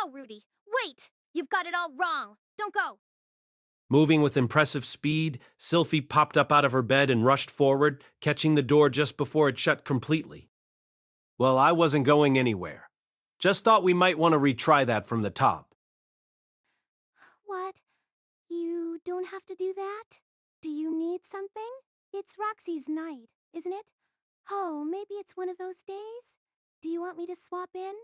No, Rudy, wait! You've got it all wrong. Don't go. Moving with impressive speed, Sylphie popped up out of her bed and rushed forward, catching the door just before it shut completely. Well, I wasn't going anywhere. Just thought we might want to retry that from the top. What? You don't have to do that? Do you need something? It's Roxy's night, isn't it? Oh, maybe it's one of those days? Do you want me to swap in?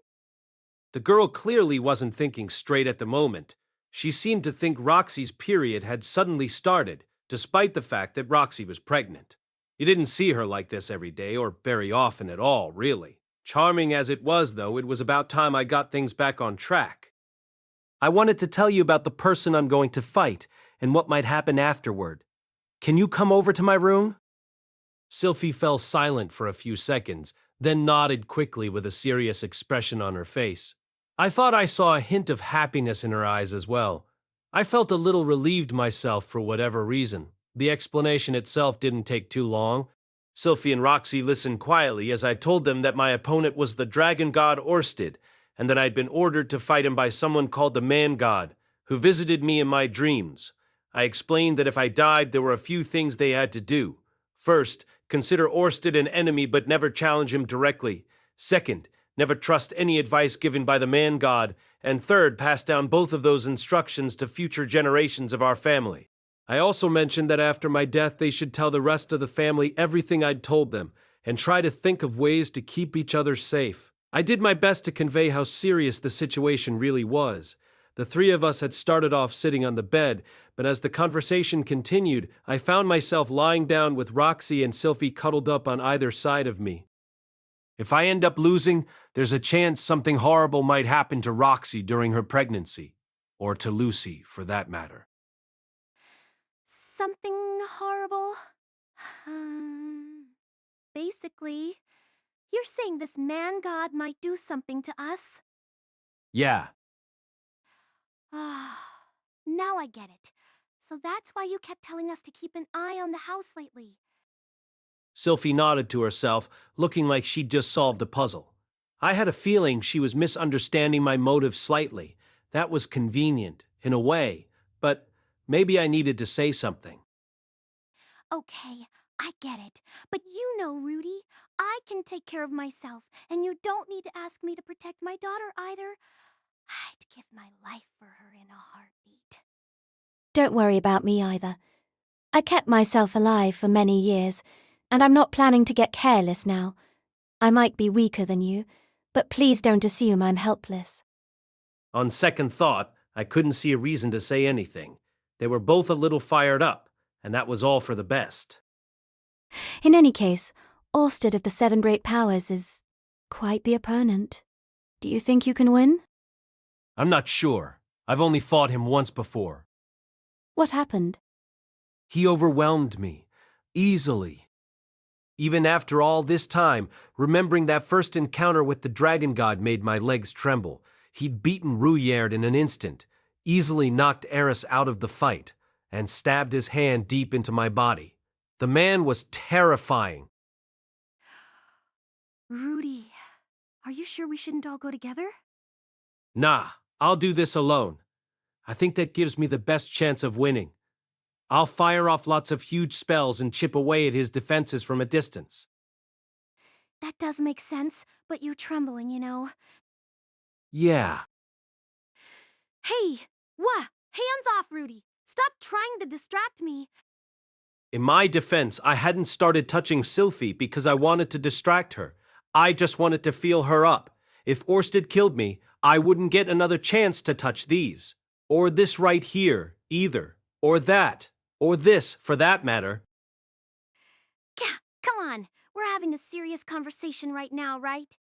The girl clearly wasn't thinking straight at the moment. She seemed to think Roxy's period had suddenly started, despite the fact that Roxy was pregnant. You didn't see her like this every day, or very often at all, really. Charming as it was, though, it was about time I got things back on track. I wanted to tell you about the person I'm going to fight, and what might happen afterward. Can you come over to my room? Sylphie fell silent for a few seconds, then nodded quickly with a serious expression on her face. I thought I saw a hint of happiness in her eyes as well. I felt a little relieved myself for whatever reason. The explanation itself didn't take too long. Sylphie and Roxy listened quietly as I told them that my opponent was the dragon god Orsted, and that I'd been ordered to fight him by someone called the Man God, who visited me in my dreams. I explained that if I died, there were a few things they had to do. First, consider Orsted an enemy but never challenge him directly. Second, never trust any advice given by the Man God. And third, pass down both of those instructions to future generations of our family. I also mentioned that after my death they should tell the rest of the family everything I'd told them, and try to think of ways to keep each other safe. I did my best to convey how serious the situation really was. The three of us had started off sitting on the bed, but as the conversation continued, I found myself lying down with Roxy and Sylphie cuddled up on either side of me. If I end up losing, there's a chance something horrible might happen to Roxy during her pregnancy, or to Lucy, for that matter. Something horrible? Basically, you're saying this Man God might do something to us? Yeah. Now I get it. So that's why you kept telling us to keep an eye on the house lately. Sylphie nodded to herself, looking like she'd just solved a puzzle. I had a feeling she was misunderstanding my motive slightly. That was convenient, in a way, but maybe I needed to say something. Okay, I get it. But you know, Rudy, I can take care of myself, and you don't need to ask me to protect my daughter either. I'd give my life for her in a heartbeat. Don't worry about me either. I kept myself alive for many years, and I'm not planning to get careless now. I might be weaker than you, but please don't assume I'm helpless. On second thought, I couldn't see a reason to say anything. They were both a little fired up, and that was all for the best. In any case, Orsted of the Seven Great Powers is quite the opponent. Do you think you can win? I'm not sure. I've only fought him once before. What happened? He overwhelmed me, easily. Even after all this time, remembering that first encounter with the dragon god made my legs tremble. He'd beaten Ruyerd in an instant, easily knocked Eris out of the fight, and stabbed his hand deep into my body. The man was terrifying. Rudy, are you sure we shouldn't all go together? Nah, I'll do this alone. I think that gives me the best chance of winning. I'll fire off lots of huge spells and chip away at his defenses from a distance. That does make sense, but you're trembling, you know. Yeah. Hey, what? Hands off, Rudy! Stop trying to distract me! In my defense, I hadn't started touching Sylphie because I wanted to distract her. I just wanted to feel her up. If Orsted killed me, I wouldn't get another chance to touch these. Or this right here, either. Or that. Or this, for that matter. Come on, we're having a serious conversation right now, right?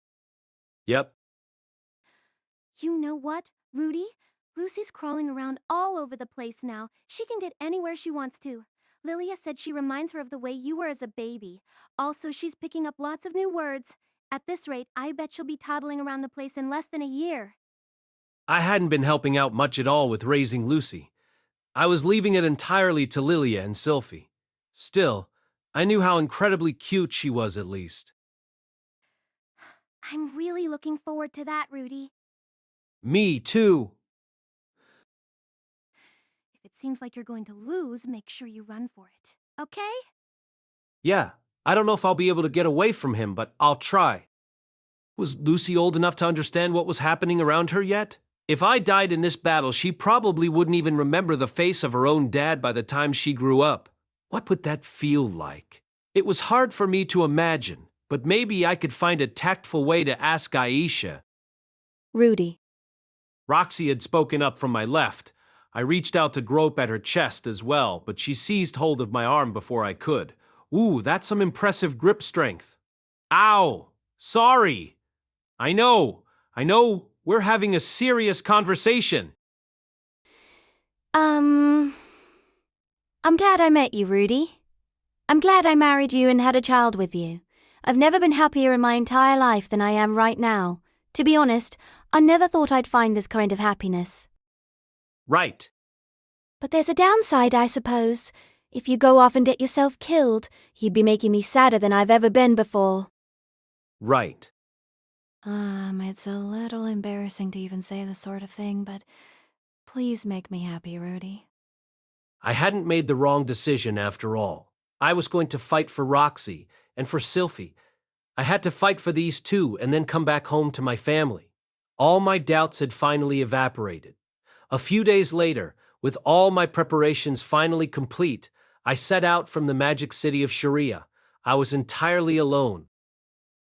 Yep. You know what, Rudy? Lucy's crawling around all over the place now. She can get anywhere she wants to. Lilia said she reminds her of the way you were as a baby. Also, she's picking up lots of new words. At this rate, I bet she'll be toddling around the place in less than a year. I hadn't been helping out much at all with raising Lucy. I was leaving it entirely to Lilia and Sylphie. Still, I knew how incredibly cute she was at least. I'm really looking forward to that, Rudy. Me too. If it seems like you're going to lose, make sure you run for it. Okay? Yeah, I don't know if I'll be able to get away from him, but I'll try. Was Lucy old enough to understand what was happening around her yet? If I died in this battle, she probably wouldn't even remember the face of her own dad by the time she grew up. What would that feel like? It was hard for me to imagine, but maybe I could find a tactful way to ask Aisha. Rudy. Roxy had spoken up from my left. I reached out to grope at her chest as well, but she seized hold of my arm before I could. Ooh, that's some impressive grip strength. Ow! Sorry! I know, we're having a serious conversation. I'm glad I met you, Rudy. I'm glad I married you and had a child with you. I've never been happier in my entire life than I am right now. To be honest, I never thought I'd find this kind of happiness. Right. But there's a downside, I suppose. If you go off and get yourself killed, you'd be making me sadder than I've ever been before. Right. It's a little embarrassing to even say this sort of thing, but please make me happy, Rudy. I hadn't made the wrong decision after all. I was going to fight for Roxy and for Sylphie. I had to fight for these two and then come back home to my family. All my doubts had finally evaporated. A few days later, with all my preparations finally complete, I set out from the magic city of Sharia. I was entirely alone.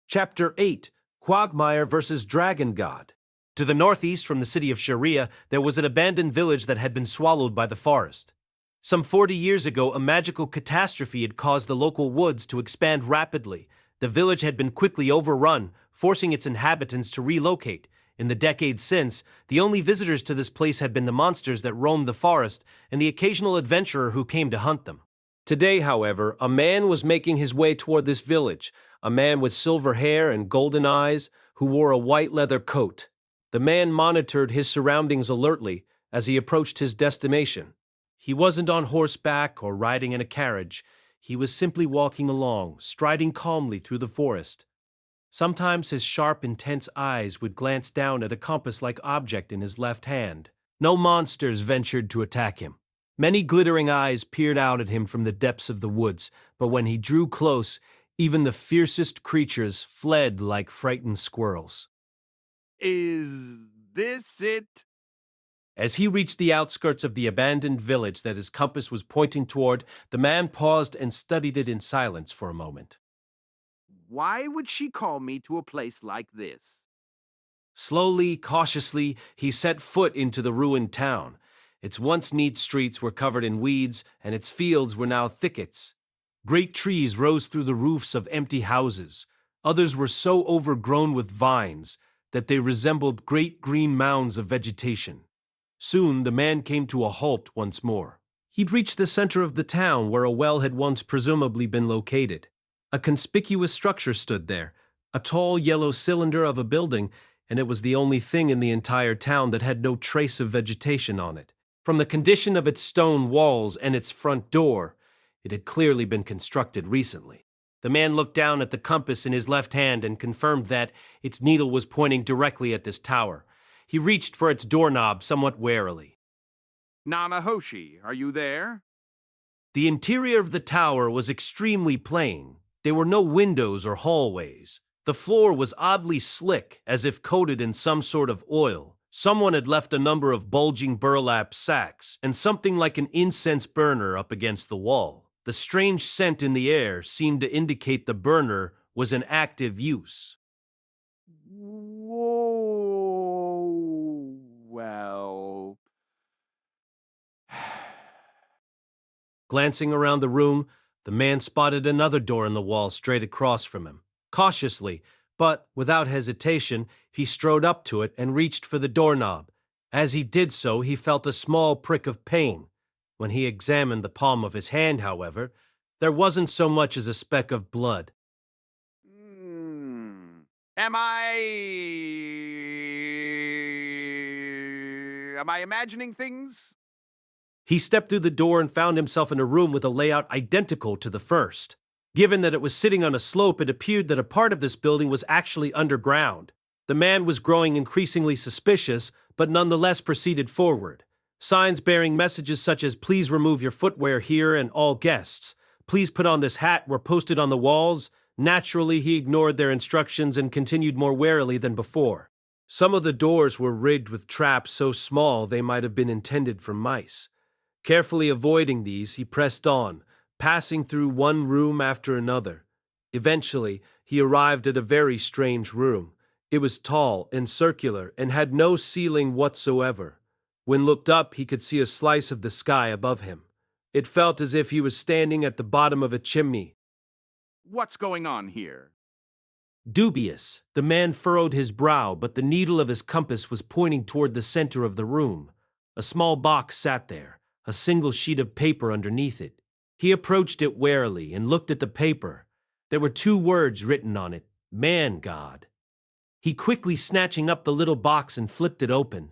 Chapter 8: Quagmire vs. Dragon God. To the northeast from the city of Sharia, there was an abandoned village that had been swallowed by the forest. Some 40 years ago, a magical catastrophe had caused the local woods to expand rapidly. The village had been quickly overrun, forcing its inhabitants to relocate. In the decades since, the only visitors to this place had been the monsters that roamed the forest and the occasional adventurer who came to hunt them. Today, however, a man was making his way toward this village, a man with silver hair and golden eyes who wore a white leather coat. The man monitored his surroundings alertly as he approached his destination. He wasn't on horseback or riding in a carriage. He was simply walking along, striding calmly through the forest. Sometimes his sharp, intense eyes would glance down at a compass-like object in his left hand. No monsters ventured to attack him. Many glittering eyes peered out at him from the depths of the woods, but when he drew close, even the fiercest creatures fled like frightened squirrels. Is this it? As he reached the outskirts of the abandoned village that his compass was pointing toward, the man paused and studied it in silence for a moment. Why would she call me to a place like this? Slowly, cautiously, he set foot into the ruined town. Its once neat streets were covered in weeds, and its fields were now thickets. Great trees rose through the roofs of empty houses. Others were so overgrown with vines that they resembled great green mounds of vegetation. Soon the man came to a halt once more. He'd reached the center of the town where a well had once presumably been located. A conspicuous structure stood there, a tall yellow cylinder of a building, and it was the only thing in the entire town that had no trace of vegetation on it. From the condition of its stone walls and its front door, it had clearly been constructed recently. The man looked down at the compass in his left hand and confirmed that its needle was pointing directly at this tower. He reached for its doorknob somewhat warily. Nanahoshi, are you there? The interior of the tower was extremely plain. There were no windows or hallways. The floor was oddly slick, as if coated in some sort of oil. Someone had left a number of bulging burlap sacks and something like an incense burner up against the wall. The strange scent in the air seemed to indicate the burner was in active use. Whoa, well... Glancing around the room, the man spotted another door in the wall straight across from him. Cautiously, but without hesitation, he strode up to it and reached for the doorknob. As he did so, he felt a small prick of pain. When he examined the palm of his hand, however, there wasn't so much as a speck of blood. Am I imagining things? He stepped through the door and found himself in a room with a layout identical to the first. Given that it was sitting on a slope, it appeared that a part of this building was actually underground. The man was growing increasingly suspicious, but nonetheless proceeded forward. Signs bearing messages such as "Please remove your footwear here and all guests. Please put on this hat" were posted on the walls. Naturally, he ignored their instructions and continued more warily than before. Some of the doors were rigged with traps so small they might have been intended for mice. Carefully avoiding these, he pressed on, passing through one room after another. Eventually, he arrived at a very strange room. It was tall and circular and had no ceiling whatsoever. When looked up, he could see a slice of the sky above him. It felt as if he was standing at the bottom of a chimney. What's going on here? Dubious, the man furrowed his brow, but the needle of his compass was pointing toward the center of the room. A small box sat there, a single sheet of paper underneath it. He approached it warily and looked at the paper. There were 2 words written on it: "Man God." He quickly snatching up the little box and flipped it open.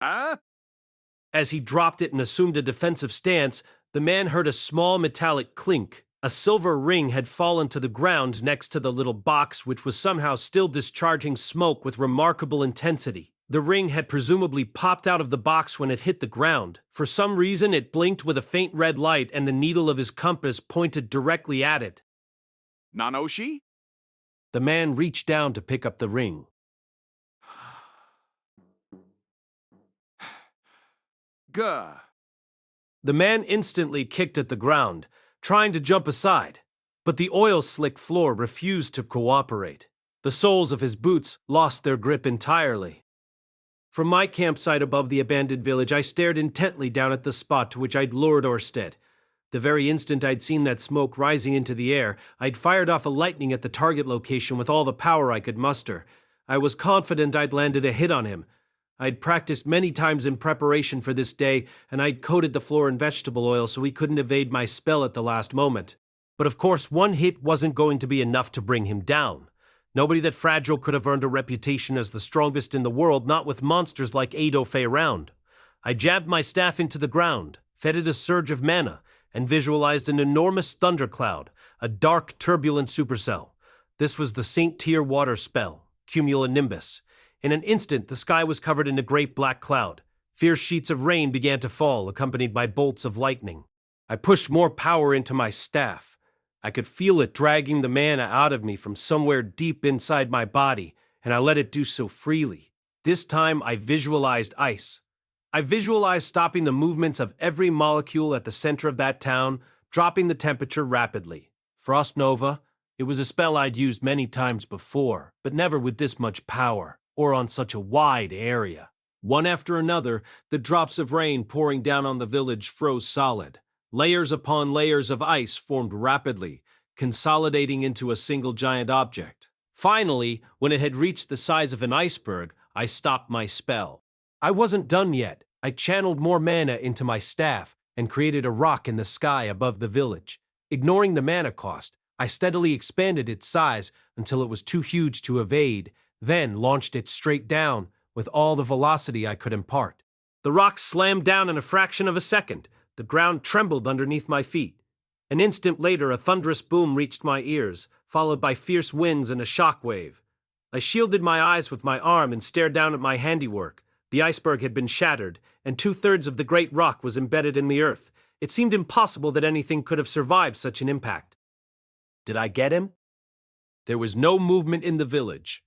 As he dropped it and assumed a defensive stance, the man heard a small metallic clink. A silver ring had fallen to the ground next to the little box, which was somehow still discharging smoke with remarkable intensity. The ring had presumably popped out of the box when it hit the ground. For some reason, it blinked with a faint red light, and the needle of his compass pointed directly at it. Nanoshi? The man reached down to pick up the ring. Gah. The man instantly kicked at the ground, trying to jump aside, but the oil-slick floor refused to cooperate. The soles of his boots lost their grip entirely. From my campsite above the abandoned village, I stared intently down at the spot to which I'd lured Orsted. The very instant I'd seen that smoke rising into the air, I'd fired off a lightning at the target location with all the power I could muster. I was confident I'd landed a hit on him. I'd practiced many times in preparation for this day, and I'd coated the floor in vegetable oil so he couldn't evade my spell at the last moment. But of course, one hit wasn't going to be enough to bring him down. Nobody that fragile could have earned a reputation as the strongest in the world, not with monsters like Edofe around. I jabbed my staff into the ground, fed it a surge of mana, and visualized an enormous thundercloud, a dark, turbulent supercell. This was the Saint Tier water spell, Cumulonimbus. In an instant, the sky was covered in a great black cloud. Fierce sheets of rain began to fall, accompanied by bolts of lightning. I pushed more power into my staff. I could feel it dragging the mana out of me from somewhere deep inside my body, and I let it do so freely. This time, I visualized ice. I visualized stopping the movements of every molecule at the center of that town, dropping the temperature rapidly. Frost Nova, it was a spell I'd used many times before, but never with this much power, or on such a wide area. One after another, the drops of rain pouring down on the village froze solid. Layers upon layers of ice formed rapidly, consolidating into a single giant object. Finally, when it had reached the size of an iceberg, I stopped my spell. I wasn't done yet. I channeled more mana into my staff and created a rock in the sky above the village. Ignoring the mana cost, I steadily expanded its size until it was too huge to evade, then launched it straight down with all the velocity I could impart. The rock slammed down in a fraction of a second. The ground trembled underneath my feet. An instant later, a thunderous boom reached my ears, followed by fierce winds and a shockwave. I shielded my eyes with my arm and stared down at my handiwork. The iceberg had been shattered, and 2/3 of the great rock was embedded in the earth. It seemed impossible that anything could have survived such an impact. Did I get him? There was no movement in the village.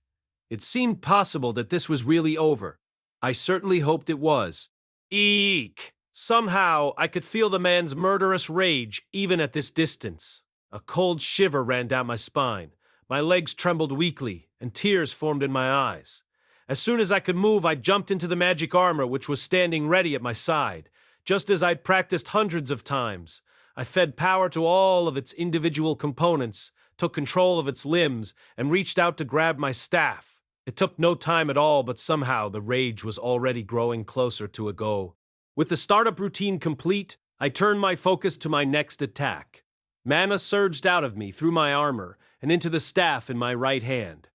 It seemed possible that this was really over. I certainly hoped it was. Eek! Somehow, I could feel the man's murderous rage, even at this distance. A cold shiver ran down my spine. My legs trembled weakly, and tears formed in my eyes. As soon as I could move, I jumped into the magic armor, which was standing ready at my side, just as I'd practiced hundreds of times. I fed power to all of its individual components, took control of its limbs, and reached out to grab my staff. It took no time at all, but somehow the rage was already growing closer to a go. With the startup routine complete, I turned my focus to my next attack. Mana surged out of me through my armor and into the staff in my right hand.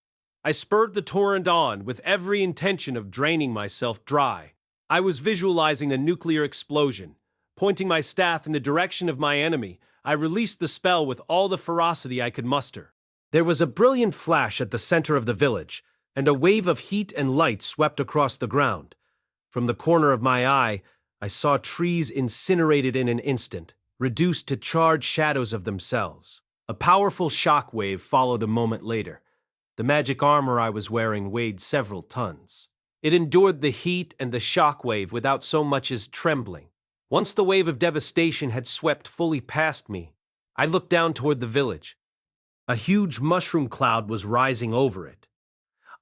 I spurred the torrent on with every intention of draining myself dry. I was visualizing a nuclear explosion. Pointing my staff in the direction of my enemy, I released the spell with all the ferocity I could muster. There was a brilliant flash at the center of the village. and a wave of heat and light swept across the ground. From the corner of my eye, I saw trees incinerated in an instant, reduced to charred shadows of themselves. A powerful shock wave followed a moment later. The magic armor I was wearing weighed several tons. It endured the heat and the shock wave without so much as trembling. Once the wave of devastation had swept fully past me, I looked down toward the village. A huge mushroom cloud was rising over it.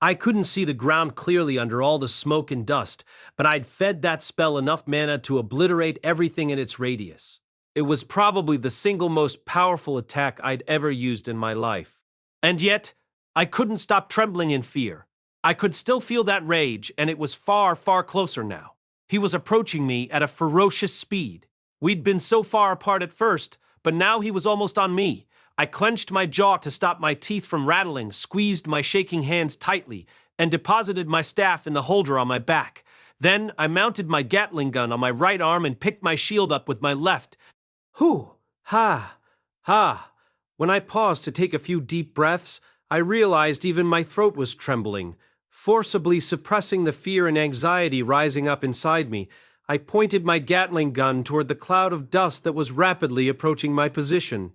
I couldn't see the ground clearly under all the smoke and dust, but I'd fed that spell enough mana to obliterate everything in its radius. It was probably the single most powerful attack I'd ever used in my life. And yet, I couldn't stop trembling in fear. I could still feel that rage, and it was far, far closer now. He was approaching me at a ferocious speed. We'd been so far apart at first, but now he was almost on me. I clenched my jaw to stop my teeth from rattling, squeezed my shaking hands tightly, and deposited my staff in the holder on my back. Then I mounted my Gatling gun on my right arm and picked my shield up with my left. Hoo! Ha! Ha! When I paused to take a few deep breaths, I realized even my throat was trembling. Forcibly suppressing the fear and anxiety rising up inside me, I pointed my Gatling gun toward the cloud of dust that was rapidly approaching my position.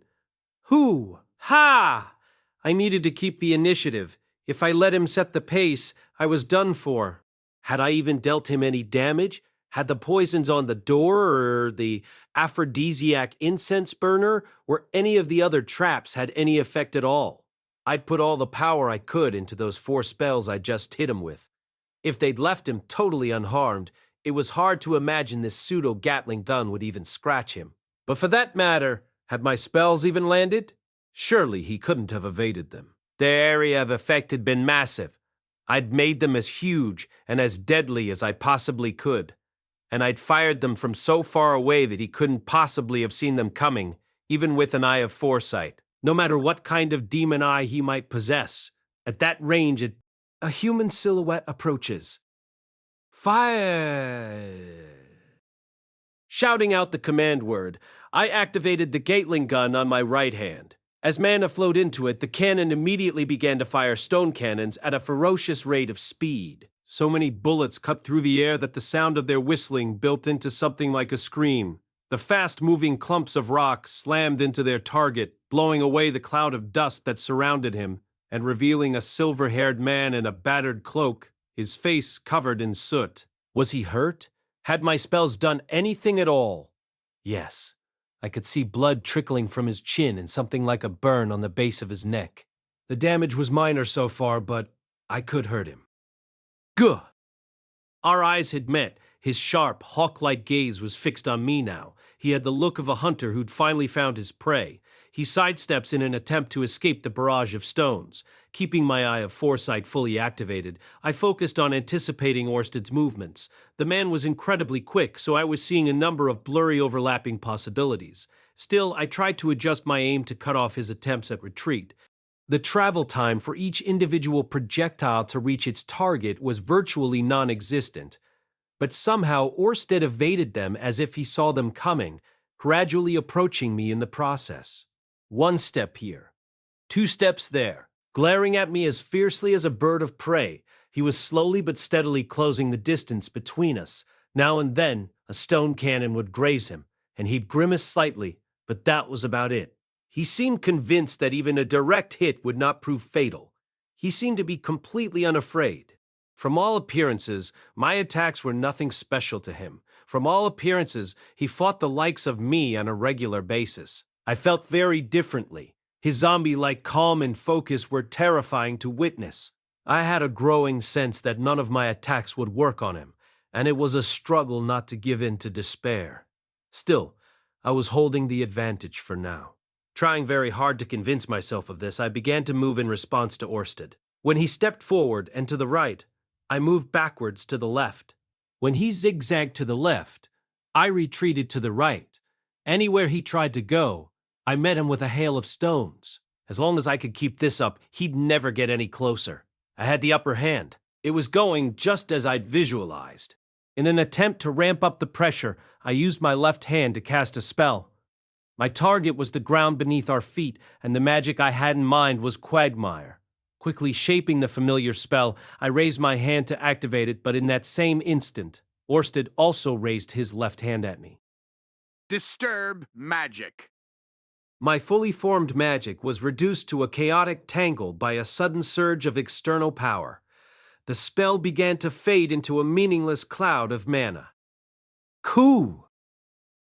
Hoo! Ha! I needed to keep the initiative. If I let him set the pace, I was done for. Had I even dealt him any damage? Had the poisons on the door or the aphrodisiac incense burner or any of the other traps had any effect at all? I'd put all the power I could into those 4 spells I just hit him with. If they'd left him totally unharmed, it was hard to imagine this pseudo-Gatling gun would even scratch him. But for that matter, had my spells even landed? Surely he couldn't have evaded them. Their area of effect had been massive. I'd made them as huge and as deadly as I possibly could. And I'd fired them from so far away that he couldn't possibly have seen them coming, even with an eye of foresight. No matter what kind of demon eye he might possess, at that range a human silhouette approaches. Fire! Shouting out the command word, I activated the Gatling gun on my right hand. As mana flowed into it, the cannon immediately began to fire stone cannons at a ferocious rate of speed. So many bullets cut through the air that the sound of their whistling built into something like a scream. The fast-moving clumps of rock slammed into their target, blowing away the cloud of dust that surrounded him, and revealing a silver-haired man in a battered cloak, his face covered in soot. Was he hurt? Had my spells done anything at all? Yes. I could see blood trickling from his chin and something like a burn on the base of his neck. The damage was minor so far, but I could hurt him. Gah! Our eyes had met. His sharp, hawk-like gaze was fixed on me now. He had the look of a hunter who'd finally found his prey. He sidesteps in an attempt to escape the barrage of stones. Keeping my eye of foresight fully activated, I focused on anticipating Orsted's movements. The man was incredibly quick, so I was seeing a number of blurry overlapping possibilities. Still, I tried to adjust my aim to cut off his attempts at retreat. The travel time for each individual projectile to reach its target was virtually non-existent. But somehow Orsted evaded them as if he saw them coming, gradually approaching me in the process. 1 step here, 2 steps there. Glaring at me as fiercely as a bird of prey, he was slowly but steadily closing the distance between us. Now and then, a stone cannon would graze him, and he'd grimace slightly, but that was about it. He seemed convinced that even a direct hit would not prove fatal. He seemed to be completely unafraid. From all appearances, my attacks were nothing special to him. From all appearances, he fought the likes of me on a regular basis. I felt very differently. His zombie-like calm and focus were terrifying to witness. I had a growing sense that none of my attacks would work on him, and it was a struggle not to give in to despair. Still, I was holding the advantage for now. Trying very hard to convince myself of this, I began to move in response to Orsted. When he stepped forward and to the right, I moved backwards to the left. When he zigzagged to the left, I retreated to the right. Anywhere he tried to go, I met him with a hail of stones. As long as I could keep this up, he'd never get any closer. I had the upper hand. It was going just as I'd visualized. In an attempt to ramp up the pressure, I used my left hand to cast a spell. My target was the ground beneath our feet, and the magic I had in mind was quagmire. Quickly shaping the familiar spell, I raised my hand to activate it, but in that same instant, Orsted also raised his left hand at me. Disturb magic. My fully formed magic was reduced to a chaotic tangle by a sudden surge of external power. The spell began to fade into a meaningless cloud of mana. Cool!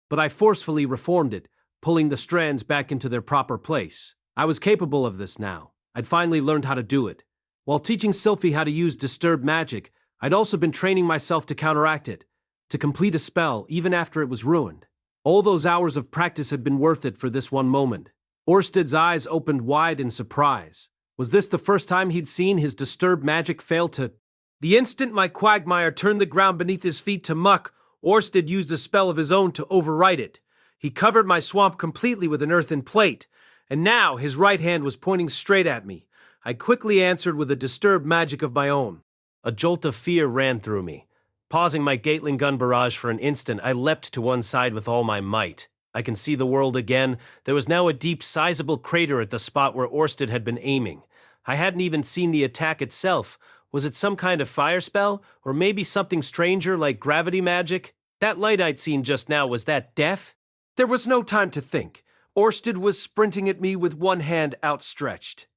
But I forcefully reformed it, pulling the strands back into their proper place. I was capable of this now. I'd finally learned how to do it. While teaching Sylphie how to use disturbed magic, I'd also been training myself to counteract it, to complete a spell even after it was ruined. All those hours of practice had been worth it for this one moment. Orsted's eyes opened wide in surprise. Was this the first time he'd seen his disturbed magic fail to... The instant my quagmire turned the ground beneath his feet to muck, Orsted used a spell of his own to overwrite it. He covered my swamp completely with an earthen plate, and now his right hand was pointing straight at me. I quickly answered with a disturbed magic of my own. A jolt of fear ran through me. Pausing my Gatling gun barrage for an instant, I leapt to one side with all my might. I can see the world again. There was now a deep, sizable crater at the spot where Orsted had been aiming. I hadn't even seen the attack itself. Was it some kind of fire spell? Or maybe something stranger like gravity magic? That light I'd seen just now, was that death? There was no time to think. Orsted was sprinting at me with one hand outstretched.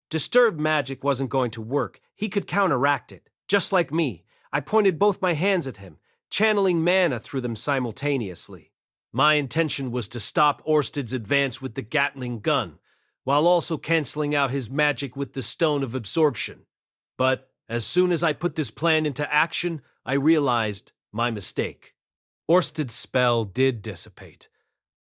Disturbed magic wasn't going to work. He could counteract it, just like me. I pointed both my hands at him, channeling mana through them simultaneously. My intention was to stop Orsted's advance with the Gatling gun, while also canceling out his magic with the Stone of Absorption. But as soon as I put this plan into action, I realized my mistake. Orsted's spell did dissipate,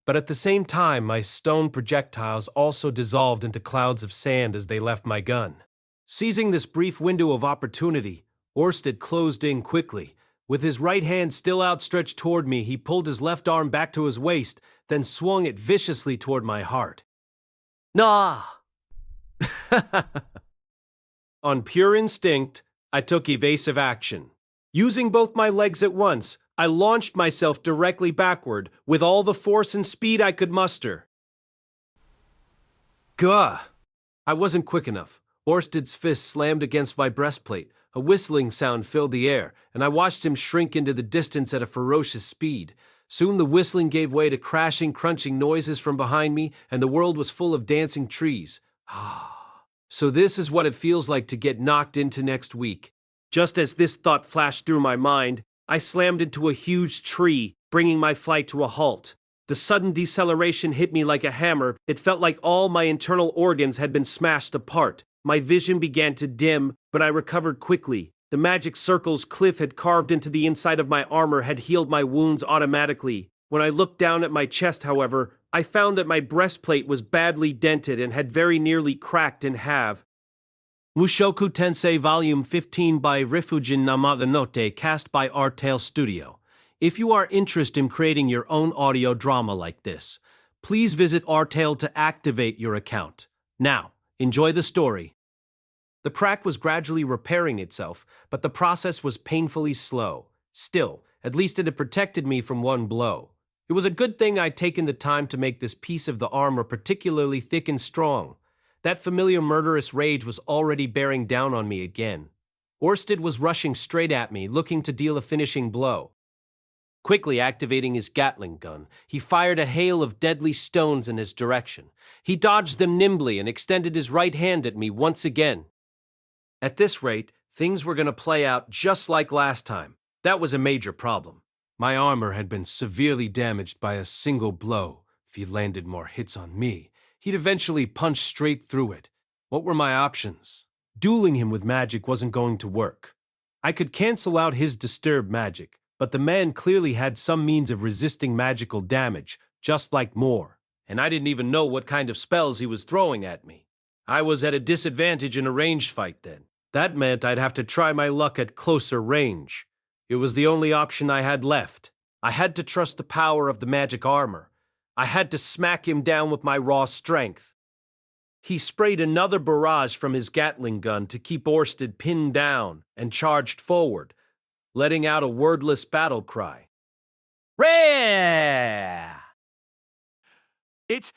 but at the same time my stone projectiles also dissolved into clouds of sand as they left my gun. Seizing this brief window of opportunity, Orsted closed in quickly. With his right hand still outstretched toward me, he pulled his left arm back to his waist, then swung it viciously toward my heart. Nah! On pure instinct, I took evasive action. Using both my legs at once, I launched myself directly backward with all the force and speed I could muster. Gah! I wasn't quick enough. Orsted's fist slammed against my breastplate. A whistling sound filled the air, and I watched him shrink into the distance at a ferocious speed. Soon the whistling gave way to crashing, crunching noises from behind me, and the world was full of dancing trees. So this is what it feels like to get knocked into next week. Just as this thought flashed through my mind, I slammed into a huge tree, bringing my flight to a halt. The sudden deceleration hit me like a hammer. It felt like all my internal organs had been smashed apart. My vision began to dim, but I recovered quickly. The magic circles Cliff had carved into the inside of my armor had healed my wounds automatically. When I looked down at my chest, however, I found that my breastplate was badly dented and had very nearly cracked in half. Mushoku Tensei Volume 15 by Rifujin Namaganote, cast by Artale Studio. If you are interested in creating your own audio drama like this, please visit Artale to activate your account. Now, enjoy the story. The crack was gradually repairing itself, but the process was painfully slow. Still, at least it had protected me from one blow. It was a good thing I'd taken the time to make this piece of the armor particularly thick and strong. That familiar murderous rage was already bearing down on me again. Orsted was rushing straight at me, looking to deal a finishing blow. Quickly activating his Gatling gun, he fired a hail of deadly stones in his direction. He dodged them nimbly and extended his right hand at me once again. At this rate, things were going to play out just like last time. That was a major problem. My armor had been severely damaged by a single blow. If he landed more hits on me, he'd eventually punch straight through it. What were my options? Dueling him with magic wasn't going to work. I could cancel out his disturbed magic, but the man clearly had some means of resisting magical damage, just like Moore, and I didn't even know what kind of spells he was throwing at me. I was at a disadvantage in a ranged fight then. That meant I'd have to try my luck at closer range. It was the only option I had left. I had to trust the power of the magic armor. I had to smack him down with my raw strength. He sprayed another barrage from his Gatling gun to keep Orsted pinned down and charged forward, letting out a wordless battle cry. Rah! It's...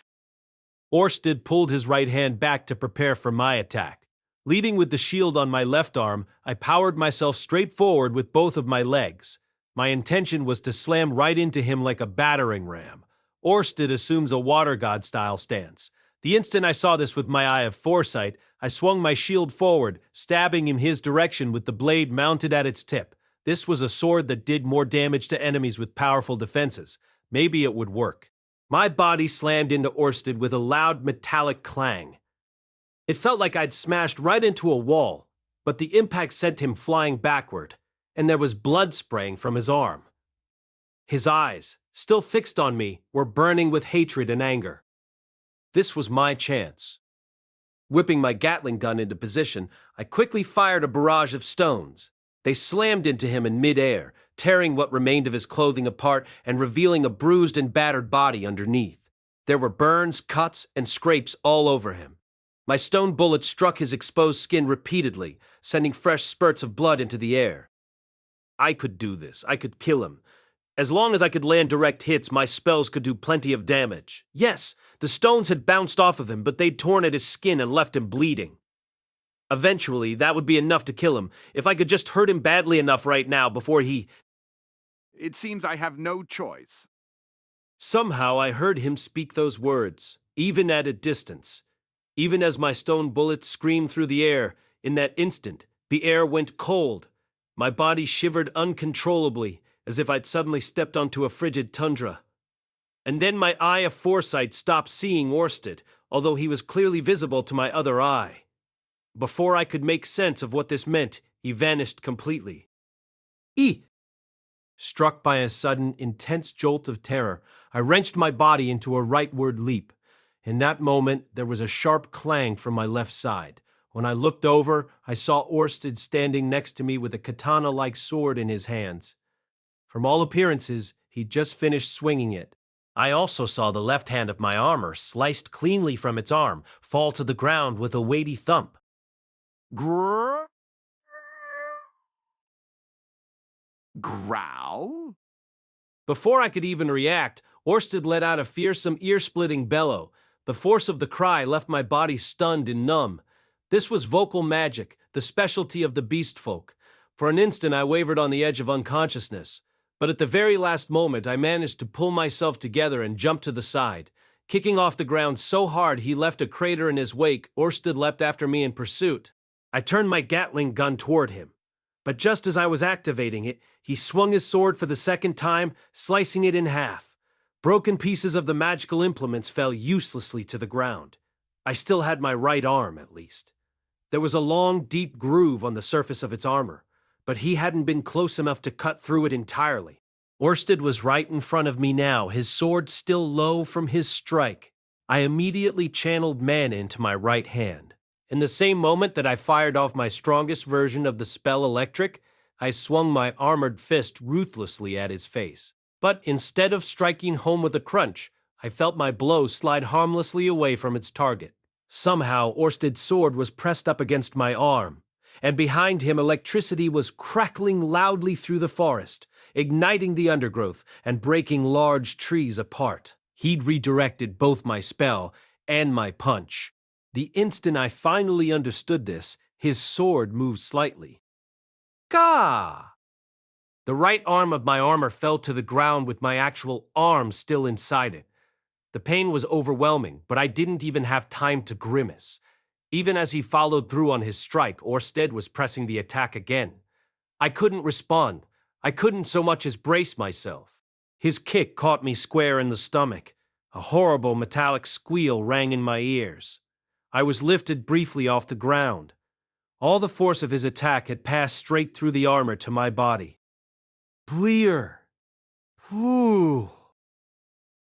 Orsted pulled his right hand back to prepare for my attack. Leading with the shield on my left arm, I powered myself straight forward with both of my legs. My intention was to slam right into him like a battering ram. Orsted assumes a water god style stance. The instant I saw this with my eye of foresight, I swung my shield forward, stabbing in his direction with the blade mounted at its tip. This was a sword that did more damage to enemies with powerful defenses. Maybe it would work. My body slammed into Orsted with a loud metallic clang. It felt like I'd smashed right into a wall, but the impact sent him flying backward, and there was blood spraying from his arm. His eyes, still fixed on me, were burning with hatred and anger. This was my chance. Whipping my Gatling gun into position, I quickly fired a barrage of stones. They slammed into him in midair, tearing what remained of his clothing apart and revealing a bruised and battered body underneath. There were burns, cuts, and scrapes all over him. My stone bullets struck his exposed skin repeatedly, sending fresh spurts of blood into the air. I could do this. I could kill him. As long as I could land direct hits, my spells could do plenty of damage. Yes, the stones had bounced off of him, but they'd torn at his skin and left him bleeding. Eventually, that would be enough to kill him, if I could just hurt him badly enough right now before he... It seems I have no choice. Somehow I heard him speak those words, even at a distance. Even as my stone bullets screamed through the air, in that instant, the air went cold. My body shivered uncontrollably, as if I'd suddenly stepped onto a frigid tundra. And then my eye of foresight stopped seeing Orsted, although he was clearly visible to my other eye. Before I could make sense of what this meant, he vanished completely. Struck by a sudden, intense jolt of terror, I wrenched my body into a rightward leap. In that moment, there was a sharp clang from my left side. When I looked over, I saw Orsted standing next to me with a katana-like sword in his hands. From all appearances, he'd just finished swinging it. I also saw the left hand of my armor, sliced cleanly from its arm, fall to the ground with a weighty thump. Growl? Before I could even react, Orsted let out a fearsome, ear-splitting bellow. The force of the cry left my body stunned and numb. This was vocal magic, the specialty of the beast folk. For an instant I wavered on the edge of unconsciousness, but at the very last moment I managed to pull myself together and jump to the side. Kicking off the ground so hard he left a crater in his wake, Orsted leapt after me in pursuit. I turned my Gatling gun toward him, but just as I was activating it, he swung his sword for the second time, slicing it in half. Broken pieces of the magical implements fell uselessly to the ground. I still had my right arm, at least. There was a long, deep groove on the surface of its armor, but he hadn't been close enough to cut through it entirely. Orsted was right in front of me now, his sword still low from his strike. I immediately channeled mana into my right hand. In the same moment that I fired off my strongest version of the spell Electric, I swung my armored fist ruthlessly at his face. But instead of striking home with a crunch, I felt my blow slide harmlessly away from its target. Somehow, Orsted's sword was pressed up against my arm, and behind him electricity was crackling loudly through the forest, igniting the undergrowth and breaking large trees apart. He'd redirected both my spell and my punch. The instant I finally understood this, his sword moved slightly. Gah! The right arm of my armor fell to the ground with my actual arm still inside it. The pain was overwhelming, but I didn't even have time to grimace. Even as he followed through on his strike, Orsted was pressing the attack again. I couldn't respond. I couldn't so much as brace myself. His kick caught me square in the stomach. A horrible metallic squeal rang in my ears. I was lifted briefly off the ground. All the force of his attack had passed straight through the armor to my body. Bleer. Whew.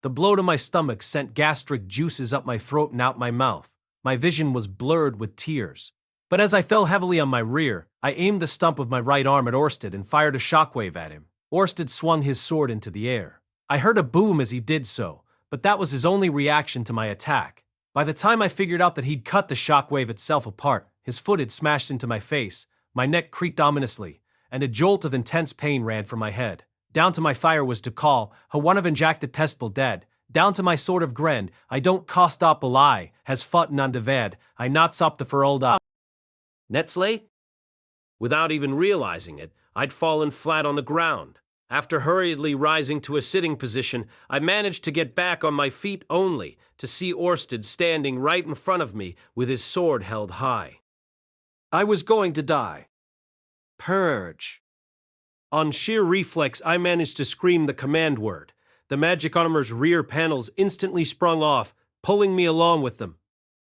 The blow to my stomach sent gastric juices up my throat and out my mouth. My vision was blurred with tears. But as I fell heavily on my rear, I aimed the stump of my right arm at Orsted and fired a shockwave at him. Orsted swung his sword into the air. I heard a boom as he did so, but that was his only reaction to my attack. By the time I figured out that he'd cut the shockwave itself apart, his foot had smashed into my face, my neck creaked ominously, and a jolt of intense pain ran from my head. Down to my fire was to call, one of injected pestble dead. Down to my sort of grinned, I don't cost up a lie, has foughten on the ved, I not sop the for old up. Netzley? Without even realizing it, I'd fallen flat on the ground. After hurriedly rising to a sitting position, I managed to get back on my feet only to see Orsted standing right in front of me with his sword held high. I was going to die. Purge. On sheer reflex, I managed to scream the command word. The magic armor's rear panels instantly sprung off, pulling me along with them.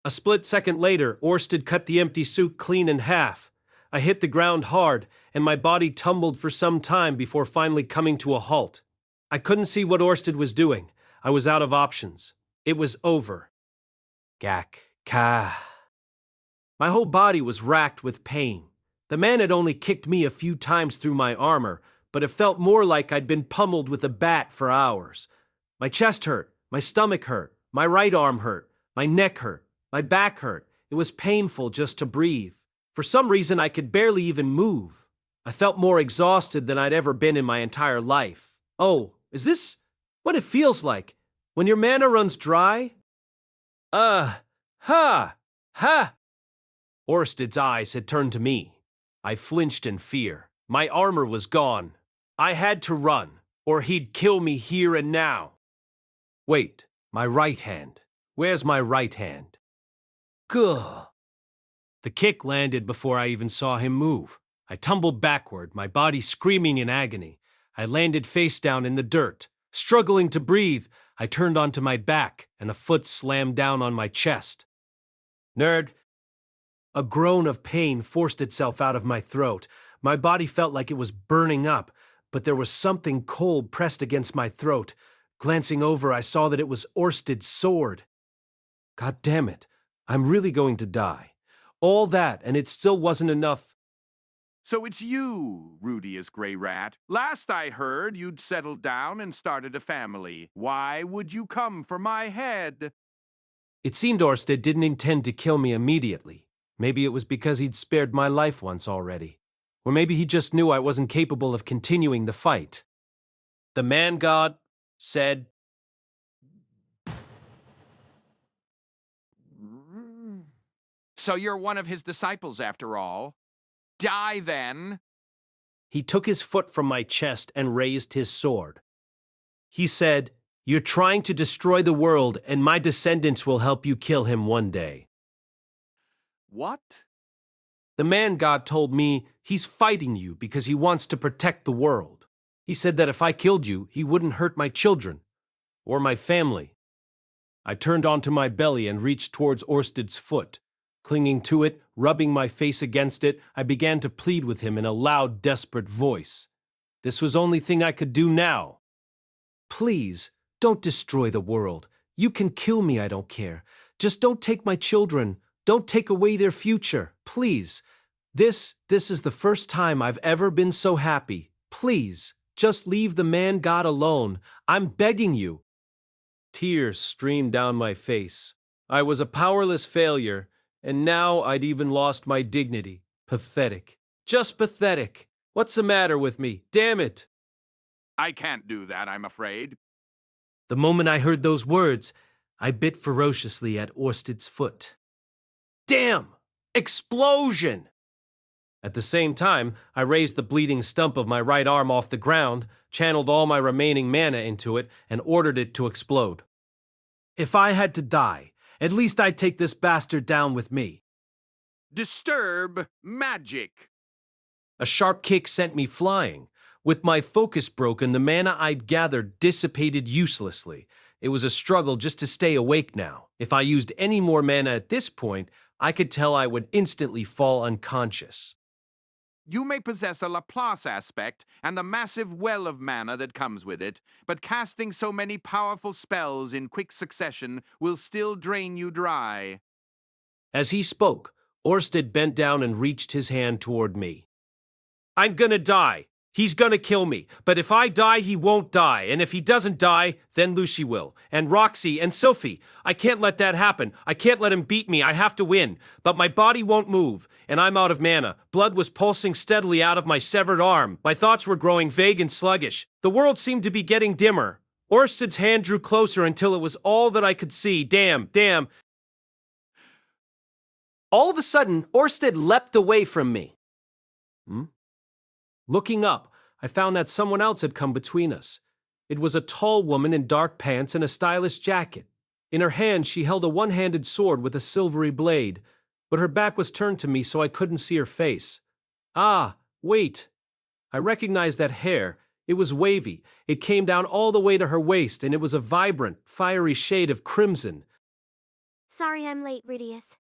A split second later, Orsted cut the empty suit clean in half. I hit the ground hard, and my body tumbled for some time before finally coming to a halt. I couldn't see what Orsted was doing. I was out of options. It was over. Gak, ka. My whole body was racked with pain. The man had only kicked me a few times through my armor, but it felt more like I'd been pummeled with a bat for hours. My chest hurt, my stomach hurt, my right arm hurt, my neck hurt, my back hurt. It was painful just to breathe. For some reason, I could barely even move. I felt more exhausted than I'd ever been in my entire life. Oh, is this what it feels like when your mana runs dry? Ha! Orsted's eyes had turned to me. I flinched in fear. My armor was gone. I had to run, or he'd kill me here and now. Wait, my right hand. Where's my right hand? Gah! The kick landed before I even saw him move. I tumbled backward, my body screaming in agony. I landed face down in the dirt. Struggling to breathe, I turned onto my back, and a foot slammed down on my chest. Nerd. A groan of pain forced itself out of my throat. My body felt like it was burning up, but there was something cold pressed against my throat. Glancing over, I saw that it was Orsted's sword. God damn it, I'm really going to die. All that, and it still wasn't enough. So it's you, Rudeus Gray Rat. Last I heard, you'd settled down and started a family. Why would you come for my head? It seemed Orsted didn't intend to kill me immediately. Maybe it was because he'd spared my life once already. Or maybe he just knew I wasn't capable of continuing the fight. The man-god said, So you're one of his disciples after all. Die then. He took his foot from my chest and raised his sword. He said, "You're trying to destroy the world, and my descendants will help you kill him one day." What? The man-god told me he's fighting you because he wants to protect the world. He said that if I killed you, he wouldn't hurt my children or my family. I turned onto my belly and reached towards Orsted's foot. Clinging to it, rubbing my face against it, I began to plead with him in a loud, desperate voice. This was the only thing I could do now. Please, don't destroy the world. You can kill me, I don't care. Just don't take my children. Don't take away their future. Please. This is the first time I've ever been so happy. Please, just leave the man-god alone. I'm begging you. Tears streamed down my face. I was a powerless failure. And now I'd even lost my dignity. Pathetic. Just pathetic. What's the matter with me? Damn it. I can't do that, I'm afraid. The moment I heard those words, I bit ferociously at Orsted's foot. Damn! Explosion! At the same time, I raised the bleeding stump of my right arm off the ground, channeled all my remaining mana into it, and ordered it to explode. If I had to die, at least I'd take this bastard down with me. Disturb magic. A sharp kick sent me flying. With my focus broken, the mana I'd gathered dissipated uselessly. It was a struggle just to stay awake now. If I used any more mana at this point, I could tell I would instantly fall unconscious. You may possess a Laplace aspect and the massive well of mana that comes with it, but casting so many powerful spells in quick succession will still drain you dry. As he spoke, Orsted bent down and reached his hand toward me. I'm gonna die. He's gonna kill me. But if I die, he won't die. And if he doesn't die, then Lucy will. And Roxy and Sophie. I can't let that happen. I can't let him beat me. I have to win. But my body won't move. And I'm out of mana. Blood was pulsing steadily out of my severed arm. My thoughts were growing vague and sluggish. The world seemed to be getting dimmer. Orsted's hand drew closer until it was all that I could see. Damn. All of a sudden, Orsted leapt away from me. Looking up, I found that someone else had come between us. It was a tall woman in dark pants and a stylish jacket. In her hand, she held a one-handed sword with a silvery blade, but her back was turned to me so I couldn't see her face. Ah, wait. I recognized that hair. It was wavy. It came down all the way to her waist, and it was a vibrant, fiery shade of crimson. Sorry I'm late, Rudeus.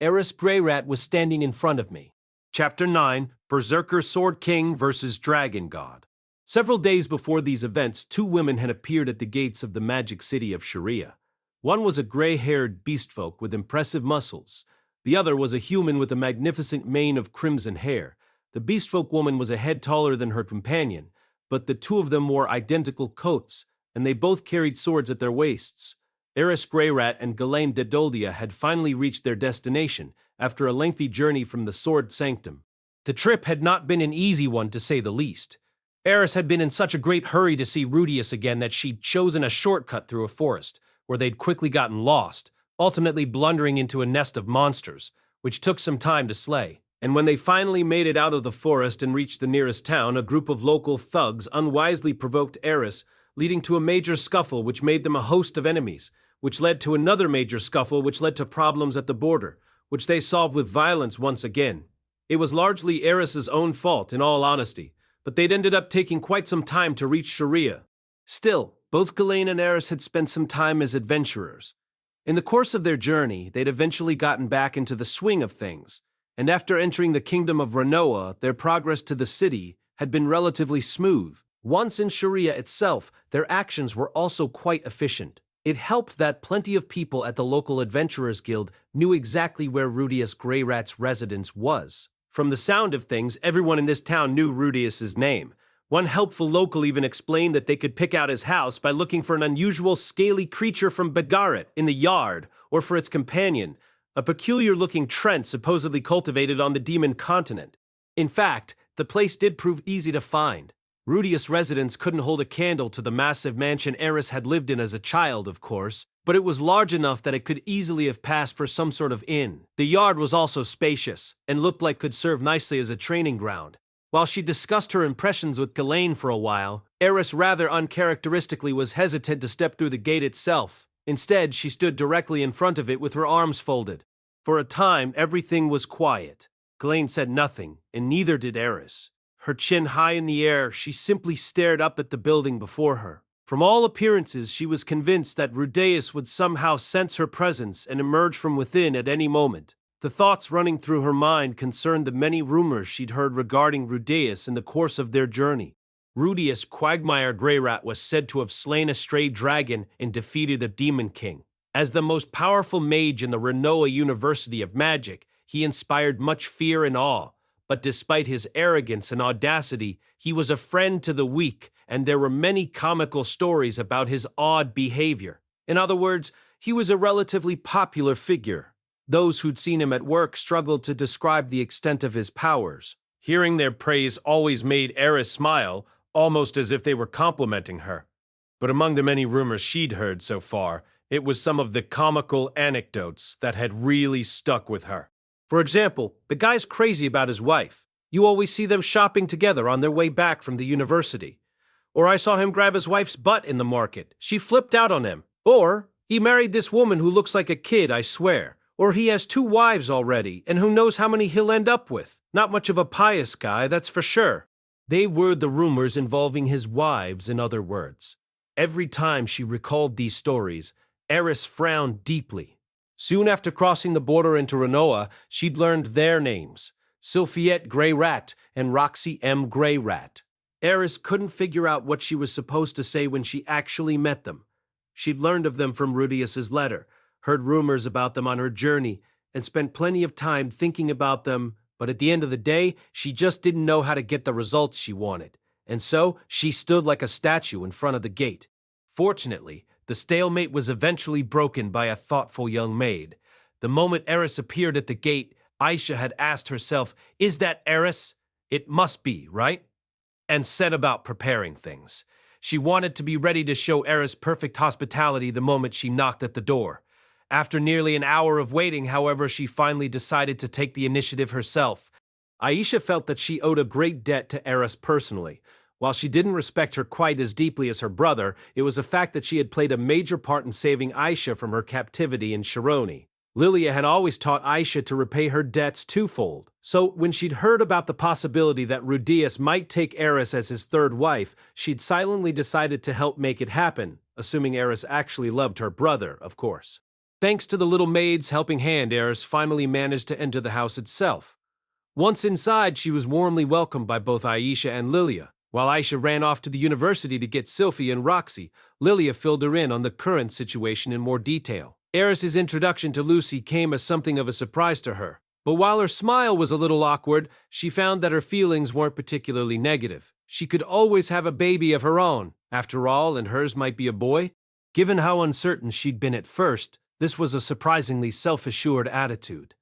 Eris Greyrat was standing in front of me. Chapter 9, Berserker Sword King vs. Dragon God. Several days before these events, two women had appeared at the gates of the magic city of Sharia. One was a gray-haired beastfolk with impressive muscles. The other was a human with a magnificent mane of crimson hair. The beastfolk woman was a head taller than her companion, but the two of them wore identical coats, and they both carried swords at their waists. Eris Greyrat and Ghislaine Dedoldia had finally reached their destination, after a lengthy journey from the Sword Sanctum. The trip had not been an easy one, to say the least. Eris had been in such a great hurry to see Rudeus again that she'd chosen a shortcut through a forest, where they'd quickly gotten lost, ultimately blundering into a nest of monsters, which took some time to slay. And when they finally made it out of the forest and reached the nearest town, a group of local thugs unwisely provoked Eris, leading to a major scuffle which made them a host of enemies, which led to another major scuffle which led to problems at the border, which they solved with violence once again. It was largely Eris's own fault, in all honesty, but they'd ended up taking quite some time to reach Sharia. Still, both Ghislaine and Eris had spent some time as adventurers. In the course of their journey, they'd eventually gotten back into the swing of things, and after entering the kingdom of Renoa, their progress to the city had been relatively smooth. Once in Sharia itself, their actions were also quite efficient. It helped that plenty of people at the local Adventurers Guild knew exactly where Rudeus Greyrat's residence was. From the sound of things, everyone in this town knew Rudeus's name. One helpful local even explained that they could pick out his house by looking for an unusual scaly creature from Bagaret in the yard, or for its companion, a peculiar-looking trent supposedly cultivated on the Demon Continent. In fact, the place did prove easy to find. Rudeus' residence couldn't hold a candle to the massive mansion Eris had lived in as a child, of course, but it was large enough that it could easily have passed for some sort of inn. The yard was also spacious, and looked like could serve nicely as a training ground. While she discussed her impressions with Ghislaine for a while, Eris rather uncharacteristically was hesitant to step through the gate itself. Instead, she stood directly in front of it with her arms folded. For a time, everything was quiet. Ghislaine said nothing, and neither did Eris. Her chin high in the air, she simply stared up at the building before her. From all appearances, she was convinced that Rudeus would somehow sense her presence and emerge from within at any moment. The thoughts running through her mind concerned the many rumors she'd heard regarding Rudeus in the course of their journey. Rudeus Quagmire Greyrat was said to have slain a stray dragon and defeated a demon king. As the most powerful mage in the Renoa University of Magic, he inspired much fear and awe. But despite his arrogance and audacity, he was a friend to the weak, and there were many comical stories about his odd behavior. In other words, he was a relatively popular figure. Those who'd seen him at work struggled to describe the extent of his powers. Hearing their praise always made Eris smile, almost as if they were complimenting her. But among the many rumors she'd heard so far, it was some of the comical anecdotes that had really stuck with her. For example, the guy's crazy about his wife. You always see them shopping together on their way back from the university. Or I saw him grab his wife's butt in the market. She flipped out on him. Or he married this woman who looks like a kid, I swear. Or he has 2 wives already, and who knows how many he'll end up with. Not much of a pious guy, that's for sure. They were the rumors involving his wives, in other words. Every time she recalled these stories, Eris frowned deeply. Soon after crossing the border into Renoa, she'd learned their names, Sylphiette Greyrat and Roxy M. Greyrat. Eris couldn't figure out what she was supposed to say when she actually met them. She'd learned of them from Rudeus's letter, heard rumors about them on her journey, and spent plenty of time thinking about them, but at the end of the day, she just didn't know how to get the results she wanted, and so she stood like a statue in front of the gate. Fortunately, the stalemate was eventually broken by a thoughtful young maid. The moment Eris appeared at the gate, Aisha had asked herself, "Is that Eris? It must be, right?" And set about preparing things. She wanted to be ready to show Eris perfect hospitality the moment she knocked at the door. After nearly an hour of waiting, however, she finally decided to take the initiative herself. Aisha felt that she owed a great debt to Eris personally. While she didn't respect her quite as deeply as her brother, it was a fact that she had played a major part in saving Aisha from her captivity in Shironi. Lilia had always taught Aisha to repay her debts twofold. So when she'd heard about the possibility that Rudeus might take Eris as his third wife, she'd silently decided to help make it happen, assuming Eris actually loved her brother, of course. Thanks to the little maid's helping hand, Eris finally managed to enter the house itself. Once inside, she was warmly welcomed by both Aisha and Lilia. While Aisha ran off to the university to get Sylphie and Roxy, Lilia filled her in on the current situation in more detail. Eris's introduction to Lucy came as something of a surprise to her. But while her smile was a little awkward, she found that her feelings weren't particularly negative. She could always have a baby of her own, after all, and hers might be a boy. Given how uncertain she'd been at first, this was a surprisingly self-assured attitude.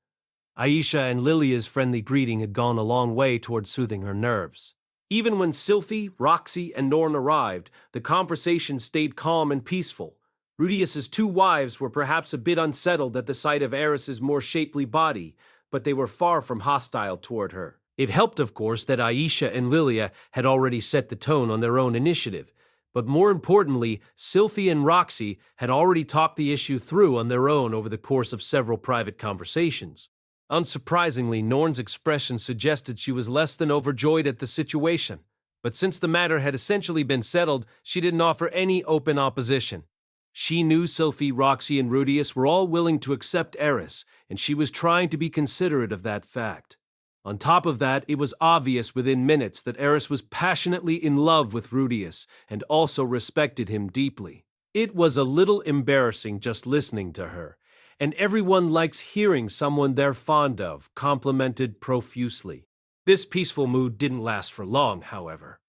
Aisha and Lilia's friendly greeting had gone a long way toward soothing her nerves. Even when Sylphie, Roxy, and Norn arrived, the conversation stayed calm and peaceful. Rudeus's two wives were perhaps a bit unsettled at the sight of Eris's more shapely body, but they were far from hostile toward her. It helped, of course, that Aisha and Lilia had already set the tone on their own initiative. But more importantly, Sylphie and Roxy had already talked the issue through on their own over the course of several private conversations. Unsurprisingly, Norn's expression suggested she was less than overjoyed at the situation. But since the matter had essentially been settled, she didn't offer any open opposition. She knew Sylphie, Roxy, and Rudeus were all willing to accept Eris, and she was trying to be considerate of that fact. On top of that, it was obvious within minutes that Eris was passionately in love with Rudeus and also respected him deeply. It was a little embarrassing just listening to her, and everyone likes hearing someone they're fond of complimented profusely. This peaceful mood didn't last for long, however.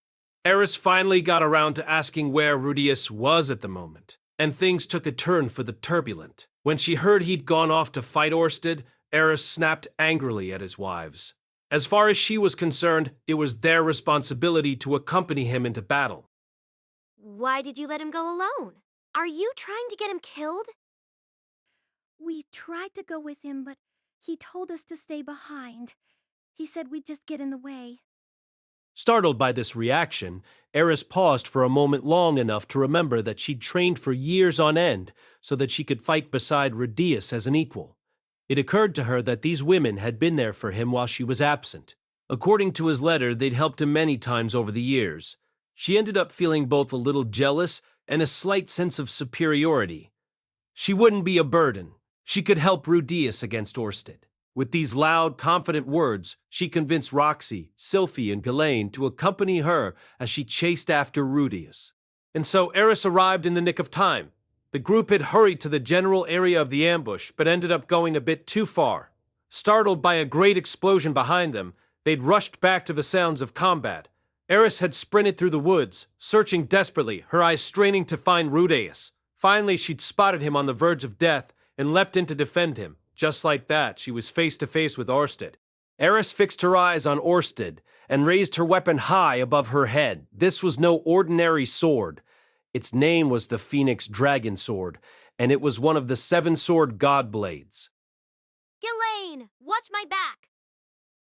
Eris finally got around to asking where Rudeus was at the moment, and things took a turn for the turbulent. When she heard he'd gone off to fight Orsted, Eris snapped angrily at his wives. As far as she was concerned, it was their responsibility to accompany him into battle. Why did you let him go alone? Are you trying to get him killed? We tried to go with him, but he told us to stay behind. He said we'd just get in the way. Startled by this reaction, Eris paused for a moment long enough to remember that she'd trained for years on end so that she could fight beside Rudeus as an equal. It occurred to her that these women had been there for him while she was absent. According to his letter, they'd helped him many times over the years. She ended up feeling both a little jealous and a slight sense of superiority. She wouldn't be a burden. She could help Rudeus against Orsted. With these loud, confident words, she convinced Roxy, Sylphie, and Ghislaine to accompany her as she chased after Rudeus. And so Eris arrived in the nick of time. The group had hurried to the general area of the ambush, but ended up going a bit too far. Startled by a great explosion behind them, they'd rushed back to the sounds of combat. Eris had sprinted through the woods, searching desperately, her eyes straining to find Rudeus. Finally, she'd spotted him on the verge of death and leapt in to defend him. Just like that, she was face to face with Orsted. Eris fixed her eyes on Orsted and raised her weapon high above her head. This was no ordinary sword. Its name was the Phoenix Dragon Sword, and it was one of the 7-sword god blades. Ghislaine, watch my back!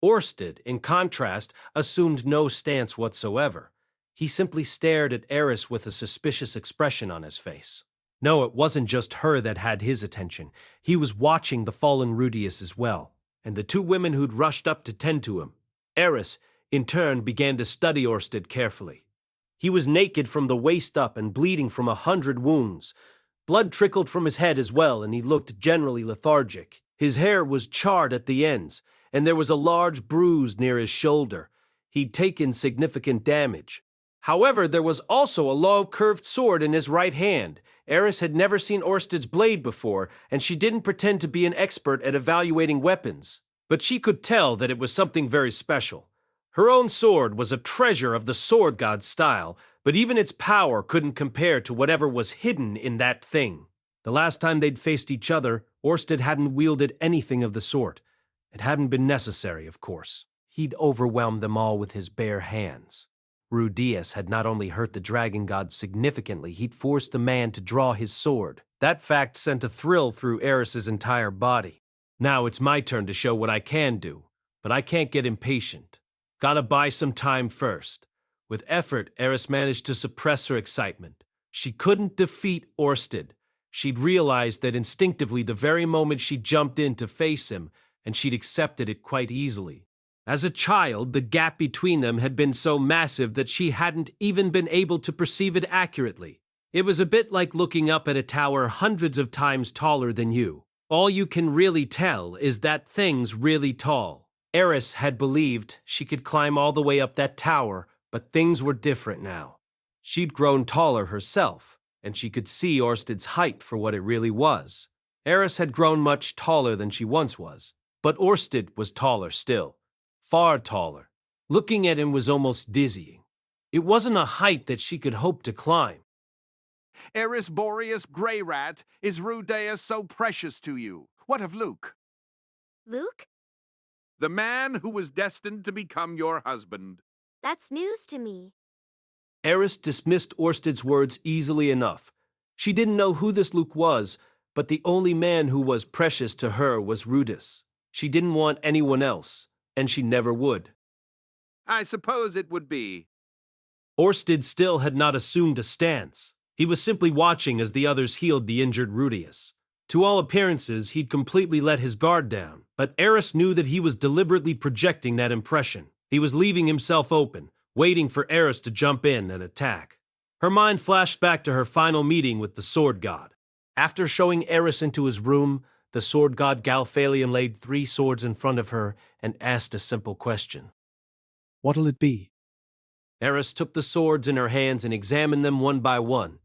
Orsted, in contrast, assumed no stance whatsoever. He simply stared at Eris with a suspicious expression on his face. No, it wasn't just her that had his attention. He was watching the fallen Rudeus as well, and the two women who'd rushed up to tend to him. Eris, in turn, began to study Orsted carefully. He was naked from the waist up and bleeding from 100 wounds. Blood trickled from his head as well, and he looked generally lethargic. His hair was charred at the ends, and there was a large bruise near his shoulder. He'd taken significant damage. However, there was also a long curved sword in his right hand. Eris had never seen Orsted's blade before, and she didn't pretend to be an expert at evaluating weapons. But she could tell that it was something very special. Her own sword was a treasure of the sword god style, but even its power couldn't compare to whatever was hidden in that thing. The last time they'd faced each other, Orsted hadn't wielded anything of the sort. It hadn't been necessary, of course. He'd overwhelmed them all with his bare hands. Rudeus had not only hurt the dragon god significantly, he'd forced the man to draw his sword. That fact sent a thrill through Eris's entire body. Now it's my turn to show what I can do, but I can't get impatient. Gotta buy some time first. With effort, Eris managed to suppress her excitement. She couldn't defeat Orsted. She'd realized that instinctively the very moment she jumped in to face him, and she'd accepted it quite easily. As a child, the gap between them had been so massive that she hadn't even been able to perceive it accurately. It was a bit like looking up at a tower hundreds of times taller than you. All you can really tell is that thing's really tall. Eris had believed she could climb all the way up that tower, but things were different now. She'd grown taller herself, and she could see Orsted's height for what it really was. Eris had grown much taller than she once was, but Orsted was taller still. Far taller. Looking at him was almost dizzying. It wasn't a height that she could hope to climb. Eris Boreas Grey Rat, is Rudeus so precious to you? What of Luke? Luke? The man who was destined to become your husband. That's news to me. Eris dismissed Orsted's words easily enough. She didn't know who this Luke was, but the only man who was precious to her was Rudeus. She didn't want anyone else, and she never would. I suppose it would be. Orsted still had not assumed a stance. He was simply watching as the others healed the injured Rudeus. To all appearances, he'd completely let his guard down, but Eris knew that he was deliberately projecting that impression. He was leaving himself open, waiting for Eris to jump in and attack. Her mind flashed back to her final meeting with the Sword God. After showing Eris into his room, the Sword God Galphalion laid 3 swords in front of her and asked a simple question. What'll it be? Eris took the swords in her hands and examined them one by one.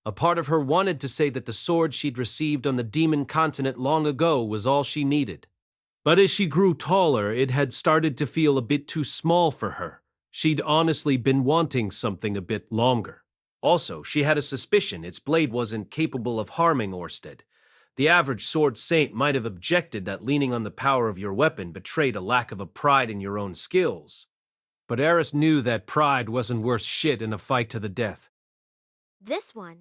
A part of her wanted to say that the sword she'd received on the demon continent long ago was all she needed. But as she grew taller, it had started to feel a bit too small for her. She'd honestly been wanting something a bit longer. Also, she had a suspicion its blade wasn't capable of harming Orsted. The average sword saint might have objected that leaning on the power of your weapon betrayed a lack of a pride in your own skills. But Eris knew that pride wasn't worth shit in a fight to the death. This one.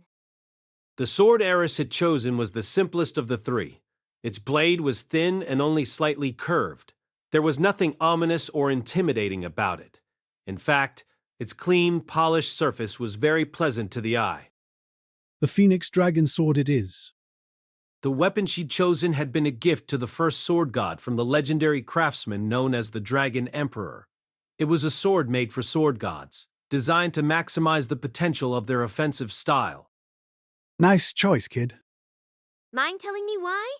The sword Eris had chosen was the simplest of the 3. Its blade was thin and only slightly curved. There was nothing ominous or intimidating about it. In fact, its clean, polished surface was very pleasant to the eye. The Phoenix Dragon Sword it is. The weapon she'd chosen had been a gift to the first sword god from the legendary craftsman known as the Dragon Emperor. It was a sword made for sword gods, designed to maximize the potential of their offensive style. Nice choice, kid. Mind telling me why?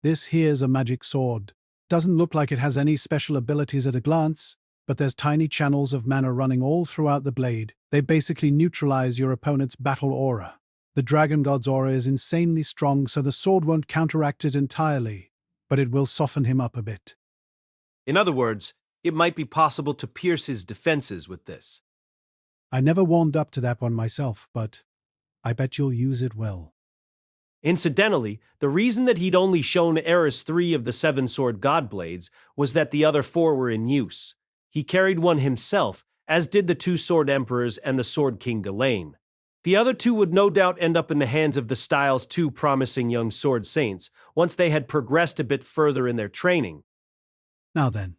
This here's a magic sword. Doesn't look like it has any special abilities at a glance, but there's tiny channels of mana running all throughout the blade. They basically neutralize your opponent's battle aura. The Dragon God's aura is insanely strong, so the sword won't counteract it entirely, but it will soften him up a bit. In other words, it might be possible to pierce his defenses with this. I never warmed up to that one myself, but I bet you'll use it well. Incidentally, the reason that he'd only shown Eris 3 of the 7 sword god blades was that the other 4 were in use. He carried one himself, as did the 2 sword emperors and the sword king Delane. The other 2 would no doubt end up in the hands of the style's 2 promising young sword saints once they had progressed a bit further in their training. Now then,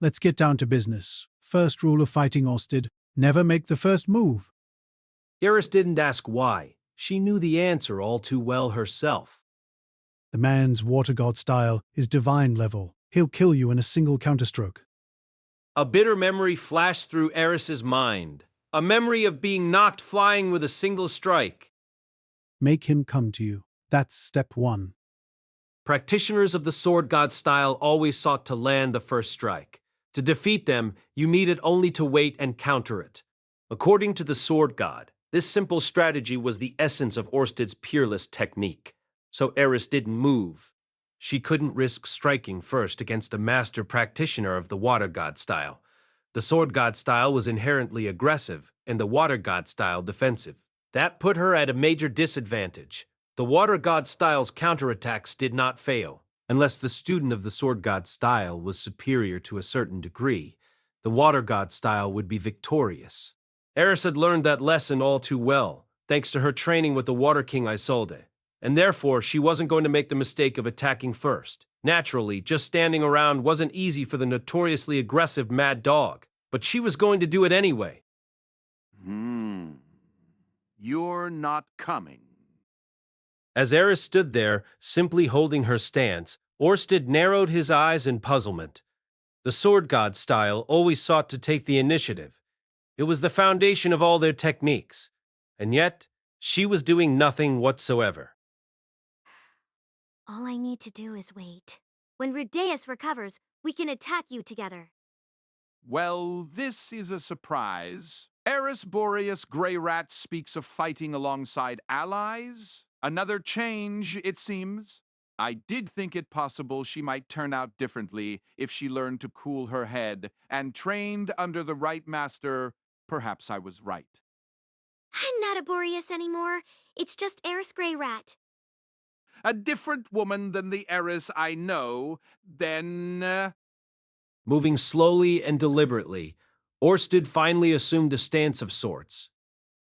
let's get down to business. First rule of fighting Orsted, never make the first move. Eris didn't ask why. She knew the answer all too well herself. The man's water god style is divine level. He'll kill you in a single counterstroke. A bitter memory flashed through Eris's mind. A memory of being knocked flying with a single strike. Make him come to you. That's step 1. Practitioners of the sword god style always sought to land the first strike. To defeat them, you needed only to wait and counter it. According to the sword god, this simple strategy was the essence of Orsted's peerless technique. So Eris didn't move. She couldn't risk striking first against a master practitioner of the water god style. The sword god style was inherently aggressive, and the water god style defensive. That put her at a major disadvantage. The water god style's counterattacks did not fail. Unless the student of the sword god style was superior to a certain degree, the water god style would be victorious. Eris had learned that lesson all too well. thanks to her training with the Water King Isolde, and therefore she wasn't going to make the mistake of attacking first. Naturally, just standing around wasn't easy for the notoriously aggressive Mad Dog, but she was going to do it anyway. You're not coming. As Eris stood there, simply holding her stance, Orsted narrowed his eyes in puzzlement. The sword god style always sought to take the initiative. It was the foundation of all their techniques, and yet she was doing nothing whatsoever. All I need to do is wait. When Rudeus recovers, we can attack you together. Well, this is a surprise. Eris Boreas Grey Rat speaks of fighting alongside allies. Another change, it seems. I did think it possible she might turn out differently if she learned to cool her head and trained under the right master. Perhaps I was right. I'm not a Boreas anymore. It's just Eris Grey Rat. A different woman than the Eris I know, then... Moving slowly and deliberately, Orsted finally assumed a stance of sorts.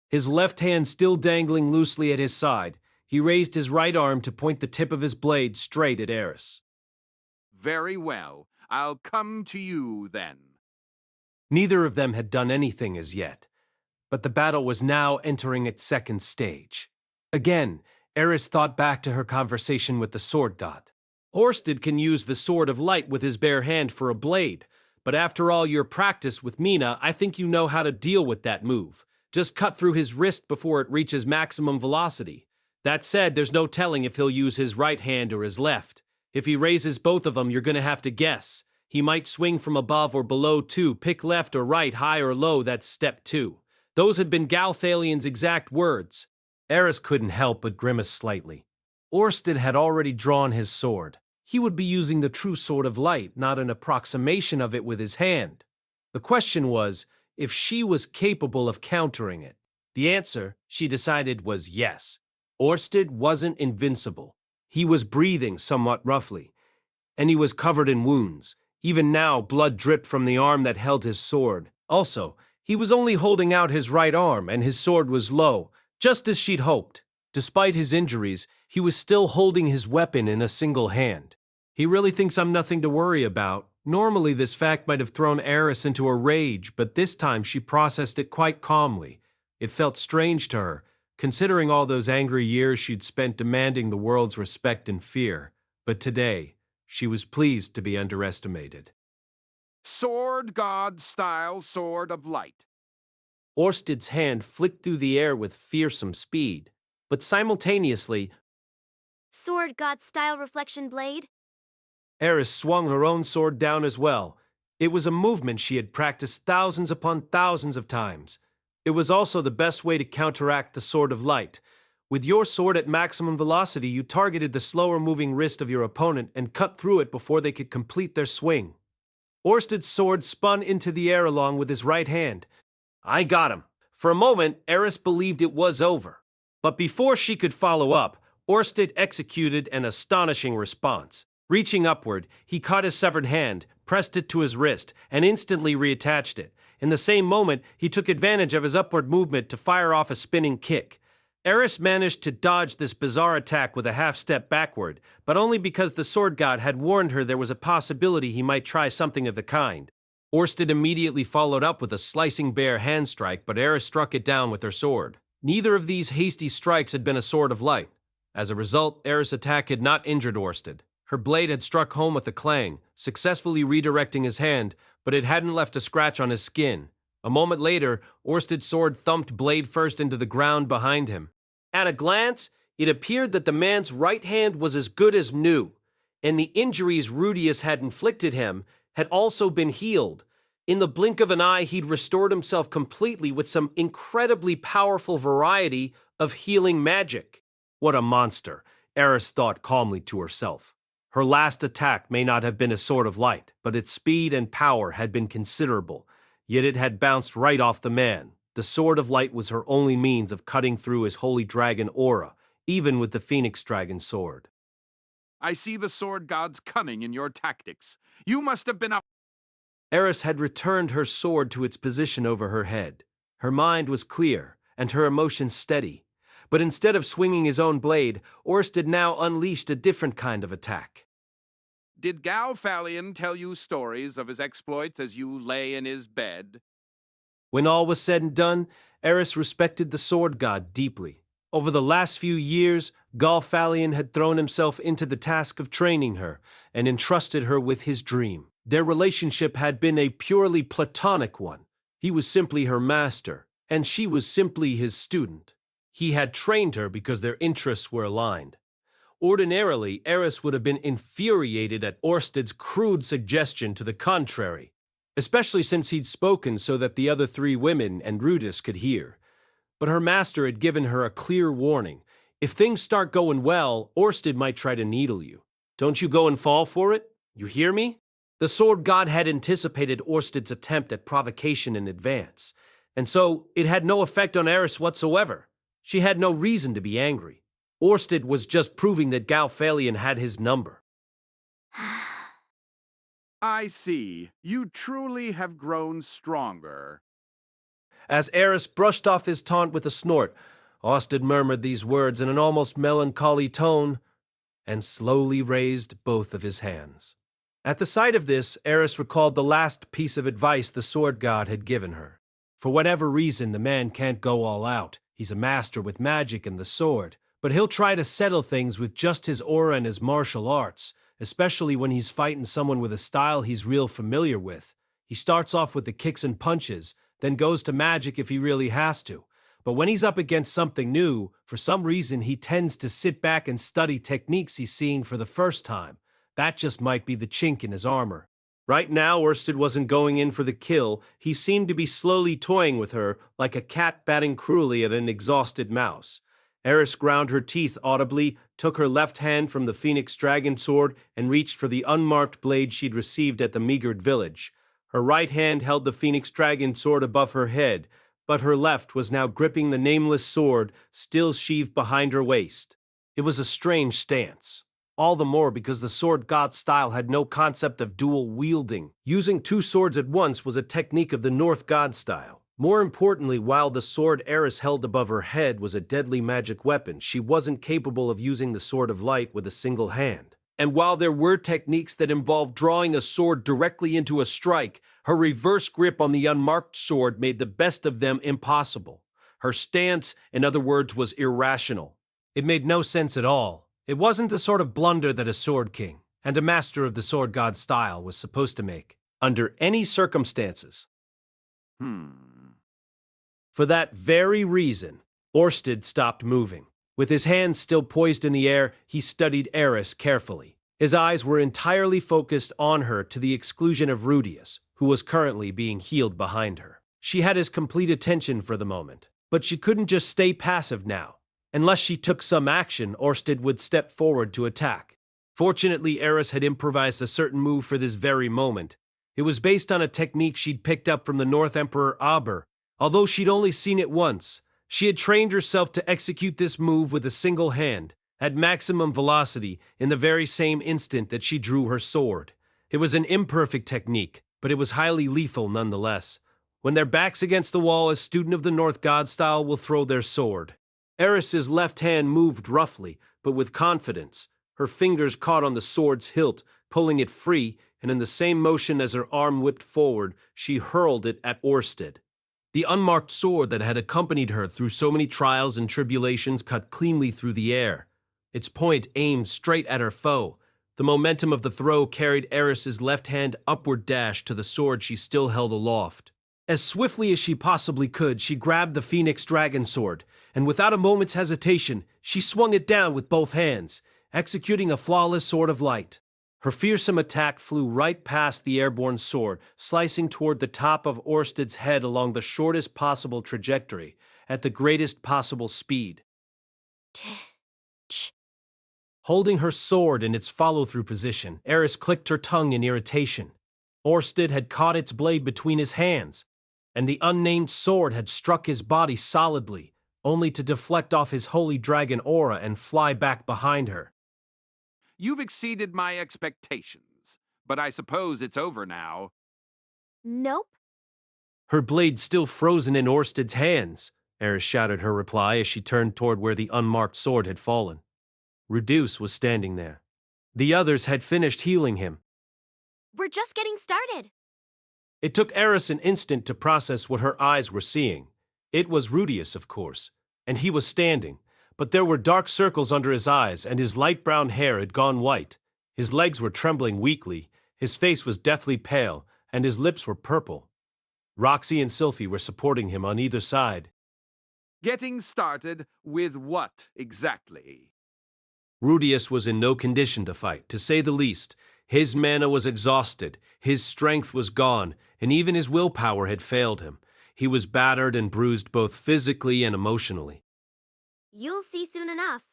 His left hand still dangling loosely at his side, he raised his right arm to point the tip of his blade straight at Eris. Very well. I'll come to you, then. Neither of them had done anything as yet, but the battle was now entering its second stage. Again, Eris thought back to her conversation with the sword god. Orsted can use the sword of light with his bare hand for a blade, but after all your practice with Mina, I think you know how to deal with that move. Just cut through his wrist before it reaches maximum velocity. That said, there's no telling if he'll use his right hand or his left. If he raises both of them, you're gonna have to guess. He might swing from above or below too. Pick left or right, high or low, that's step 2. Those had been Galthalien's exact words. Eris couldn't help but grimace slightly. Orsted had already drawn his sword. He would be using the true sword of light, not an approximation of it with his hand. The question was, if she was capable of countering it. The answer, she decided, was yes. Orsted wasn't invincible. He was breathing somewhat roughly, and he was covered in wounds. Even now, blood dripped from the arm that held his sword. Also, he was only holding out his right arm, and his sword was low, just as she'd hoped. Despite his injuries, he was still holding his weapon in a single hand. He really thinks I'm nothing to worry about. Normally, this fact might have thrown Eris into a rage, but this time she processed it quite calmly. It felt strange to her, considering all those angry years she'd spent demanding the world's respect and fear. But today, she was pleased to be underestimated. Sword god style sword of light. Orsted's hand flicked through the air with fearsome speed, but simultaneously, Sword god style reflection blade. Eris swung her own sword down as well. It was a movement she had practiced thousands upon thousands of times. It was also the best way to counteract the sword of light. With your sword at maximum velocity, you targeted the slower-moving wrist of your opponent and cut through it before they could complete their swing. Orsted's sword spun into the air along with his right hand. I got him. For a moment, Eris believed it was over. But before she could follow up, Orsted executed an astonishing response. Reaching upward, he caught his severed hand, pressed it to his wrist, and instantly reattached it. In the same moment, he took advantage of his upward movement to fire off a spinning kick. Eris managed to dodge this bizarre attack with a half-step backward, but only because the sword god had warned her there was a possibility he might try something of the kind. Orsted immediately followed up with a slicing bare hand strike, but Eris struck it down with her sword. Neither of these hasty strikes had been a sword of light. As a result, Eris' attack had not injured Orsted. Her blade had struck home with a clang, successfully redirecting his hand, but it hadn't left a scratch on his skin. A moment later, Orsted's sword thumped blade first into the ground behind him. At a glance, it appeared that the man's right hand was as good as new, and the injuries Rudeus had inflicted him had also been healed. In the blink of an eye, he'd restored himself completely with some incredibly powerful variety of healing magic. What a monster, Eris thought calmly to herself. Her last attack may not have been a sword of light, but its speed and power had been considerable, yet it had bounced right off the man. The sword of light was her only means of cutting through his holy dragon aura, even with the phoenix dragon sword. I see the sword god's cunning in your tactics. You must have been up. Eris had returned her sword to its position over her head. Her mind was clear, and her emotions steady. But instead of swinging his own blade, Orsted now unleashed a different kind of attack. Did Galfalion tell you stories of his exploits as you lay in his bed? When all was said and done, Eris respected the sword god deeply. Over the last few years, Galfalion had thrown himself into the task of training her and entrusted her with his dream. Their relationship had been a purely platonic one. He was simply her master, and she was simply his student. He had trained her because their interests were aligned. Ordinarily, Eris would have been infuriated at Orsted's crude suggestion to the contrary, especially since he'd spoken so that the other three women and Rudeus could hear. But her master had given her a clear warning. If things start going well, Orsted might try to needle you. Don't you go and fall for it? You hear me? The sword god had anticipated Orsted's attempt at provocation in advance, and so it had no effect on Eris whatsoever. She had no reason to be angry. Orsted was just proving that Galfalion had his number. I see. You truly have grown stronger. As Eris brushed off his taunt with a snort, Orsted murmured these words in an almost melancholy tone and slowly raised both of his hands. At the sight of this, Eris recalled the last piece of advice the sword god had given her. For whatever reason, the man can't go all out. He's a master with magic and the sword, but he'll try to settle things with just his aura and his martial arts, especially when he's fighting someone with a style he's real familiar with. He starts off with the kicks and punches, then goes to magic if he really has to. But when he's up against something new, for some reason he tends to sit back and study techniques he's seeing for the first time. That just might be the chink in his armor. Right now, Orsted wasn't going in for the kill. He seemed to be slowly toying with her, like a cat batting cruelly at an exhausted mouse. Eris ground her teeth audibly, took her left hand from the Phoenix Dragon sword, and reached for the unmarked blade she'd received at the meagered village. Her right hand held the Phoenix Dragon sword above her head, but her left was now gripping the nameless sword, still sheathed behind her waist. It was a strange stance. All the more because the sword god's style had no concept of dual wielding. Using two swords at once was a technique of the North god style. More importantly, while the sword Eris held above her head was a deadly magic weapon, she wasn't capable of using the Sword of Light with a single hand. And while there were techniques that involved drawing a sword directly into a strike, her reverse grip on the unmarked sword made the best of them impossible. Her stance, in other words, was irrational. It made no sense at all. It wasn't the sort of blunder that a sword king, and a master of the sword god style, was supposed to make, under any circumstances. For that very reason, Orsted stopped moving. With his hands still poised in the air, he studied Eris carefully. His eyes were entirely focused on her to the exclusion of Rudeus, who was currently being healed behind her. She had his complete attention for the moment, but she couldn't just stay passive now. Unless she took some action, Orsted would step forward to attack. Fortunately, Eris had improvised a certain move for this very moment. It was based on a technique she'd picked up from the North Emperor Aber. Although she'd only seen it once, she had trained herself to execute this move with a single hand, at maximum velocity, in the very same instant that she drew her sword. It was an imperfect technique, but it was highly lethal nonetheless. When their backs against the wall, a student of the North god style will throw their sword. Eris's left hand moved roughly, but with confidence. Her fingers caught on the sword's hilt, pulling it free, and in the same motion as her arm whipped forward, she hurled it at Orsted. The unmarked sword that had accompanied her through so many trials and tribulations cut cleanly through the air. Its point aimed straight at her foe. The momentum of the throw carried Eris's left hand upward dash to the sword she still held aloft. As swiftly as she possibly could, she grabbed the Phoenix Dragon sword, and without a moment's hesitation, she swung it down with both hands, executing a flawless Sword of Light. Her fearsome attack flew right past the airborne sword, slicing toward the top of Orsted's head along the shortest possible trajectory, at the greatest possible speed. Holding her sword in its follow-through position, Eris clicked her tongue in irritation. Orsted had caught its blade between his hands, and the unnamed sword had struck his body solidly, only to deflect off his holy dragon aura and fly back behind her. You've exceeded my expectations, but I suppose it's over now. Nope. Her blade still frozen in Orsted's hands, Eris shouted her reply as she turned toward where the unmarked sword had fallen. Rudeus was standing there. The others had finished healing him. We're just getting started. It took Eris an instant to process what her eyes were seeing. It was Rudeus, of course, and he was standing, but there were dark circles under his eyes and his light brown hair had gone white. His legs were trembling weakly, his face was deathly pale, and his lips were purple. Roxy and Sylphie were supporting him on either side. Getting started with what exactly? Rudeus was in no condition to fight, to say the least. His mana was exhausted, his strength was gone, and even his willpower had failed him. He was battered and bruised both physically and emotionally. You'll see soon enough.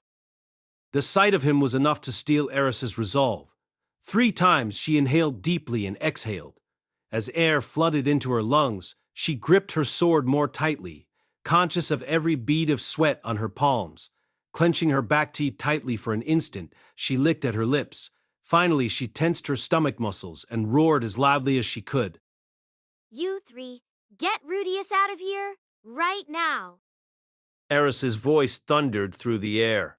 The sight of him was enough to steel Eris's resolve. 3 times she inhaled deeply and exhaled. As air flooded into her lungs, she gripped her sword more tightly, conscious of every bead of sweat on her palms. Clenching her back teeth tightly for an instant, she licked at her lips. Finally, she tensed her stomach muscles and roared as loudly as she could. You 3, get Rudeus out of here right now. Eris's voice thundered through the air.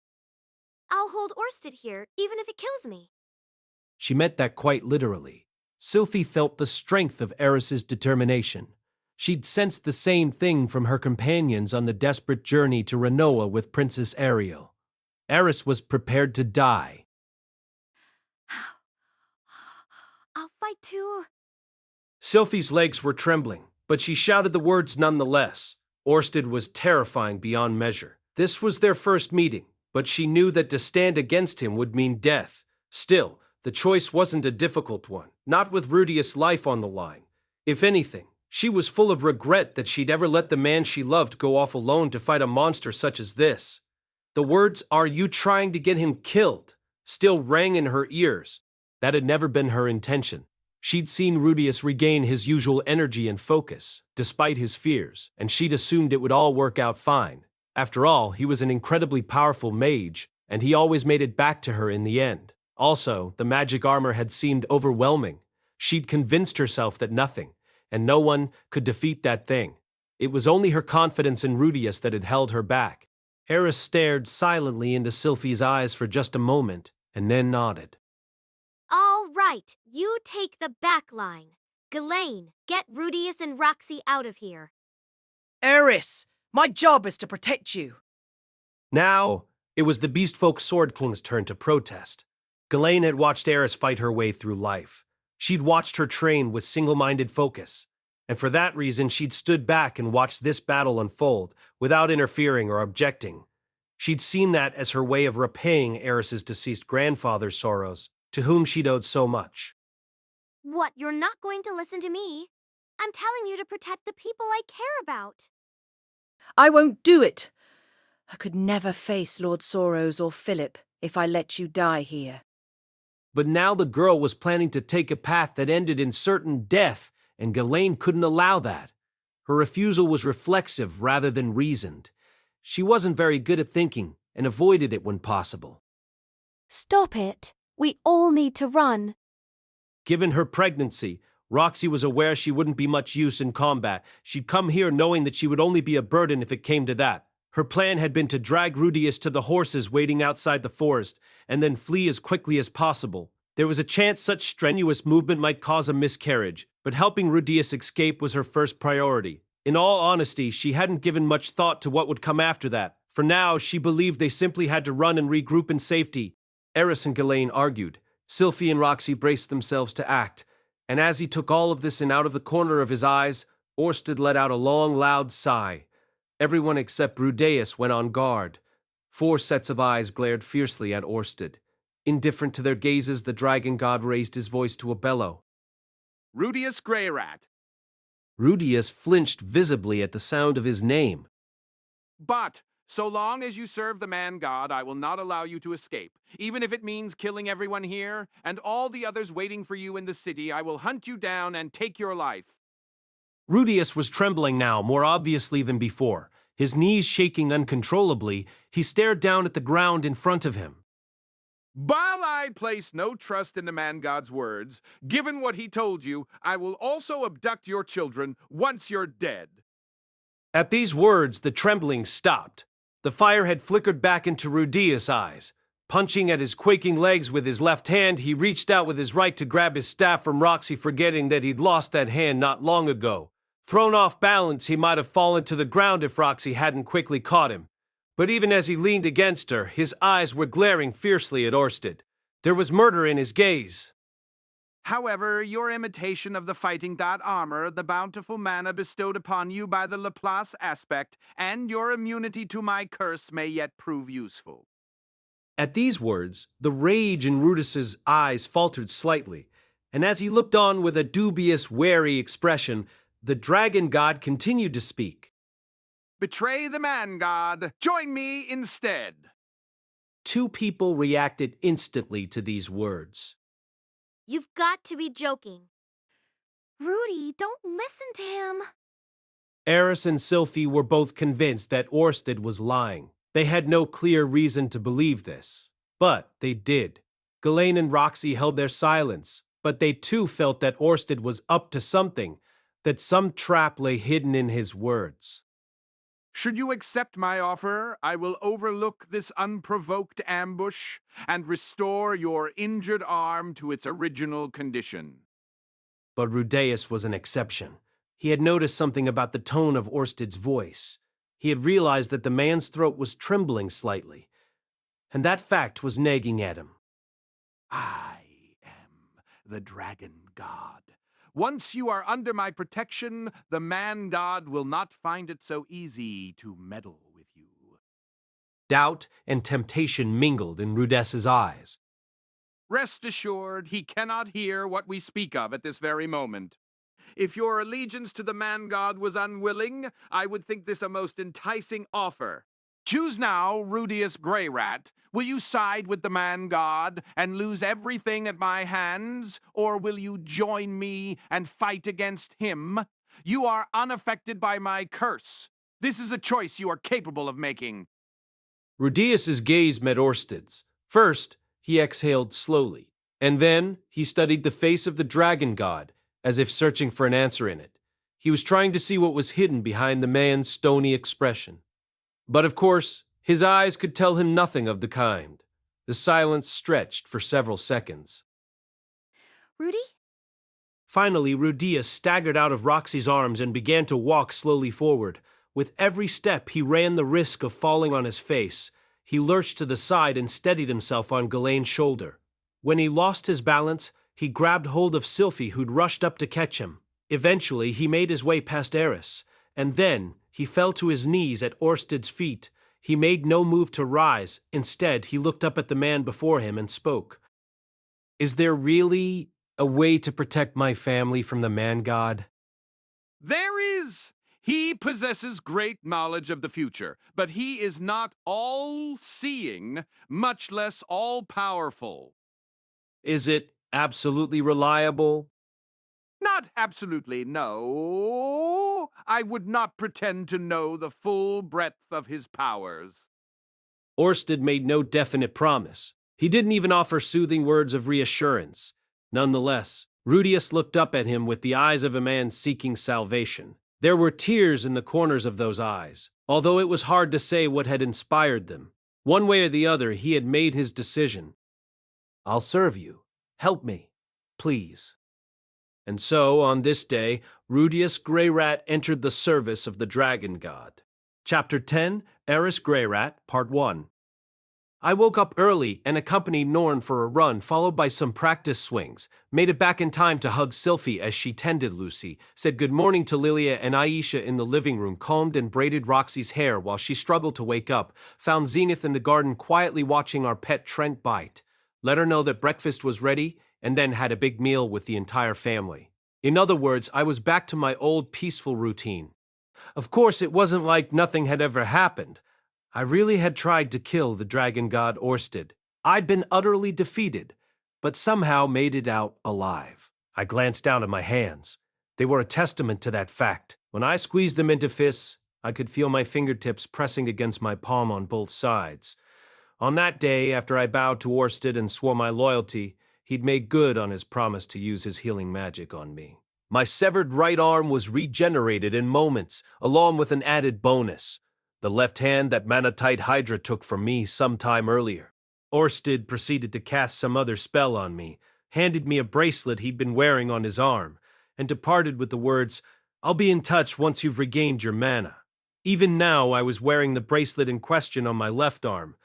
I'll hold Orsted here, even if it kills me. She meant that quite literally. Sylphie felt the strength of Eris's determination. She'd sensed the same thing from her companions on the desperate journey to Renoa with Princess Ariel. Eris was prepared to die. I'll fight too. Sylphie's legs were trembling, but she shouted the words nonetheless. Orsted was terrifying beyond measure. This was their first meeting, but she knew that to stand against him would mean death. Still, the choice wasn't a difficult one, not with Rudeus' life on the line. If anything, she was full of regret that she'd ever let the man she loved go off alone to fight a monster such as this. The words, "Are you trying to get him killed?" still rang in her ears. That had never been her intention. She'd seen Rudeus regain his usual energy and focus, despite his fears, and she'd assumed it would all work out fine. After all, he was an incredibly powerful mage, and he always made it back to her in the end. Also, the magic armor had seemed overwhelming. She'd convinced herself that nothing, and no one, could defeat that thing. It was only her confidence in Rudeus that had held her back. Eris stared silently into Sylphie's eyes for just a moment, and then nodded. All right, you take the back line. Ghislaine, get Rudeus and Roxy out of here. Eris, my job is to protect you. Now, it was the Beastfolk Sword King's turn to protest. Ghislaine had watched Eris fight her way through life. She'd watched her train with single-minded focus, and for that reason she'd stood back and watched this battle unfold without interfering or objecting. She'd seen that as her way of repaying Eris's deceased grandfather's sorrows, to whom she'd owed so much. What, you're not going to listen to me? I'm telling you to protect the people I care about. I won't do it. I could never face Lord Sorrows or Philip if I let you die here. But now the girl was planning to take a path that ended in certain death, and Ghislaine couldn't allow that. Her refusal was reflexive rather than reasoned. She wasn't very good at thinking, and avoided it when possible. Stop it. We all need to run. Given her pregnancy, Roxy was aware she wouldn't be much use in combat. She'd come here knowing that she would only be a burden if it came to that. Her plan had been to drag Rudeus to the horses waiting outside the forest, and then flee as quickly as possible. There was a chance such strenuous movement might cause a miscarriage, but helping Rudeus escape was her first priority. In all honesty, she hadn't given much thought to what would come after that. For now, she believed they simply had to run and regroup in safety. Eris and Ghislaine argued. Sylphie and Roxy braced themselves to act, and as he took all of this in out of the corner of his eyes, Orsted let out a long, loud sigh. Everyone except Rudeus went on guard. 4 sets of eyes glared fiercely at Orsted. Indifferent to their gazes, the dragon god raised his voice to a bellow. Rudeus Greyrat. Rudeus flinched visibly at the sound of his name. But, so long as you serve the man-god, I will not allow you to escape. Even if it means killing everyone here, and all the others waiting for you in the city, I will hunt you down and take your life. Rudeus was trembling now, more obviously than before. His knees shaking uncontrollably, he stared down at the ground in front of him. While I place no trust in the man-god's words, given what he told you, I will also abduct your children once you're dead. At these words, the trembling stopped. The fire had flickered back into Rudeus' eyes. Punching at his quaking legs with his left hand, he reached out with his right to grab his staff from Roxy, forgetting that he'd lost that hand not long ago. Thrown off balance, he might have fallen to the ground if Roxy hadn't quickly caught him. But even as he leaned against her, his eyes were glaring fiercely at Orsted. There was murder in his gaze. However, your imitation of the fighting god armor, the bountiful mana bestowed upon you by the Laplace aspect, and your immunity to my curse may yet prove useful. At these words, the rage in Rudeus's eyes faltered slightly, and as he looked on with a dubious, wary expression, the dragon god continued to speak. Betray the man god. Join me instead. Two people reacted instantly to these words. You've got to be joking. Rudy, don't listen to him. Eris and Sylphie were both convinced that Orsted was lying. They had no clear reason to believe this, but they did. Ghislaine and Roxy held their silence, but they too felt that Orsted was up to something, that some trap lay hidden in his words. Should you accept my offer, I will overlook this unprovoked ambush and restore your injured arm to its original condition. But Rudeus was an exception. He had noticed something about the tone of Orsted's voice. He had realized that the man's throat was trembling slightly, and that fact was nagging at him. I am the dragon god. Once you are under my protection, the man god will not find it so easy to meddle with you. Doubt and temptation mingled in Rudeus's eyes. Rest assured, he cannot hear what we speak of at this very moment. If your allegiance to the man god was unwilling, I would think this a most enticing offer. Choose now, Rudeus Greyrat. Will you side with the man god and lose everything at my hands, or will you join me and fight against him? You are unaffected by my curse. This is a choice you are capable of making. Rudeus's gaze met Orsted's. First, he exhaled slowly, and then he studied the face of the dragon god, as if searching for an answer in it. He was trying to see what was hidden behind the man's stony expression. But of course, his eyes could tell him nothing of the kind. The silence stretched for several seconds. Rudy? Finally, Rudeus staggered out of Roxy's arms and began to walk slowly forward. With every step, he ran the risk of falling on his face. He lurched to the side and steadied himself on Ghislaine's shoulder. When he lost his balance, he grabbed hold of Sylphie, who'd rushed up to catch him. Eventually, he made his way past Eris, and then he fell to his knees at Orsted's feet. He made no move to rise. Instead, he looked up at the man before him and spoke. Is there really a way to protect my family from the man god? There is. He possesses great knowledge of the future, but he is not all-seeing, much less all-powerful. Is it absolutely reliable? Not absolutely, no. I would not pretend to know the full breadth of his powers. Orsted made no definite promise. He didn't even offer soothing words of reassurance. Nonetheless, Rudeus looked up at him with the eyes of a man seeking salvation. There were tears in the corners of those eyes, although it was hard to say what had inspired them. One way or the other, he had made his decision. I'll serve you. Help me, please. And so, on this day, Rudeus Greyrat entered the service of the dragon god. Chapter 10, Eris Greyrat, Part 1. I woke up early and accompanied Norn for a run, followed by some practice swings. Made it back in time to hug Sylphie as she tended Lucy, said good morning to Lilia and Aisha in the living room, combed and braided Roxy's hair while she struggled to wake up, found Zenith in the garden quietly watching our pet Trent bite. Let her know that breakfast was ready, and then had a big meal with the entire family. In other words, I was back to my old peaceful routine. Of course, it wasn't like nothing had ever happened. I really had tried to kill the dragon god Orsted. I'd been utterly defeated, but somehow made it out alive. I glanced down at my hands. They were a testament to that fact. When I squeezed them into fists, I could feel my fingertips pressing against my palm on both sides. On that day, after I bowed to Orsted and swore my loyalty, he'd made good on his promise to use his healing magic on me. My severed right arm was regenerated in moments, along with an added bonus: the left hand that Manatite Hydra took from me some time earlier. Orsted proceeded to cast some other spell on me, handed me a bracelet he'd been wearing on his arm, and departed with the words, "I'll be in touch once you've regained your mana." Even now, I was wearing the bracelet in question on my left arm.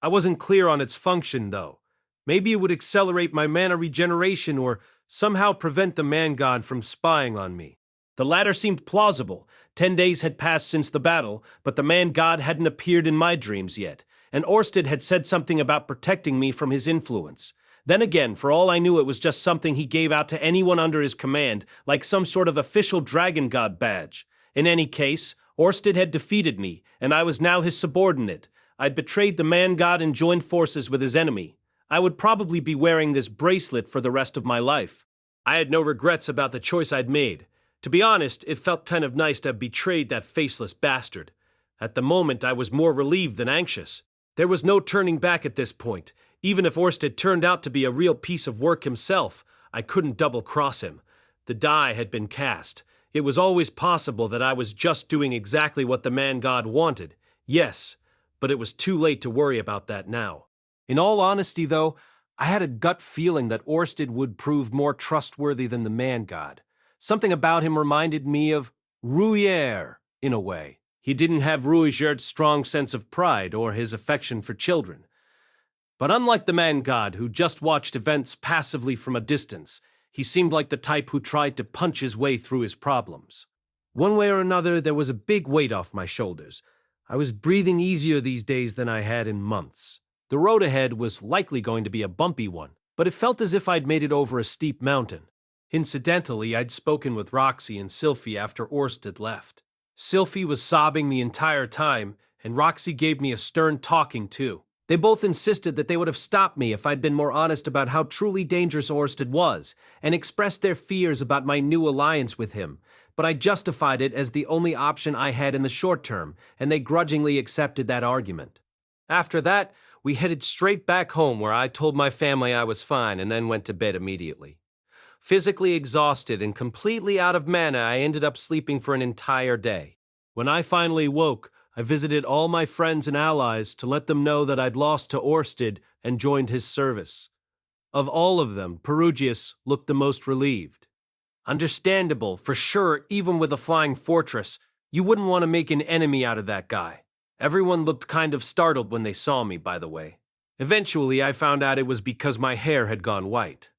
I wasn't clear on its function, though. Maybe it would accelerate my mana regeneration or somehow prevent the man god from spying on me. The latter seemed plausible. 10 days had passed since the battle, but the man god hadn't appeared in my dreams yet, and Orsted had said something about protecting me from his influence. Then again, for all I knew, it was just something he gave out to anyone under his command, like some sort of official dragon god badge. In any case, Orsted had defeated me, and I was now his subordinate. I'd betrayed the man god and joined forces with his enemy. I would probably be wearing this bracelet for the rest of my life. I had no regrets about the choice I'd made. To be honest, it felt kind of nice to have betrayed that faceless bastard. At the moment, I was more relieved than anxious. There was no turning back at this point. Even if Orsted turned out to be a real piece of work himself, I couldn't double-cross him. The die had been cast. It was always possible that I was just doing exactly what the man god wanted. Yes, but it was too late to worry about that now. In all honesty, though, I had a gut feeling that Orsted would prove more trustworthy than the man god. Something about him reminded me of Ruyer, in a way. He didn't have Ruiger's strong sense of pride or his affection for children. But unlike the man god, who just watched events passively from a distance, he seemed like the type who tried to punch his way through his problems. One way or another, there was a big weight off my shoulders. I was breathing easier these days than I had in months. The road ahead was likely going to be a bumpy one, but it felt as if I'd made it over a steep mountain. Incidentally, I'd spoken with Roxy and Sylphie after Orsted left. Sylphie was sobbing the entire time, and Roxy gave me a stern talking too. They both insisted that they would have stopped me if I'd been more honest about how truly dangerous Orsted was, and expressed their fears about my new alliance with him, but I justified it as the only option I had in the short term, and they grudgingly accepted that argument. After that, we headed straight back home where I told my family I was fine and then went to bed immediately. Physically exhausted and completely out of mana, I ended up sleeping for an entire day. When I finally woke, I visited all my friends and allies to let them know that I'd lost to Orsted and joined his service. Of all of them, Perugius looked the most relieved. Understandable, for sure, even with a flying fortress, you wouldn't want to make an enemy out of that guy. Everyone looked kind of startled when they saw me, by the way. Eventually, I found out it was because my hair had gone white.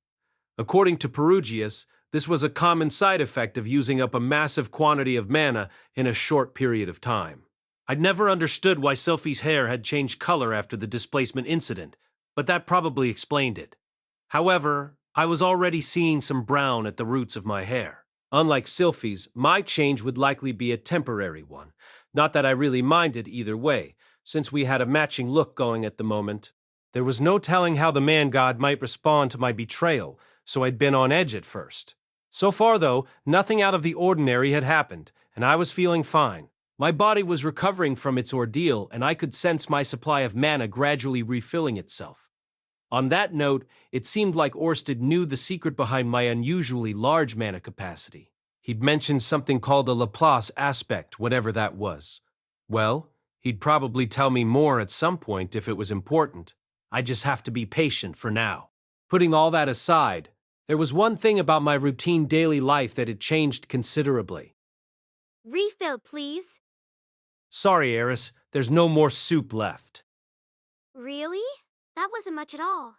According to Perugius, this was a common side effect of using up a massive quantity of mana in a short period of time. I'd never understood why Sylphie's hair had changed color after the displacement incident, but that probably explained it. However, I was already seeing some brown at the roots of my hair. Unlike Sylphie's, my change would likely be a temporary one. Not that I really minded either way, since we had a matching look going at the moment. There was no telling how the man god might respond to my betrayal, so I'd been on edge at first. So far, though, nothing out of the ordinary had happened, and I was feeling fine. My body was recovering from its ordeal, and I could sense my supply of mana gradually refilling itself. On that note, it seemed like Orsted knew the secret behind my unusually large mana capacity. He'd mentioned something called a Laplace aspect, whatever that was. Well, he'd probably tell me more at some point if it was important. I just have to be patient for now. Putting all that aside, there was one thing about my routine daily life that had changed considerably. Refill, please. Sorry, Eris, there's no more soup left. Really? That wasn't much at all.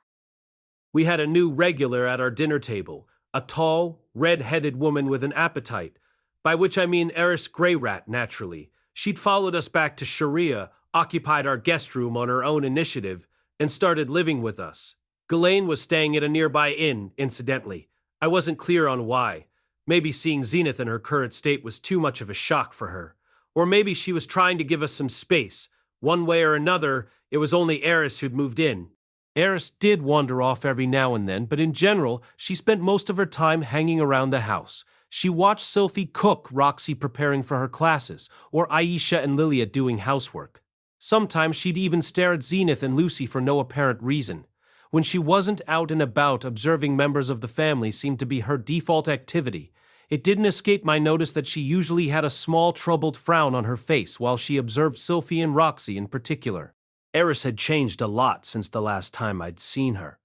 We had a new regular at our dinner table, a tall, red-headed woman with an appetite, by which I mean Eris Greyrat, naturally. She'd followed us back to Sharia, occupied our guest room on her own initiative, and started living with us. Ghislaine was staying at a nearby inn, incidentally. I wasn't clear on why. Maybe seeing Zenith in her current state was too much of a shock for her. Or maybe she was trying to give us some space. One way or another, it was only Eris who'd moved in. Eris did wander off every now and then, but in general, she spent most of her time hanging around the house. She watched Sylphie cook Roxy preparing for her classes, or Aisha and Lilia doing housework. Sometimes she'd even stare at Zenith and Lucy for no apparent reason. When she wasn't out and about, observing members of the family seemed to be her default activity. it didn't escape my notice that she usually had a small troubled frown on her face while she observed Sylphie and Roxy in particular. Eris had changed a lot since the last time I'd seen her.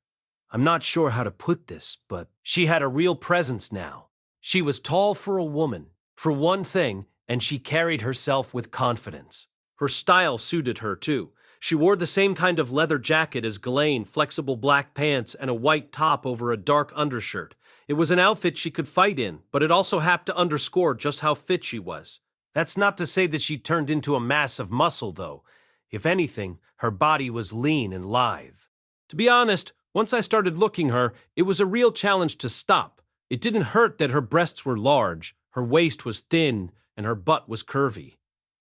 I'm not sure how to put this, but she had a real presence now. She was tall for a woman, for one thing, and she carried herself with confidence. Her style suited her, too. She wore the same kind of leather jacket as Ghislaine, flexible black pants, and a white top over a dark undershirt. It was an outfit she could fight in, but it also happened to underscore just how fit she was. That's not to say that she turned into a mass of muscle, though. If anything, her body was lean and lithe. To be honest, once I started looking her, it was a real challenge to stop. It didn't hurt that her breasts were large, her waist was thin, and her butt was curvy.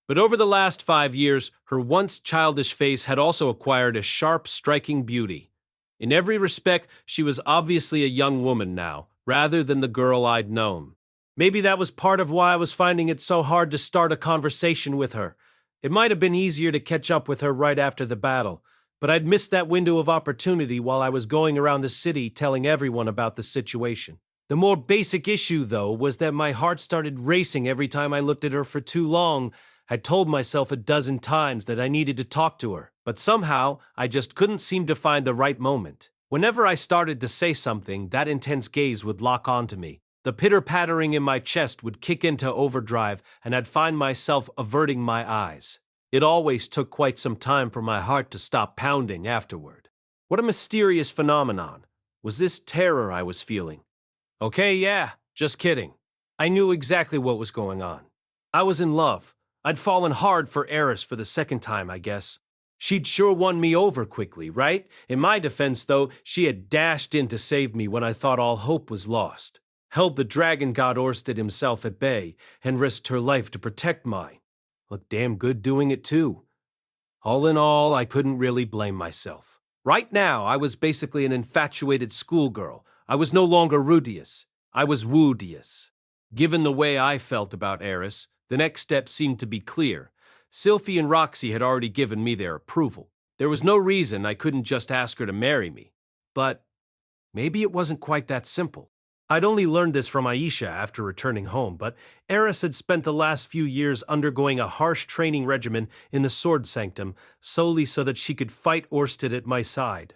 But over the last 5 years, her once childish face had also acquired a sharp, striking beauty. In every respect, she was obviously a young woman now, rather than the girl I'd known. Maybe that was part of why I was finding it so hard to start a conversation with her. It might have been easier to catch up with her right after the battle, but I'd missed that window of opportunity while I was going around the city telling everyone about the situation. The more basic issue, though, was that my heart started racing every time I looked at her for too long. I'd told myself a dozen times that I needed to talk to her, but somehow I just couldn't seem to find the right moment. Whenever I started to say something, that intense gaze would lock onto me. The pitter-pattering in my chest would kick into overdrive, and I'd find myself averting my eyes. It always took quite some time for my heart to stop pounding afterward. What a mysterious phenomenon. Was this terror I was feeling? Okay, yeah, just kidding. I knew exactly what was going on. I was in love. I'd fallen hard for Eris for the second time, I guess. She'd sure won me over quickly, right? In my defense, though, she had dashed in to save me when I thought all hope was lost, held the dragon god Orsted himself at bay, and risked her life to protect mine. Looked damn good doing it, too. All in all, I couldn't really blame myself. Right now, I was basically an infatuated schoolgirl. I was no longer Rudeus. I was Woodius. Given the way I felt about Eris, the next step seemed to be clear. Sylphie and Roxy had already given me their approval. There was no reason I couldn't just ask her to marry me. But maybe it wasn't quite that simple. I'd only learned this from Aisha after returning home, but Eris had spent the last few years undergoing a harsh training regimen in the Sword Sanctum, solely so that she could fight Orsted at my side.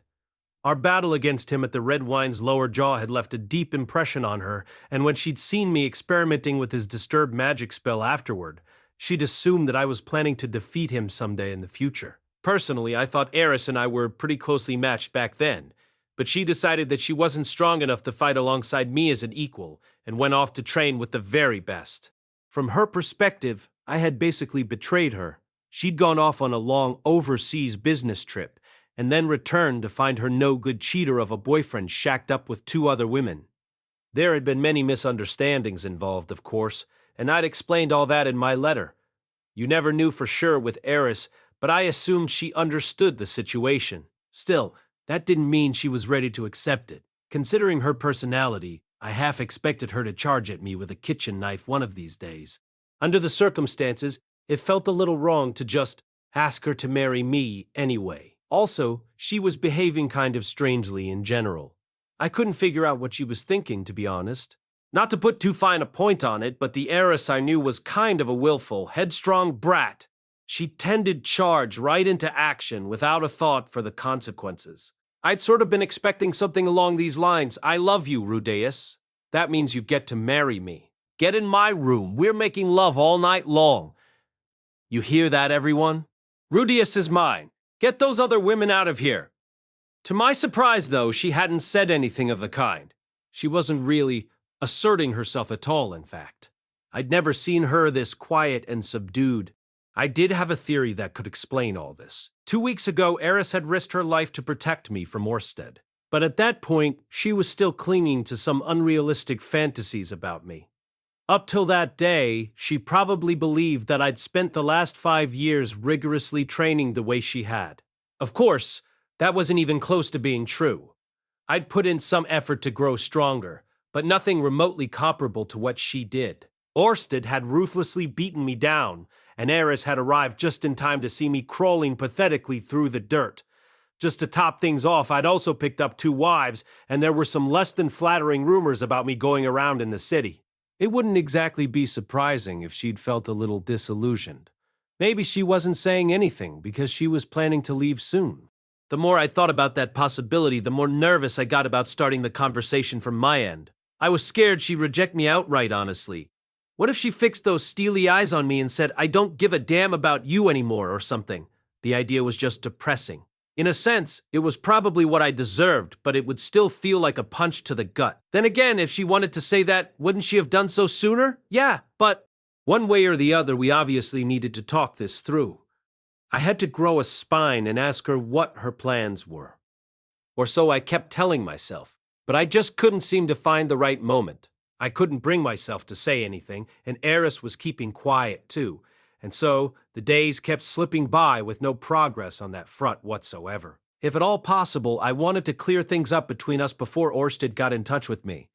Our battle against him at the Red Wine's lower jaw had left a deep impression on her, and when she'd seen me experimenting with his disturbed magic spell afterward, she'd assumed that I was planning to defeat him someday in the future. Personally, I thought Eris and I were pretty closely matched back then, but she decided that she wasn't strong enough to fight alongside me as an equal, and went off to train with the very best. From her perspective, I had basically betrayed her. She'd gone off on a long overseas business trip, and then returned to find her no-good cheater of a boyfriend shacked up with 2 other women. There had been many misunderstandings involved, of course, and I'd explained all that in my letter. You never knew for sure with Eris, but I assumed she understood the situation. Still, that didn't mean she was ready to accept it. Considering her personality, I half expected her to charge at me with a kitchen knife one of these days. Under the circumstances, it felt a little wrong to just ask her to marry me anyway. Also, she was behaving kind of strangely in general. I couldn't figure out what she was thinking, to be honest. Not to put too fine a point on it, but the Eris I knew was kind of a willful, headstrong brat. She tended charge right into action without a thought for the consequences. I'd sort of been expecting something along these lines. I love you, Rudeus. That means you get to marry me. Get in my room. We're making love all night long. You hear that, everyone? Rudeus is mine. Get those other women out of here. To my surprise, though, she hadn't said anything of the kind. She wasn't really asserting herself at all, in fact. I'd never seen her this quiet and subdued. I did have a theory that could explain all this. 2 weeks ago, Eris had risked her life to protect me from Orsted. But at that point, she was still clinging to some unrealistic fantasies about me. Up till that day, she probably believed that I'd spent the last 5 years rigorously training the way she had. Of course, that wasn't even close to being true. I'd put in some effort to grow stronger, but nothing remotely comparable to what she did. Orsted had ruthlessly beaten me down, and Eris had arrived just in time to see me crawling pathetically through the dirt. Just to top things off, I'd also picked up 2 wives, and there were some less than flattering rumors about me going around in the city. It wouldn't exactly be surprising if she'd felt a little disillusioned. Maybe she wasn't saying anything because she was planning to leave soon. The more I thought about that possibility, the more nervous I got about starting the conversation from my end. I was scared she'd reject me outright, honestly. What if she fixed those steely eyes on me and said, "I don't give a damn about you anymore," or something? The idea was just depressing. In a sense, it was probably what I deserved, but it would still feel like a punch to the gut. Then again, if she wanted to say that, wouldn't she have done so sooner? Yeah, but one way or the other, we obviously needed to talk this through. I had to grow a spine and ask her what her plans were. Or so I kept telling myself, but I just couldn't seem to find the right moment. I couldn't bring myself to say anything, and Eris was keeping quiet too. And so, the days kept slipping by with no progress on that front whatsoever. If at all possible, I wanted to clear things up between us before Orsted got in touch with me.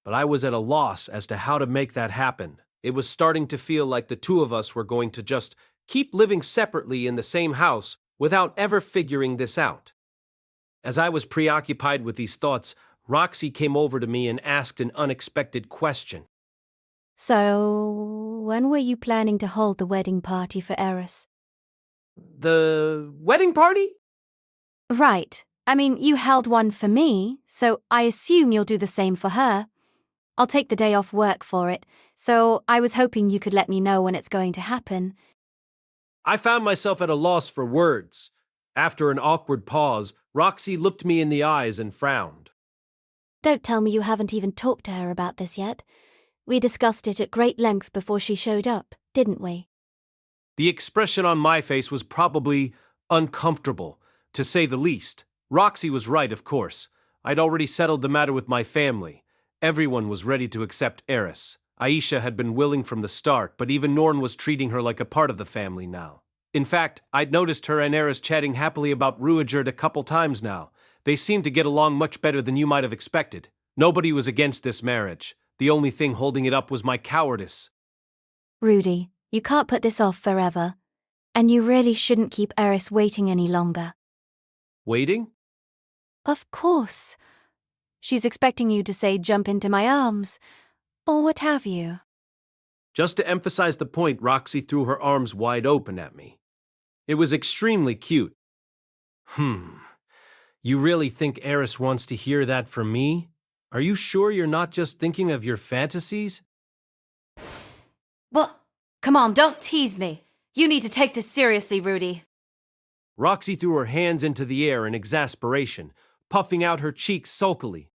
But I was at a loss as to how to make that happen. It was starting to feel like the two of us were going to just keep living separately in the same house without ever figuring this out. As I was preoccupied with these thoughts, Roxy came over to me and asked an unexpected question. So, when were you planning to hold the wedding party for Eris? The wedding party? Right. I mean, you held one for me, so I assume you'll do the same for her. I'll take the day off work for it, so I was hoping you could let me know when it's going to happen. I found myself at a loss for words. After an awkward pause, Roxy looked me in the eyes and frowned. Don't tell me you haven't even talked to her about this yet. We discussed it at great length before she showed up, didn't we? The expression on my face was probably uncomfortable, to say the least. Roxy was right, of course. I'd already settled the matter with my family. Everyone was ready to accept Eris. Aisha had been willing from the start, but even Norn was treating her like a part of the family now. In fact, I'd noticed her and Eris chatting happily about Rudeus a couple times now. They seemed to get along much better than you might have expected. Nobody was against this marriage. The only thing holding it up was my cowardice. Rudy, you can't put this off forever. And you really shouldn't keep Eris waiting any longer. Waiting? Of course. She's expecting you to say jump into my arms, or what have you. Just to emphasize the point, Roxy threw her arms wide open at me. It was extremely cute. You really think Eris wants to hear that from me? Are you sure you're not just thinking of your fantasies? Well, come on, don't tease me. You need to take this seriously, Rudy. Roxy threw her hands into the air in exasperation, puffing out her cheeks sulkily.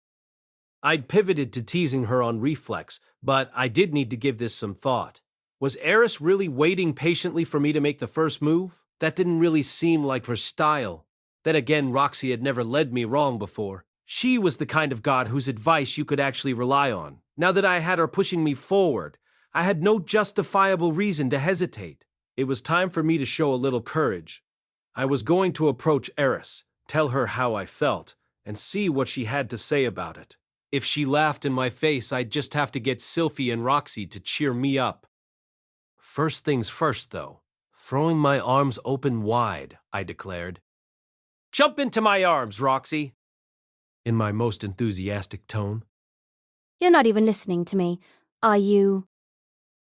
I'd pivoted to teasing her on reflex, but I did need to give this some thought. Was Eris really waiting patiently for me to make the first move? That didn't really seem like her style. Then again, Roxy had never led me wrong before. She was the kind of god whose advice you could actually rely on. Now that I had her pushing me forward, I had no justifiable reason to hesitate. It was time for me to show a little courage. I was going to approach Eris, tell her how I felt, and see what she had to say about it. If she laughed in my face, I'd just have to get Sylphie and Roxy to cheer me up. First things first, though. Throwing my arms open wide, I declared. "Jump into my arms, Roxy!" in my most enthusiastic tone. You're not even listening to me, are you?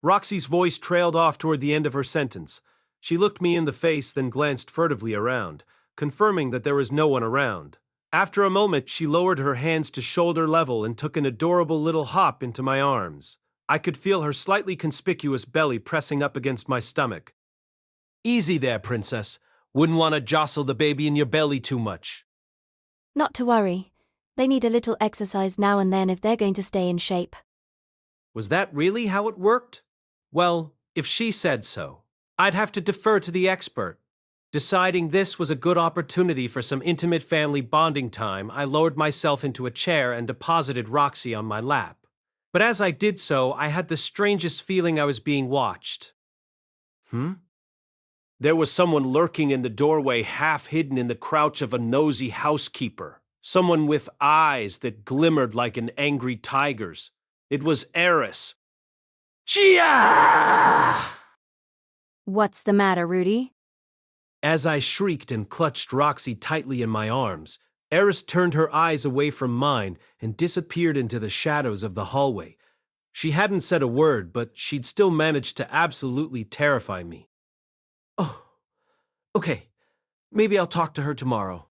Roxy's voice trailed off toward the end of her sentence. She looked me in the face, then glanced furtively around, confirming that there was no one around. After a moment, she lowered her hands to shoulder level and took an adorable little hop into my arms. I could feel her slightly conspicuous belly pressing up against my stomach. "Easy there, princess. Wouldn't want to jostle the baby in your belly too much." Not to worry. They need a little exercise now and then if they're going to stay in shape. Was that really how it worked? Well, if she said so, I'd have to defer to the expert. Deciding this was a good opportunity for some intimate family bonding time, I lowered myself into a chair and deposited Roxy on my lap. But as I did so, I had the strangest feeling I was being watched. There was someone lurking in the doorway, half hidden in the crouch of a nosy housekeeper. Someone with eyes that glimmered like an angry tiger's. It was Eris. Chia! What's the matter, Rudy? As I shrieked and clutched Roxy tightly in my arms, Eris turned her eyes away from mine and disappeared into the shadows of the hallway. She hadn't said a word, but she'd still managed to absolutely terrify me. Oh, okay. Maybe I'll talk to her tomorrow.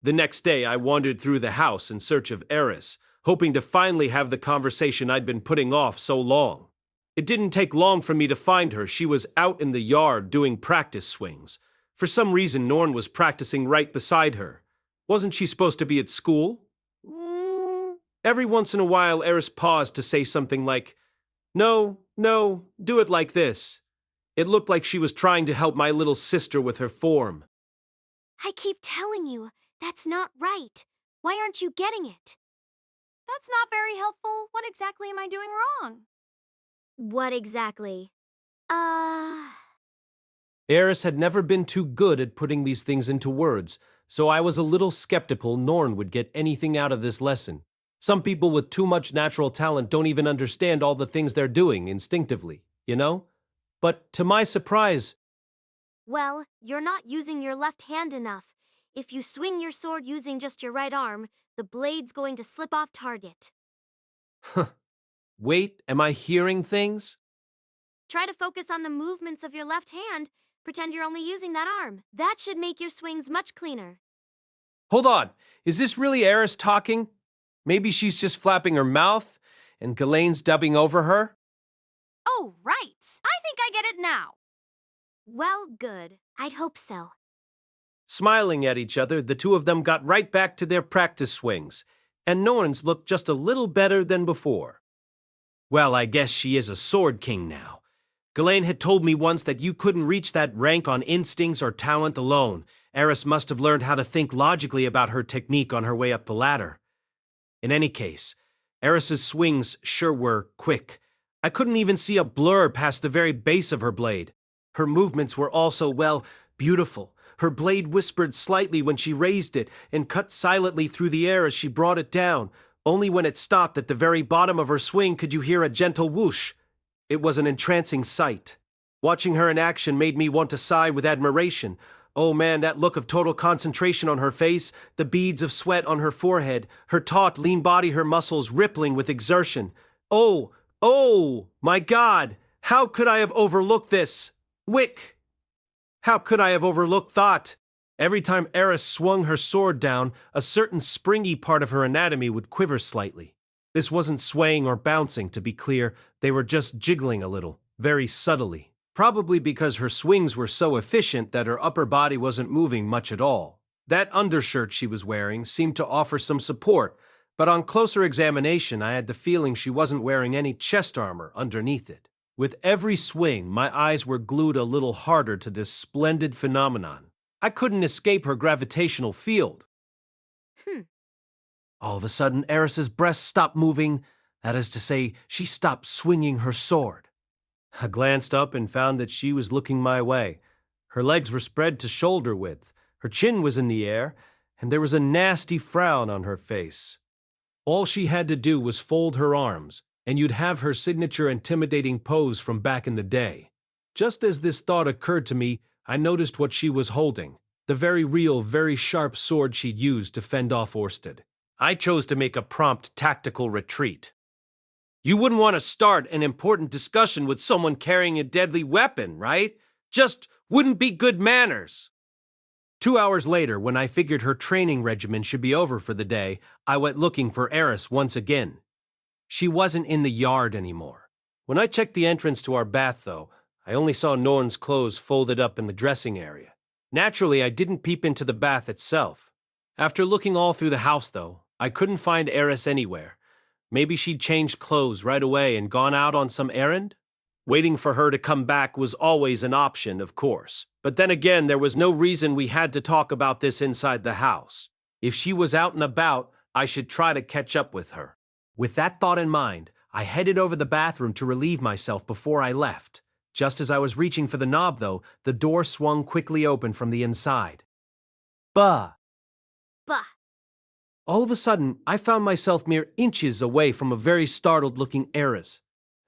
The next day, I wandered through the house in search of Eris, hoping to finally have the conversation I'd been putting off so long. It didn't take long for me to find her. She was out in the yard doing practice swings. For some reason, Norn was practicing right beside her. Wasn't she supposed to be at school? Every once in a while, Eris paused to say something like, No, do it like this. It looked like she was trying to help my little sister with her form. I keep telling you, that's not right. Why aren't you getting it? That's not very helpful. What exactly am I doing wrong? What exactly? Eris had never been too good at putting these things into words, so I was a little skeptical Norn would get anything out of this lesson. Some people with too much natural talent don't even understand all the things they're doing instinctively, you know? But to my surprise... Well, you're not using your left hand enough. If you swing your sword using just your right arm, the blade's going to slip off target. Wait, am I hearing things? Try to focus on the movements of your left hand. Pretend you're only using that arm. That should make your swings much cleaner. Hold on, is this really Eris talking? Maybe she's just flapping her mouth, and Ghislaine's dubbing over her? Oh, right. I think I get it now. Well, good. I'd hope so. Smiling at each other, the two of them got right back to their practice swings, and Norn's looked just a little better than before. Well, I guess she is a sword king now. Ghislaine had told me once that you couldn't reach that rank on instincts or talent alone. Eris must have learned how to think logically about her technique on her way up the ladder. In any case, Eris's swings sure were quick. I couldn't even see a blur past the very base of her blade. Her movements were also, well, beautiful. Her blade whispered slightly when she raised it and cut silently through the air as she brought it down. Only when it stopped at the very bottom of her swing could you hear a gentle whoosh. It was an entrancing sight. Watching her in action made me want to sigh with admiration. Oh man, that look of total concentration on her face, the beads of sweat on her forehead, her taut, lean body, her muscles rippling with exertion. Oh, my God, how could I have overlooked this? Wick! How could I have overlooked that? Every time Eris swung her sword down, a certain springy part of her anatomy would quiver slightly. This wasn't swaying or bouncing, to be clear. They were just jiggling a little, very subtly. Probably because her swings were so efficient that her upper body wasn't moving much at all. That undershirt she was wearing seemed to offer some support, but on closer examination I had the feeling she wasn't wearing any chest armor underneath it. With every swing, my eyes were glued a little harder to this splendid phenomenon. I couldn't escape her gravitational field. All of a sudden, Eris's breast stopped moving. That is to say, she stopped swinging her sword. I glanced up and found that she was looking my way. Her legs were spread to shoulder width, her chin was in the air, and there was a nasty frown on her face. All she had to do was fold her arms, and you'd have her signature intimidating pose from back in the day. Just as this thought occurred to me, I noticed what she was holding, the very real, very sharp sword she'd used to fend off Orsted. I chose to make a prompt tactical retreat. You wouldn't want to start an important discussion with someone carrying a deadly weapon, right? Just wouldn't be good manners. 2 hours later, when I figured her training regimen should be over for the day, I went looking for Eris once again. She wasn't in the yard anymore. When I checked the entrance to our bath, though, I only saw Norn's clothes folded up in the dressing area. Naturally, I didn't peep into the bath itself. After looking all through the house, though, I couldn't find Eris anywhere. Maybe she'd changed clothes right away and gone out on some errand? Waiting for her to come back was always an option, of course. But then again, there was no reason we had to talk about this inside the house. If she was out and about, I should try to catch up with her. With that thought in mind, I headed over the bathroom to relieve myself before I left. Just as I was reaching for the knob, though, the door swung quickly open from the inside. Bah! All of a sudden, I found myself mere inches away from a very startled-looking Eris.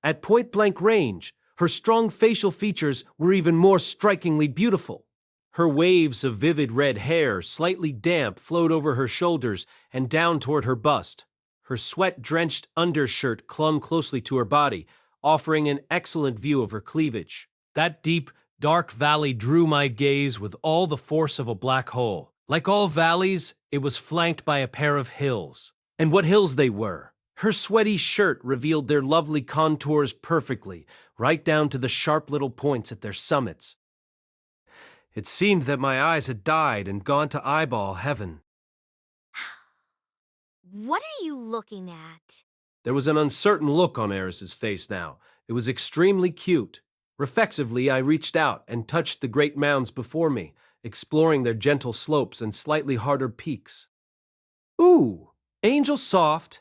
At point-blank range, her strong facial features were even more strikingly beautiful. Her waves of vivid red hair, slightly damp, flowed over her shoulders and down toward her bust. Her sweat-drenched undershirt clung closely to her body, offering an excellent view of her cleavage. That deep, dark valley drew my gaze with all the force of a black hole. Like all valleys, it was flanked by a pair of hills. And what hills they were! Her sweaty shirt revealed their lovely contours perfectly, right down to the sharp little points at their summits. It seemed that my eyes had died and gone to eyeball heaven. What are you looking at? There was an uncertain look on Eris's face now. It was extremely cute. Reflexively, I reached out and touched the great mounds before me, exploring their gentle slopes and slightly harder peaks. Ooh, angel soft.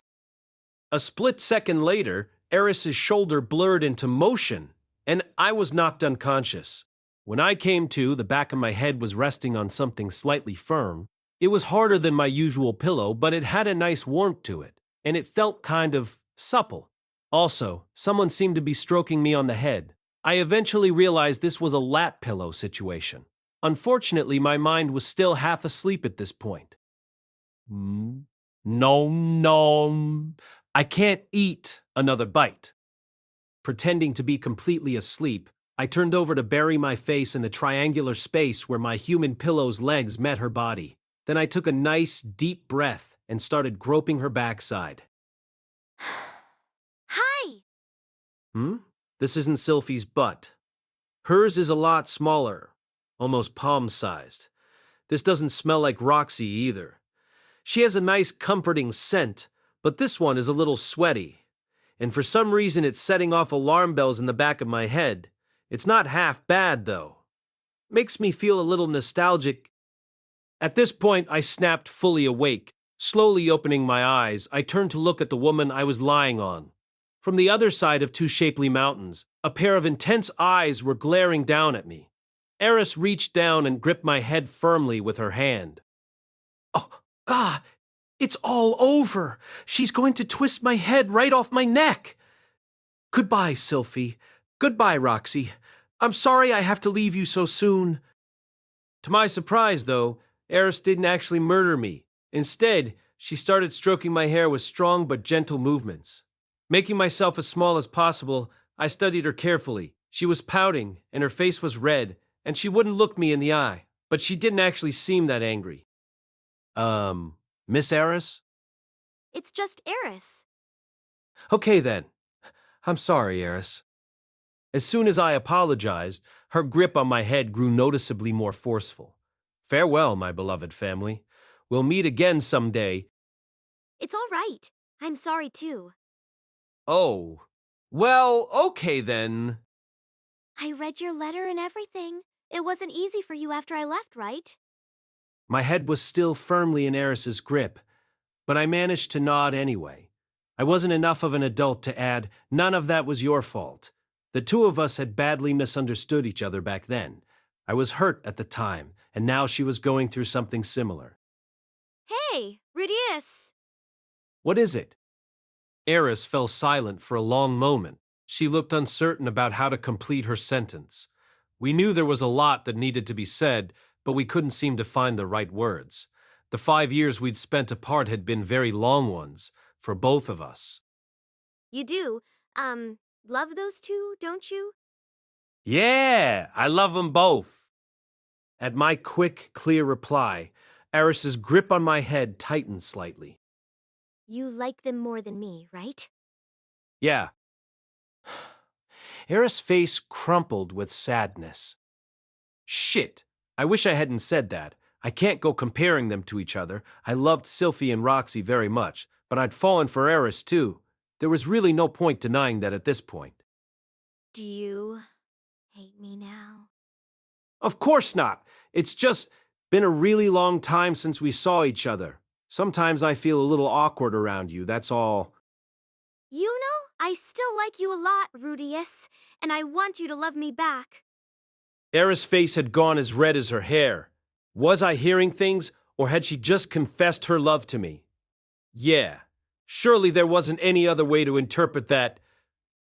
A split second later, Eris's shoulder blurred into motion, and I was knocked unconscious. When I came to, the back of my head was resting on something slightly firm. It was harder than my usual pillow, but it had a nice warmth to it, and it felt kind of supple. Also, someone seemed to be stroking me on the head. I eventually realized this was a lap pillow situation. Unfortunately, my mind was still half asleep at this point. Nom. I can't eat another bite. Pretending to be completely asleep, I turned over to bury my face in the triangular space where my human pillow's legs met her body. Then I took a nice, deep breath and started groping her backside. Hi! This isn't Sylphie's butt. Hers is a lot smaller, almost palm-sized. This doesn't smell like Roxy either. She has a nice, comforting scent, but this one is a little sweaty. And for some reason it's setting off alarm bells in the back of my head. It's not half bad, though. Makes me feel a little nostalgic. At this point, I snapped fully awake. Slowly opening my eyes, I turned to look at the woman I was lying on. From the other side of two shapely mountains, a pair of intense eyes were glaring down at me. Eris reached down and gripped my head firmly with her hand. Oh, God! It's all over! She's going to twist my head right off my neck! Goodbye, Sylphie. Goodbye, Roxy. I'm sorry I have to leave you so soon. To my surprise, though, Eris didn't actually murder me. Instead, she started stroking my hair with strong but gentle movements. Making myself as small as possible, I studied her carefully. She was pouting, and her face was red, and she wouldn't look me in the eye, but she didn't actually seem that angry. Miss Eris? It's just Eris. Okay then. I'm sorry, Eris. As soon as I apologized, her grip on my head grew noticeably more forceful. Farewell, my beloved family. We'll meet again someday. It's all right. I'm sorry too. Oh, well, okay then. I read your letter and everything. It wasn't easy for you after I left, right? My head was still firmly in Eris's grip, but I managed to nod anyway. I wasn't enough of an adult to add, none of that was your fault. The two of us had badly misunderstood each other back then. I was hurt at the time, and now she was going through something similar. Hey, Rudeus! What is it? Eris fell silent for a long moment. She looked uncertain about how to complete her sentence. We knew there was a lot that needed to be said, but we couldn't seem to find the right words. The 5 years we'd spent apart had been very long ones, for both of us. You do, love those two, don't you? Yeah, I love them both. At my quick, clear reply, Eris's grip on my head tightened slightly. You like them more than me, right? Yeah. Eris' face crumpled with sadness. Shit, I wish I hadn't said that. I can't go comparing them to each other. I loved Sylphie and Roxy very much, but I'd fallen for Eris too. There was really no point denying that at this point. Do you hate me now? Of course not. It's just been a really long time since we saw each other. Sometimes I feel a little awkward around you, that's all. You know, I still like you a lot, Rudeus, and I want you to love me back. Eris' face had gone as red as her hair. Was I hearing things, or had she just confessed her love to me? Yeah, surely there wasn't any other way to interpret that.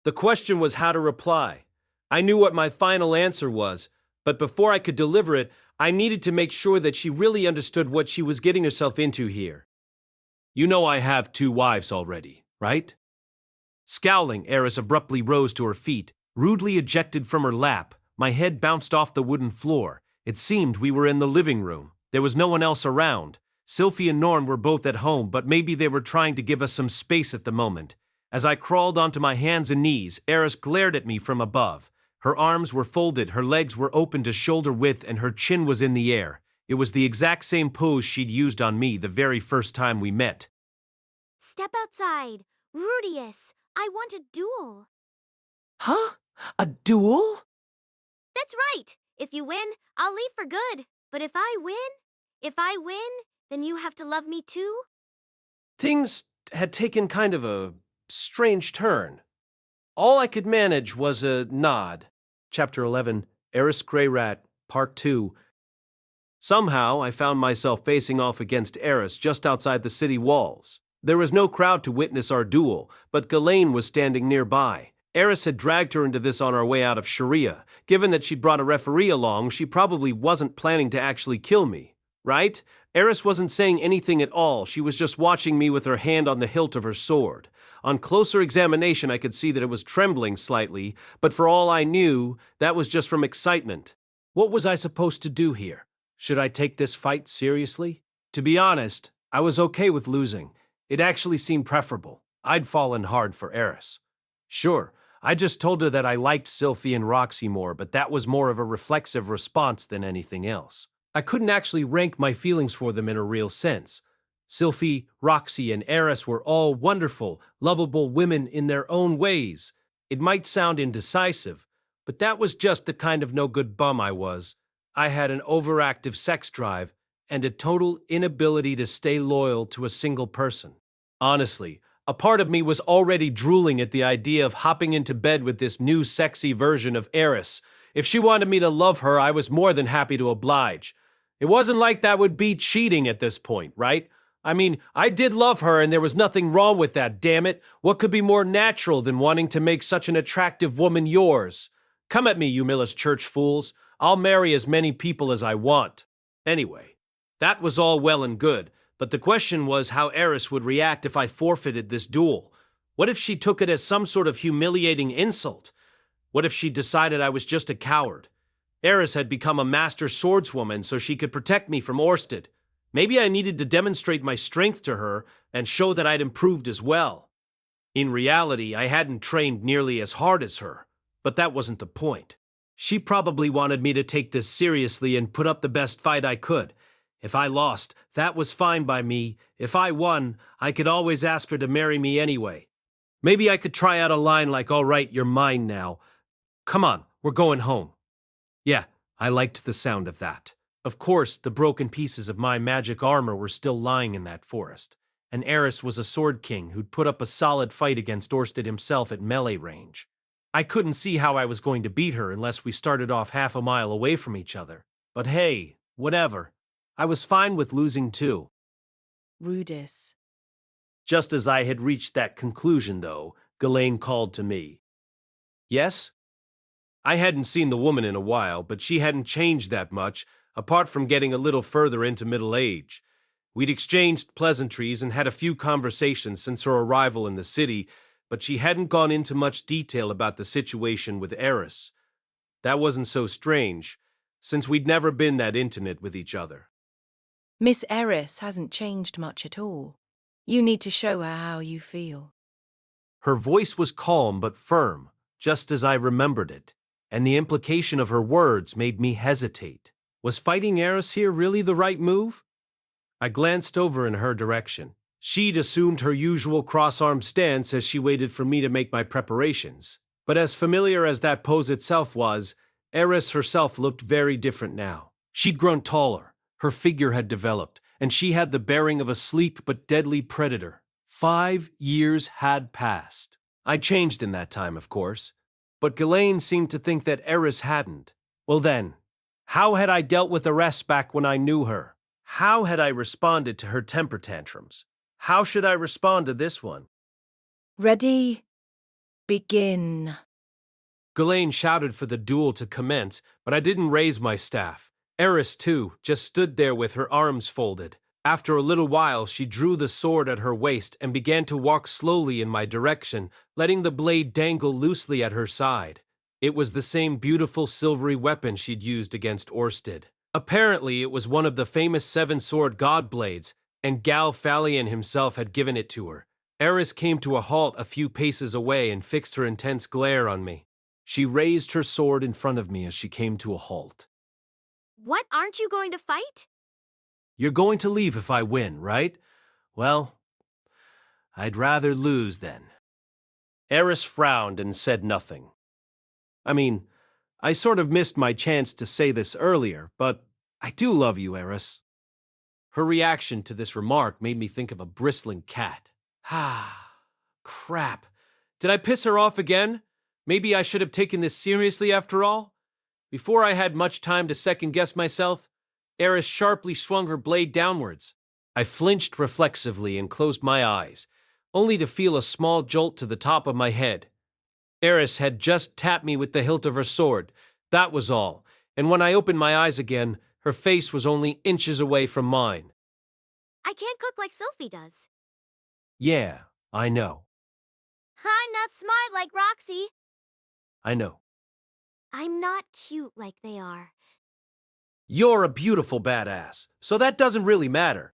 The question was how to reply. I knew what my final answer was, but before I could deliver it, I needed to make sure that she really understood what she was getting herself into here. You know I have 2 wives already, right? Scowling, Eris abruptly rose to her feet, rudely ejected from her lap. My head bounced off the wooden floor. It seemed we were in the living room. There was no one else around. Sylphie and Norn were both at home, but maybe they were trying to give us some space at the moment. As I crawled onto my hands and knees, Eris glared at me from above. Her arms were folded, her legs were open to shoulder width, and her chin was in the air. It was the exact same pose she'd used on me the very first time we met. Step outside. Rudeus, I want a duel. Huh? A duel? That's right. If you win, I'll leave for good. But if I win, then you have to love me too? Things had taken kind of a strange turn. All I could manage was a nod. Chapter 11, Eris Grey Rat, Part 2. Somehow, I found myself facing off against Eris just outside the city walls. There was no crowd to witness our duel, but Ghislaine was standing nearby. Eris had dragged her into this on our way out of Sharia. Given that she'd brought a referee along, she probably wasn't planning to actually kill me, right? Eris wasn't saying anything at all. She was just watching me with her hand on the hilt of her sword. On closer examination, I could see that it was trembling slightly, but for all I knew, that was just from excitement. What was I supposed to do here? Should I take this fight seriously? To be honest, I was okay with losing. It actually seemed preferable. I'd fallen hard for Eris. Sure, I just told her that I liked Sylphie and Roxy more, but that was more of a reflexive response than anything else. I couldn't actually rank my feelings for them in a real sense. Sylphie, Roxy, and Eris were all wonderful, lovable women in their own ways. It might sound indecisive, but that was just the kind of no-good bum I was. I had an overactive sex drive and a total inability to stay loyal to a single person. Honestly, a part of me was already drooling at the idea of hopping into bed with this new sexy version of Eris. If she wanted me to love her, I was more than happy to oblige. It wasn't like that would be cheating at this point, right? I mean, I did love her and there was nothing wrong with that, damn it. What could be more natural than wanting to make such an attractive woman yours? Come at me, you Millis church fools. I'll marry as many people as I want. Anyway, that was all well and good, but the question was how Eris would react if I forfeited this duel. What if she took it as some sort of humiliating insult? What if she decided I was just a coward? Eris had become a master swordswoman so she could protect me from Orsted. Maybe I needed to demonstrate my strength to her and show that I'd improved as well. In reality, I hadn't trained nearly as hard as her, but that wasn't the point. She probably wanted me to take this seriously and put up the best fight I could. If I lost, that was fine by me. If I won, I could always ask her to marry me anyway. Maybe I could try out a line like, "All right, you're mine now. Come on, we're going home." Yeah, I liked the sound of that. Of course, the broken pieces of my magic armor were still lying in that forest, and Eris was a sword king who'd put up a solid fight against Orsted himself at melee range. I couldn't see how I was going to beat her unless we started off half a mile away from each other. But hey, whatever. I was fine with losing too. Rudeus. Just as I had reached that conclusion, though, Ghislaine called to me. Yes? I hadn't seen the woman in a while, but she hadn't changed that much, apart from getting a little further into middle age. We'd exchanged pleasantries and had a few conversations since her arrival in the city, but she hadn't gone into much detail about the situation with Eris. That wasn't so strange, since we'd never been that intimate with each other. Miss Eris hasn't changed much at all. You need to show her how you feel. Her voice was calm but firm, just as I remembered it, and the implication of her words made me hesitate. Was fighting Eris here really the right move? I glanced over in her direction. She'd assumed her usual cross-armed stance as she waited for me to make my preparations. But as familiar as that pose itself was, Eris herself looked very different now. She'd grown taller, her figure had developed, and she had the bearing of a sleek but deadly predator. 5 years had passed. I changed in that time, of course, but Ghislaine seemed to think that Eris hadn't. Well then, how had I dealt with Eris back when I knew her? How had I responded to her temper tantrums? How should I respond to this one? Ready? Begin. Ghislaine shouted for the duel to commence, but I didn't raise my staff. Eris, too, just stood there with her arms folded. After a little while, she drew the sword at her waist and began to walk slowly in my direction, letting the blade dangle loosely at her side. It was the same beautiful silvery weapon she'd used against Orsted. Apparently, it was one of the famous seven-sword god blades, and Galfalion himself had given it to her. Eris came to a halt a few paces away and fixed her intense glare on me. She raised her sword in front of me as she came to a halt. What, aren't you going to fight? You're going to leave if I win, right? Well, I'd rather lose then. Eris frowned and said nothing. I mean, I sort of missed my chance to say this earlier, but I do love you, Eris. Her reaction to this remark made me think of a bristling cat. Ah, crap. Did I piss her off again? Maybe I should have taken this seriously after all? Before I had much time to second-guess myself, Eris sharply swung her blade downwards. I flinched reflexively and closed my eyes, only to feel a small jolt to the top of my head. Eris had just tapped me with the hilt of her sword, that was all, and when I opened my eyes again, her face was only inches away from mine. I can't cook like Sylphie does. Yeah, I know. I'm not smart like Roxy. I know. I'm not cute like they are. You're a beautiful badass, so that doesn't really matter.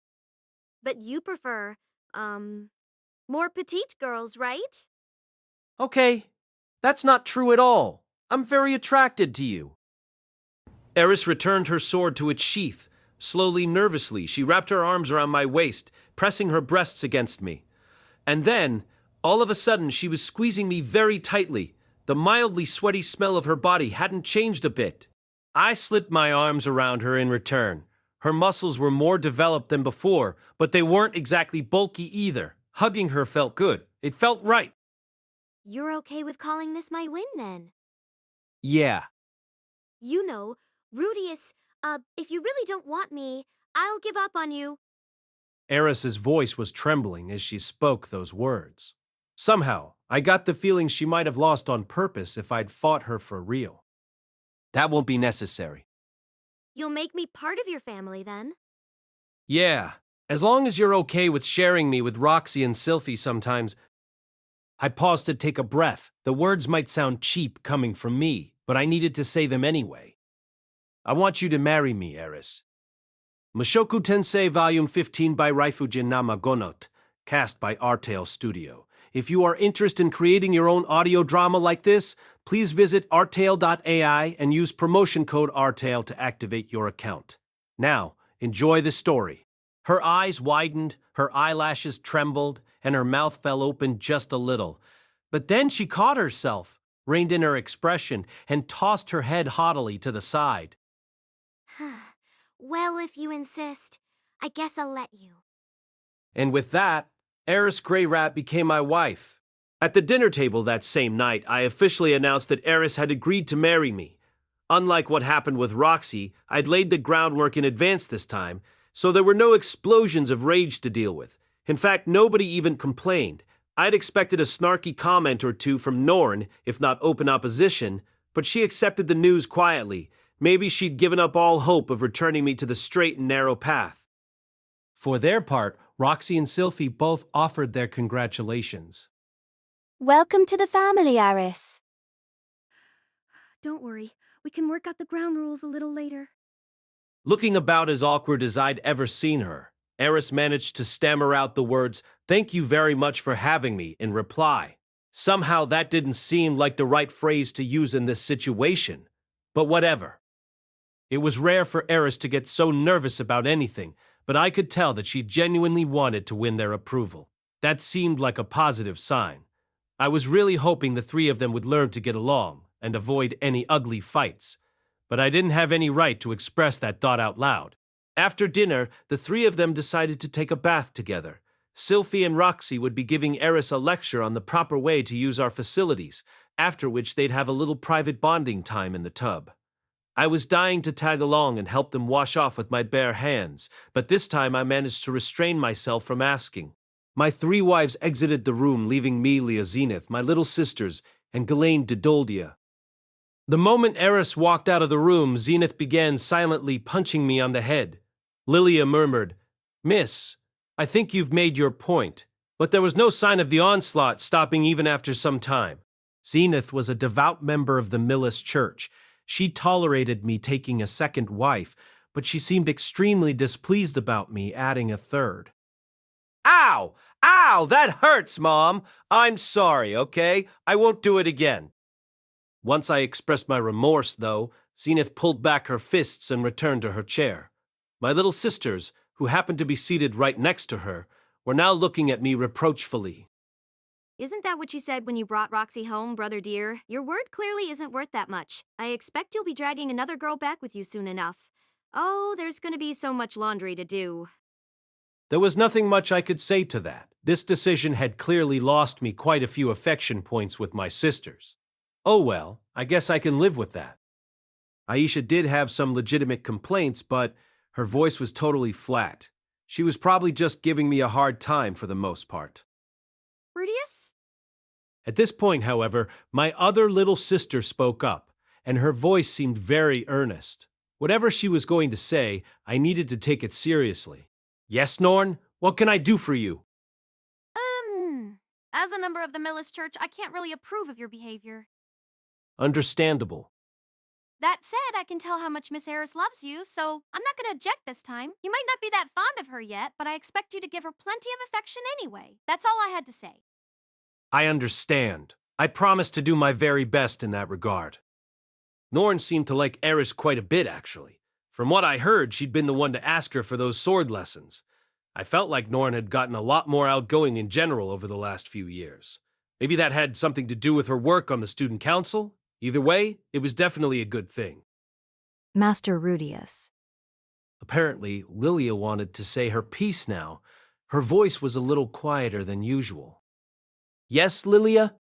But you prefer, more petite girls, right? Okay, that's not true at all. I'm very attracted to you. Eris returned her sword to its sheath. Slowly, nervously, she wrapped her arms around my waist, pressing her breasts against me. And then, all of a sudden, she was squeezing me very tightly. The mildly sweaty smell of her body hadn't changed a bit. I slipped my arms around her in return. Her muscles were more developed than before, but they weren't exactly bulky either. Hugging her felt good. It felt right. You're okay with calling this my win, then? Yeah. You know, Rudeus, if you really don't want me, I'll give up on you. Eris's voice was trembling as she spoke those words. Somehow, I got the feeling she might have lost on purpose if I'd fought her for real. That won't be necessary. You'll make me part of your family, then? Yeah, as long as you're okay with sharing me with Roxy and Sylphie sometimes. I paused to take a breath. The words might sound cheap coming from me, but I needed to say them anyway. I want you to marry me, Eris. Mushoku Tensei Volume 15 by Raifujin Namagonot, cast by Artale Studio. If you are interested in creating your own audio drama like this, please visit artale.ai and use promotion code ARTALE to activate your account. Now, enjoy the story. Her eyes widened, her eyelashes trembled, and her mouth fell open just a little. But then she caught herself, reined in her expression, and tossed her head haughtily to the side. Well, if you insist, I guess I'll let you. And with that, Eris Grey Rat became my wife. At the dinner table that same night, I officially announced that Eris had agreed to marry me. Unlike what happened with Roxy, I'd laid the groundwork in advance this time, so there were no explosions of rage to deal with. In fact, nobody even complained. I'd expected a snarky comment or two from Norn, if not open opposition, but she accepted the news quietly. Maybe she'd given up all hope of returning me to the straight and narrow path. For their part, Roxy and Sylphie both offered their congratulations. Welcome to the family, Eris. Don't worry, we can work out the ground rules a little later. Looking about as awkward as I'd ever seen her, Eris managed to stammer out the words, "Thank you very much for having me," in reply. Somehow that didn't seem like the right phrase to use in this situation, but whatever. It was rare for Eris to get so nervous about anything, but I could tell that she genuinely wanted to win their approval. That seemed like a positive sign. I was really hoping the three of them would learn to get along and avoid any ugly fights, but I didn't have any right to express that thought out loud. After dinner, the three of them decided to take a bath together. Sylphie and Roxy would be giving Eris a lecture on the proper way to use our facilities, after which they'd have a little private bonding time in the tub. I was dying to tag along and help them wash off with my bare hands, but this time I managed to restrain myself from asking. My three wives exited the room, leaving me, Leah Zenith, my little sisters, and Ghislaine Didoldia. The moment Eris walked out of the room, Zenith began silently punching me on the head. Lilia murmured, Miss, I think you've made your point, but there was no sign of the onslaught stopping even after some time. Zenith was a devout member of the Millis Church. She tolerated me taking a second wife, but she seemed extremely displeased about me adding a third. Ow! Ow! That hurts, Mom! I'm sorry, okay? I won't do it again. Once I expressed my remorse, though, Zenith pulled back her fists and returned to her chair. My little sisters, who happened to be seated right next to her, were now looking at me reproachfully. Isn't that what you said when you brought Roxy home, brother dear? Your word clearly isn't worth that much. I expect you'll be dragging another girl back with you soon enough. Oh, there's gonna be so much laundry to do. There was nothing much I could say to that. This decision had clearly lost me quite a few affection points with my sisters. Oh well, I guess I can live with that. Aisha did have some legitimate complaints, but her voice was totally flat. She was probably just giving me a hard time for the most part. Rudeus? At this point, however, my other little sister spoke up, and her voice seemed very earnest. Whatever she was going to say, I needed to take it seriously. Yes, Norn? What can I do for you? As a member of the Millis Church, I can't really approve of your behavior. Understandable. That said, I can tell how much Miss Eris loves you, so I'm not gonna object this time. You might not be that fond of her yet, but I expect you to give her plenty of affection anyway. That's all I had to say. I understand. I promise to do my very best in that regard. Norn seemed to like Eris quite a bit, actually. From what I heard, she'd been the one to ask her for those sword lessons. I felt like Norn had gotten a lot more outgoing in general over the last few years. Maybe that had something to do with her work on the student council? Either way, it was definitely a good thing. Master Rudeus. Apparently, Lilia wanted to say her piece now. Her voice was a little quieter than usual. Yes, Lilia?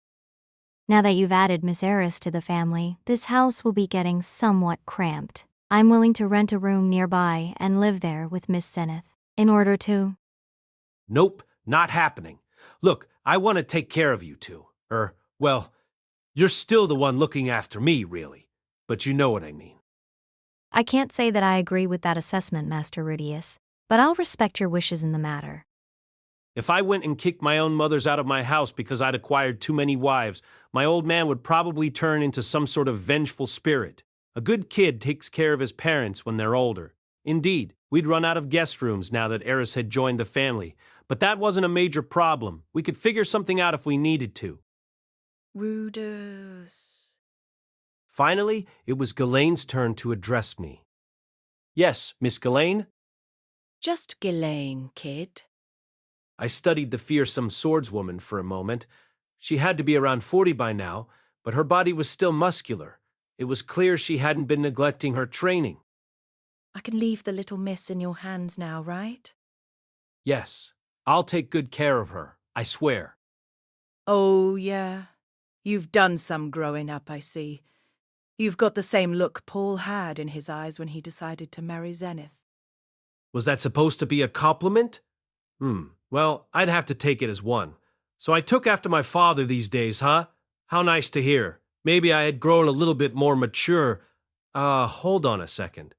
Now that you've added Miss Eris to the family, this house will be getting somewhat cramped. I'm willing to rent a room nearby and live there with Miss Zenith in order to... Nope, not happening. Look, I want to take care of you two. Well, you're still the one looking after me, really. But you know what I mean. I can't say that I agree with that assessment, Master Rudeus, but I'll respect your wishes in the matter. If I went and kicked my own mothers out of my house because I'd acquired too many wives, my old man would probably turn into some sort of vengeful spirit. A good kid takes care of his parents when they're older. Indeed, we'd run out of guest rooms now that Eris had joined the family, but that wasn't a major problem. We could figure something out if we needed to. Rudeus. Finally, it was Ghislaine's turn to address me. Yes, Miss Ghislaine? Just Ghislaine, kid. I studied the fearsome swordswoman for a moment. She had to be around 40 by now, but her body was still muscular. It was clear she hadn't been neglecting her training. I can leave the little miss in your hands now, right? Yes, I'll take good care of her, I swear. Oh, yeah. You've done some growing up, I see. You've got the same look Paul had in his eyes when he decided to marry Zenith. Was that supposed to be a compliment? Well, I'd have to take it as one. So I took after my father these days, huh? How nice to hear. Maybe I had grown a little bit more mature. Hold on a second.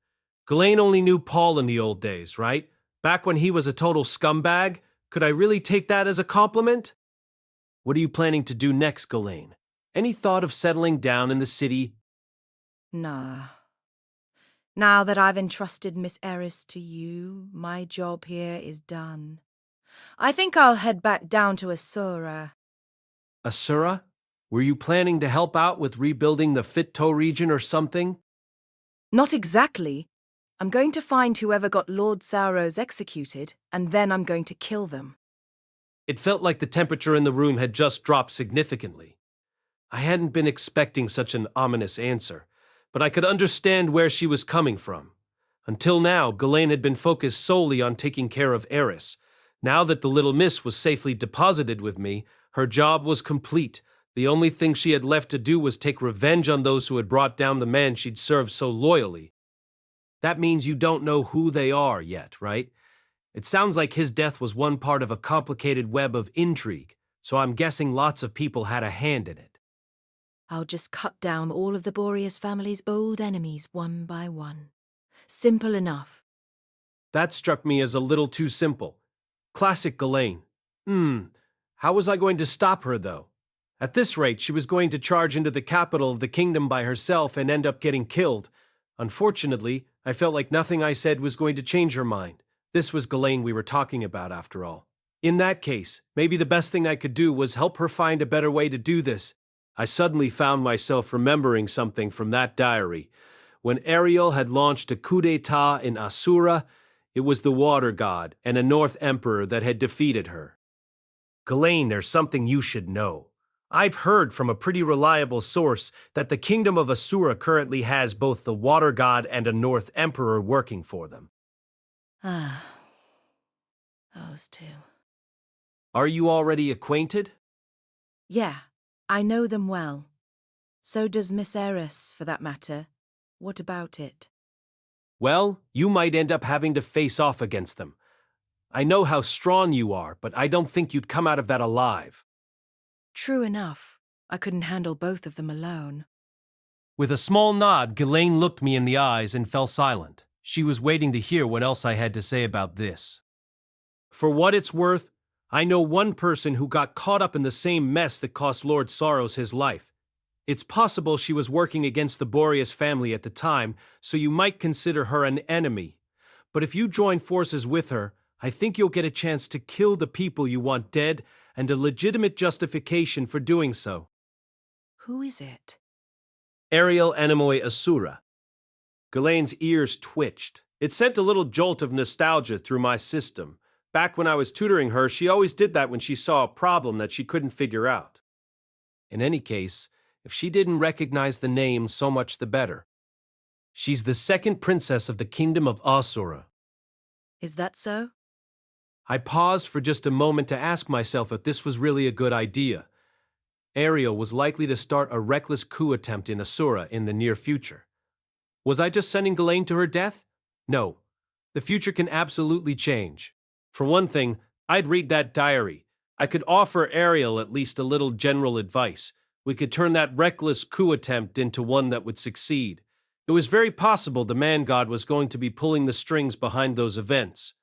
Ghislaine only knew Paul in the old days, right? Back when he was a total scumbag? Could I really take that as a compliment? What are you planning to do next, Ghislaine? Any thought of settling down in the city? Nah. Now that I've entrusted Miss Eris to you, my job here is done. I think I'll head back down to Asura. Asura? Were you planning to help out with rebuilding the Fitto region or something? Not exactly. I'm going to find whoever got Lord Sauros executed, and then I'm going to kill them. It felt like the temperature in the room had just dropped significantly. I hadn't been expecting such an ominous answer, but I could understand where she was coming from. Until now, Ghislaine had been focused solely on taking care of Eris. Now that the little miss was safely deposited with me, her job was complete. The only thing she had left to do was take revenge on those who had brought down the man she'd served so loyally. That means you don't know who they are yet, right? It sounds like his death was one part of a complicated web of intrigue, so I'm guessing lots of people had a hand in it. I'll just cut down all of the Boreas family's old enemies one by one. Simple enough. That struck me as a little too simple. Classic Ghislaine. How was I going to stop her, though? At this rate, she was going to charge into the capital of the kingdom by herself and end up getting killed. Unfortunately, I felt like nothing I said was going to change her mind. This was Ghislaine we were talking about, after all. In that case, maybe the best thing I could do was help her find a better way to do this. I suddenly found myself remembering something from that diary. When Ariel had launched a coup d'etat in Asura, it was the water god and a North Emperor that had defeated her. Ghislaine, there's something you should know. I've heard from a pretty reliable source that the kingdom of Asura currently has both the water god and a North Emperor working for them. Ah, those two. Are you already acquainted? Yeah, I know them well. So does Miss Eris, for that matter. What about it? Well, you might end up having to face off against them. I know how strong you are, but I don't think you'd come out of that alive. True enough. I couldn't handle both of them alone. With a small nod, Ghislaine looked me in the eyes and fell silent. She was waiting to hear what else I had to say about this. For what it's worth, I know one person who got caught up in the same mess that cost Lord Sorrows his life. It's possible she was working against the Boreas family at the time, so you might consider her an enemy. But if you join forces with her, I think you'll get a chance to kill the people you want dead and a legitimate justification for doing so. Who is it? Ariel Anemoi Asura. Ghislaine's ears twitched. It sent a little jolt of nostalgia through my system. Back when I was tutoring her, she always did that when she saw a problem that she couldn't figure out. In any case, if she didn't recognize the name, so much the better. She's the second princess of the kingdom of Asura. Is that so? I paused for just a moment to ask myself if this was really a good idea. Ariel was likely to start a reckless coup attempt in Asura in the near future. Was I just sending Ghislaine to her death? No. The future can absolutely change. For one thing, I'd read that diary. I could offer Ariel at least a little general advice. We could turn that reckless coup attempt into one that would succeed. It was very possible the man-god was going to be pulling the strings behind those events.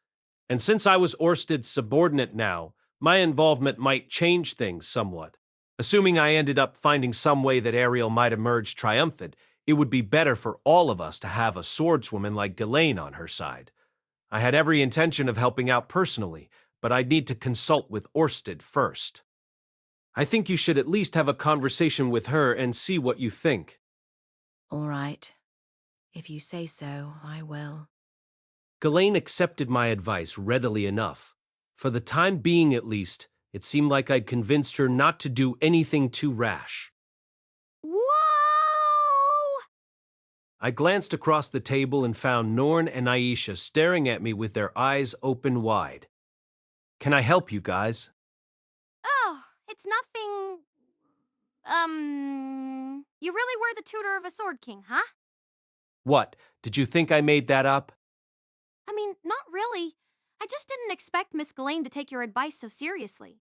And since I was Orsted's subordinate now, my involvement might change things somewhat. Assuming I ended up finding some way that Ariel might emerge triumphant, it would be better for all of us to have a swordswoman like Ghislaine on her side. I had every intention of helping out personally, but I'd need to consult with Orsted first. I think you should at least have a conversation with her and see what you think. All right. If you say so, I will. Ghislaine accepted my advice readily enough. For the time being at least, it seemed like I'd convinced her not to do anything too rash. Whoa! I glanced across the table and found Norn and Aisha staring at me with their eyes open wide. Can I help you guys? Oh, it's nothing... You really were the tutor of a Sword King, huh? What, did you think I made that up? I mean, not really. I just didn't expect Miss Ghislaine to take your advice so seriously.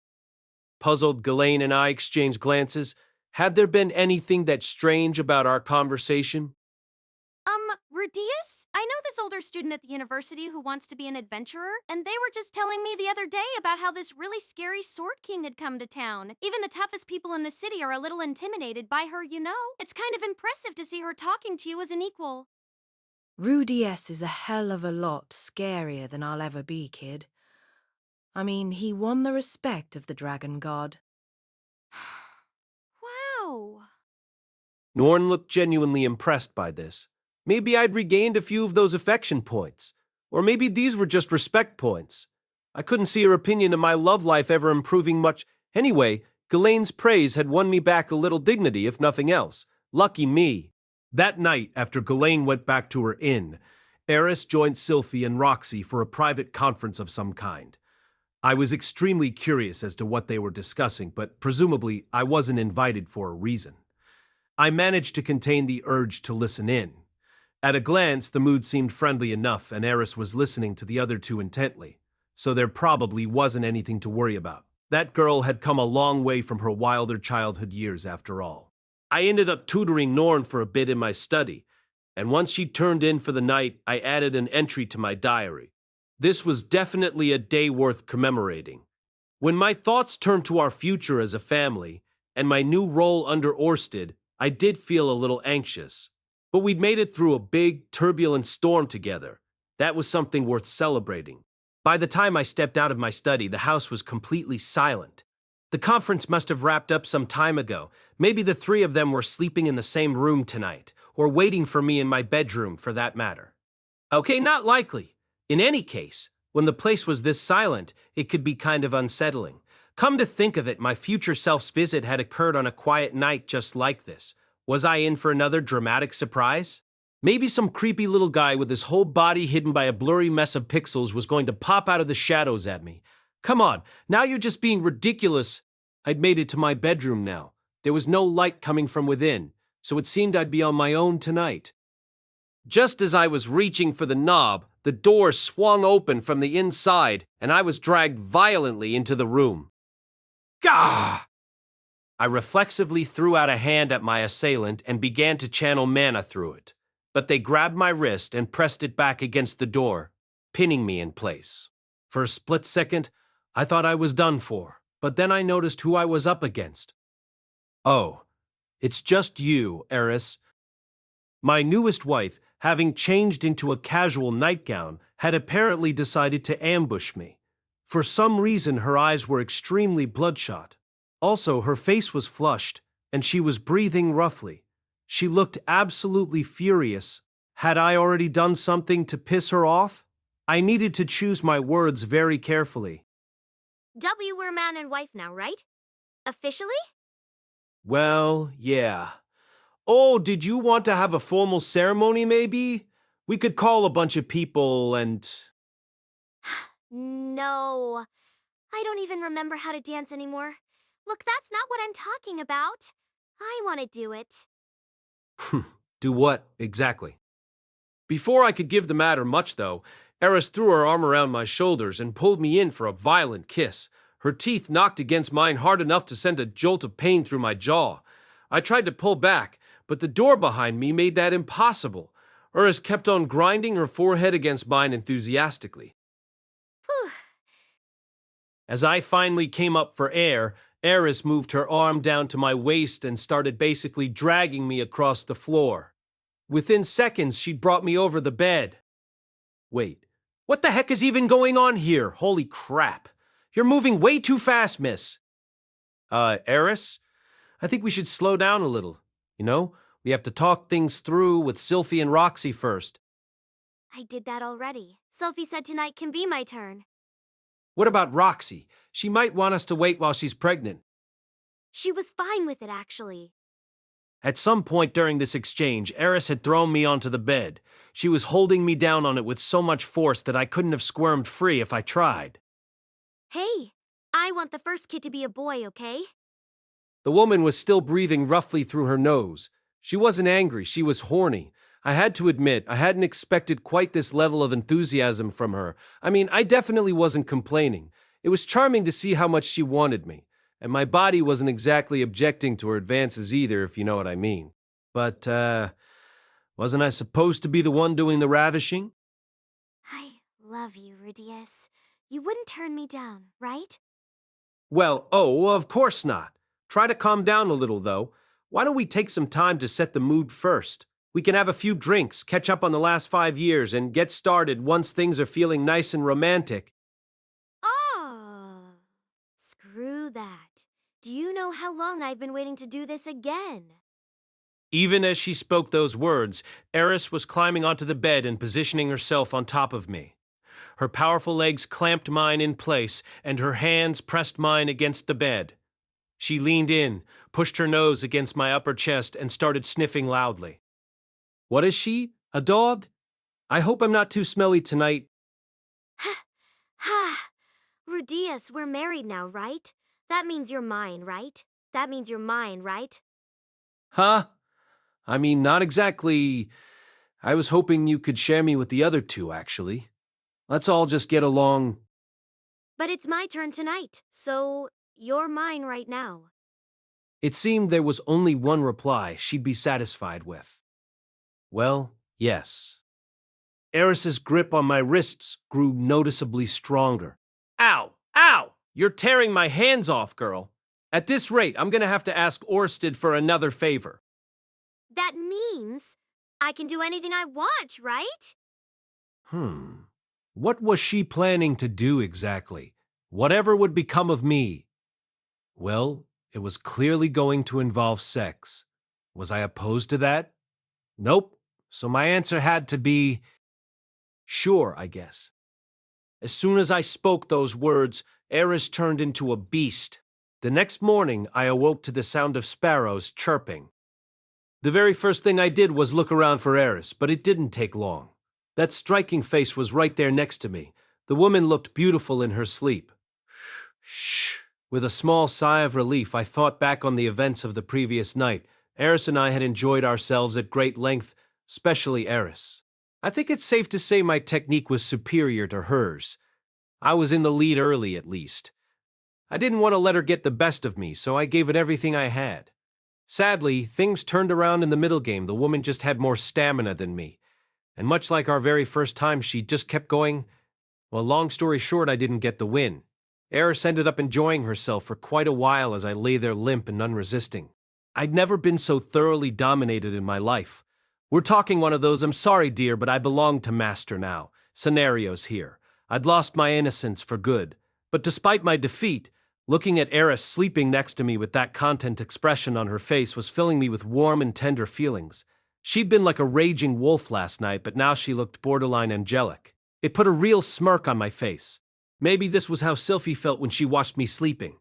Puzzled, Ghislaine and I exchanged glances. Had there been anything that's strange about our conversation? Rudeus? I know this older student at the university who wants to be an adventurer, and they were just telling me the other day about how this really scary Sword King had come to town. Even the toughest people in the city are a little intimidated by her, you know? It's kind of impressive to see her talking to you as an equal. Rudeus is a hell of a lot scarier than I'll ever be, kid. I mean, he won the respect of the dragon god. Wow. Norn looked genuinely impressed by this. Maybe I'd regained a few of those affection points. Or maybe these were just respect points. I couldn't see her opinion of my love life ever improving much. Anyway, Ghislaine's praise had won me back a little dignity, if nothing else. Lucky me. That night, after Ghislaine went back to her inn, Eris joined Sylphie and Roxy for a private conference of some kind. I was extremely curious as to what they were discussing, but presumably I wasn't invited for a reason. I managed to contain the urge to listen in. At a glance, the mood seemed friendly enough, and Eris was listening to the other two intently, so there probably wasn't anything to worry about. That girl had come a long way from her wilder childhood years, after all. I ended up tutoring Norn for a bit in my study, and once she turned in for the night, I added an entry to my diary. This was definitely a day worth commemorating. When my thoughts turned to our future as a family and my new role under Orsted, I did feel a little anxious. But we'd made it through a big, turbulent storm together. That was something worth celebrating. By the time I stepped out of my study, the house was completely silent. The conference must have wrapped up some time ago. Maybe the three of them were sleeping in the same room tonight, or waiting for me in my bedroom, for that matter. Okay, not likely. In any case, when the place was this silent, it could be kind of unsettling. Come to think of it, my future self's visit had occurred on a quiet night just like this. Was I in for another dramatic surprise? Maybe some creepy little guy with his whole body hidden by a blurry mess of pixels was going to pop out of the shadows at me. Come on, now you're just being ridiculous. I'd made it to my bedroom now. There was no light coming from within, so it seemed I'd be on my own tonight. Just as I was reaching for the knob, the door swung open from the inside, and I was dragged violently into the room. Gah! I reflexively threw out a hand at my assailant and began to channel mana through it, but they grabbed my wrist and pressed it back against the door, pinning me in place. For a split second, I thought I was done for, but then I noticed who I was up against. Oh, it's just you, Eris. My newest wife, having changed into a casual nightgown, had apparently decided to ambush me. For some reason, her eyes were extremely bloodshot. Also, her face was flushed, and she was breathing roughly. She looked absolutely furious. Had I already done something to piss her off? I needed to choose my words very carefully. We're man and wife now, right? Officially? Well, yeah. Oh, did you want to have a formal ceremony, maybe? We could call a bunch of people and... No. I don't even remember how to dance anymore. Look, that's not what I'm talking about. I want to do it. Do what, exactly? Before I could give the matter much, though, Eris threw her arm around my shoulders and pulled me in for a violent kiss. Her teeth knocked against mine hard enough to send a jolt of pain through my jaw. I tried to pull back, but the door behind me made that impossible. Eris kept on grinding her forehead against mine enthusiastically. Whew. As I finally came up for air, Eris moved her arm down to my waist and started basically dragging me across the floor. Within seconds, she'd brought me over the bed. Wait, what the heck is even going on here? Holy crap. You're moving way too fast, miss. Eris? I think we should slow down a little. You know, we have to talk things through with Sylphie and Roxy first. I did that already. Sophie said tonight can be my turn. What about Roxy? She might want us to wait while she's pregnant. She was fine with it, actually. At some point during this exchange, Eris had thrown me onto the bed. She was holding me down on it with so much force that I couldn't have squirmed free if I tried. Hey, I want the first kid to be a boy, okay? The woman was still breathing roughly through her nose. She wasn't angry, she was horny. I had to admit, I hadn't expected quite this level of enthusiasm from her. I mean, I definitely wasn't complaining. It was charming to see how much she wanted me. And my body wasn't exactly objecting to her advances either, if you know what I mean. But, wasn't I supposed to be the one doing the ravishing? I love you, Rudeus. You wouldn't turn me down, right? Well, of course not. Try to calm down a little, though. Why don't we take some time to set the mood first? We can have a few drinks, catch up on the last 5 years, and get started once things are feeling nice and romantic. Screw that. Do you know how long I've been waiting to do this again? Even as she spoke those words, Eris was climbing onto the bed and positioning herself on top of me. Her powerful legs clamped mine in place, and her hands pressed mine against the bed. She leaned in, pushed her nose against my upper chest, and started sniffing loudly. What is she? A dog? I hope I'm not too smelly tonight. Ha! Rudeus, we're married now, right? That means you're mine, right? That means you're mine, right? Huh? I mean, not exactly. I was hoping you could share me with the other two, actually. Let's all just get along. But it's my turn tonight, so you're mine right now. It seemed there was only one reply she'd be satisfied with. Well, yes. Eris's grip on my wrists grew noticeably stronger. Ow! Ow! You're tearing my hands off, girl. At this rate, I'm gonna have to ask Orsted for another favor. That means I can do anything I want, right? What was she planning to do exactly? Whatever would become of me? Well, it was clearly going to involve sex. Was I opposed to that? Nope. So my answer had to be sure, I guess. As soon as I spoke those words, Eris turned into a beast. The next morning, I awoke to the sound of sparrows chirping. The very first thing I did was look around for Eris, but it didn't take long. That striking face was right there next to me. The woman looked beautiful in her sleep. Shh. With a small sigh of relief, I thought back on the events of the previous night. Eris and I had enjoyed ourselves at great length, especially Eris. I think it's safe to say my technique was superior to hers. I was in the lead early, at least. I didn't want to let her get the best of me, so I gave it everything I had. Sadly, things turned around in the middle game. The woman just had more stamina than me. And much like our very first time, she just kept going. Well, long story short, I didn't get the win. Eris ended up enjoying herself for quite a while as I lay there limp and unresisting. I'd never been so thoroughly dominated in my life. We're talking one of those "I'm sorry, dear, but I belong to Master now" scenarios here. I'd lost my innocence for good. But despite my defeat, looking at Eris sleeping next to me with that content expression on her face was filling me with warm and tender feelings. She'd been like a raging wolf last night, but now she looked borderline angelic. It put a real smirk on my face. Maybe this was how Sylphie felt when she watched me sleeping.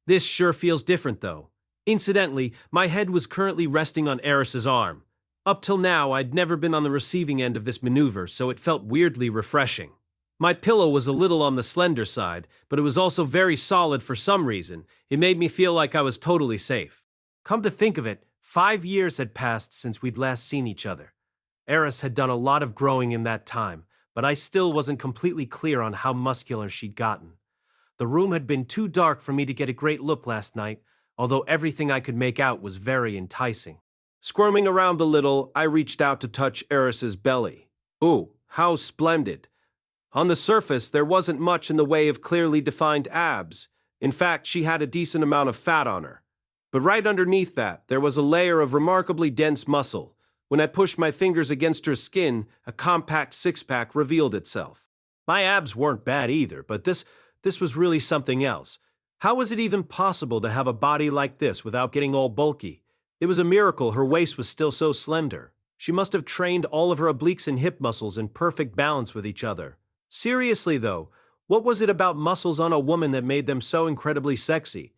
This sure feels different, though. Incidentally, my head was currently resting on Eris's arm. Up till now, I'd never been on the receiving end of this maneuver, so it felt weirdly refreshing. My pillow was a little on the slender side, but it was also very solid for some reason. It made me feel like I was totally safe. Come to think of it, 5 years had passed since we'd last seen each other. Eris had done a lot of growing in that time, but I still wasn't completely clear on how muscular she'd gotten. The room had been too dark for me to get a great look last night, although everything I could make out was very enticing. Squirming around a little, I reached out to touch Eris's belly. Ooh, how splendid. On the surface, there wasn't much in the way of clearly defined abs. In fact, she had a decent amount of fat on her. But right underneath that, there was a layer of remarkably dense muscle. When I pushed my fingers against her skin, a compact six-pack revealed itself. My abs weren't bad either, but this was really something else. How was it even possible to have a body like this without getting all bulky? It was a miracle her waist was still so slender. She must have trained all of her obliques and hip muscles in perfect balance with each other. Seriously though, what was it about muscles on a woman that made them so incredibly sexy?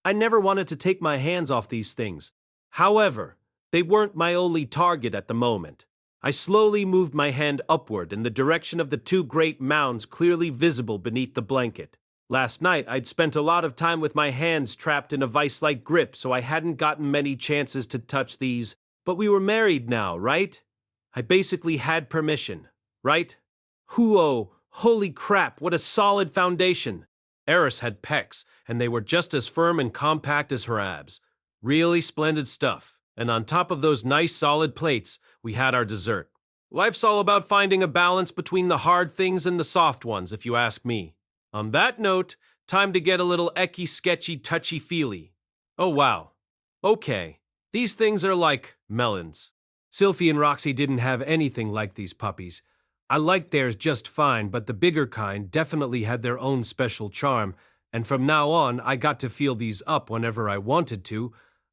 I never wanted to take my hands off these things. However, they weren't my only target at the moment. I slowly moved my hand upward in the direction of the two great mounds clearly visible beneath the blanket. Last night, I'd spent a lot of time with my hands trapped in a vice-like grip, so I hadn't gotten many chances to touch these. But we were married now, right? I basically had permission, right? Huo, holy crap, what a solid foundation. Eris had pecs, and they were just as firm and compact as her abs. Really splendid stuff. And on top of those nice solid plates, we had our dessert. Life's all about finding a balance between the hard things and the soft ones, if you ask me. On that note, time to get a little ecky-sketchy touchy-feely. Oh wow. Okay. These things are like melons. Sylphie and Roxy didn't have anything like these puppies. I liked theirs just fine, but the bigger kind definitely had their own special charm, and from now on, I got to feel these up whenever I wanted to.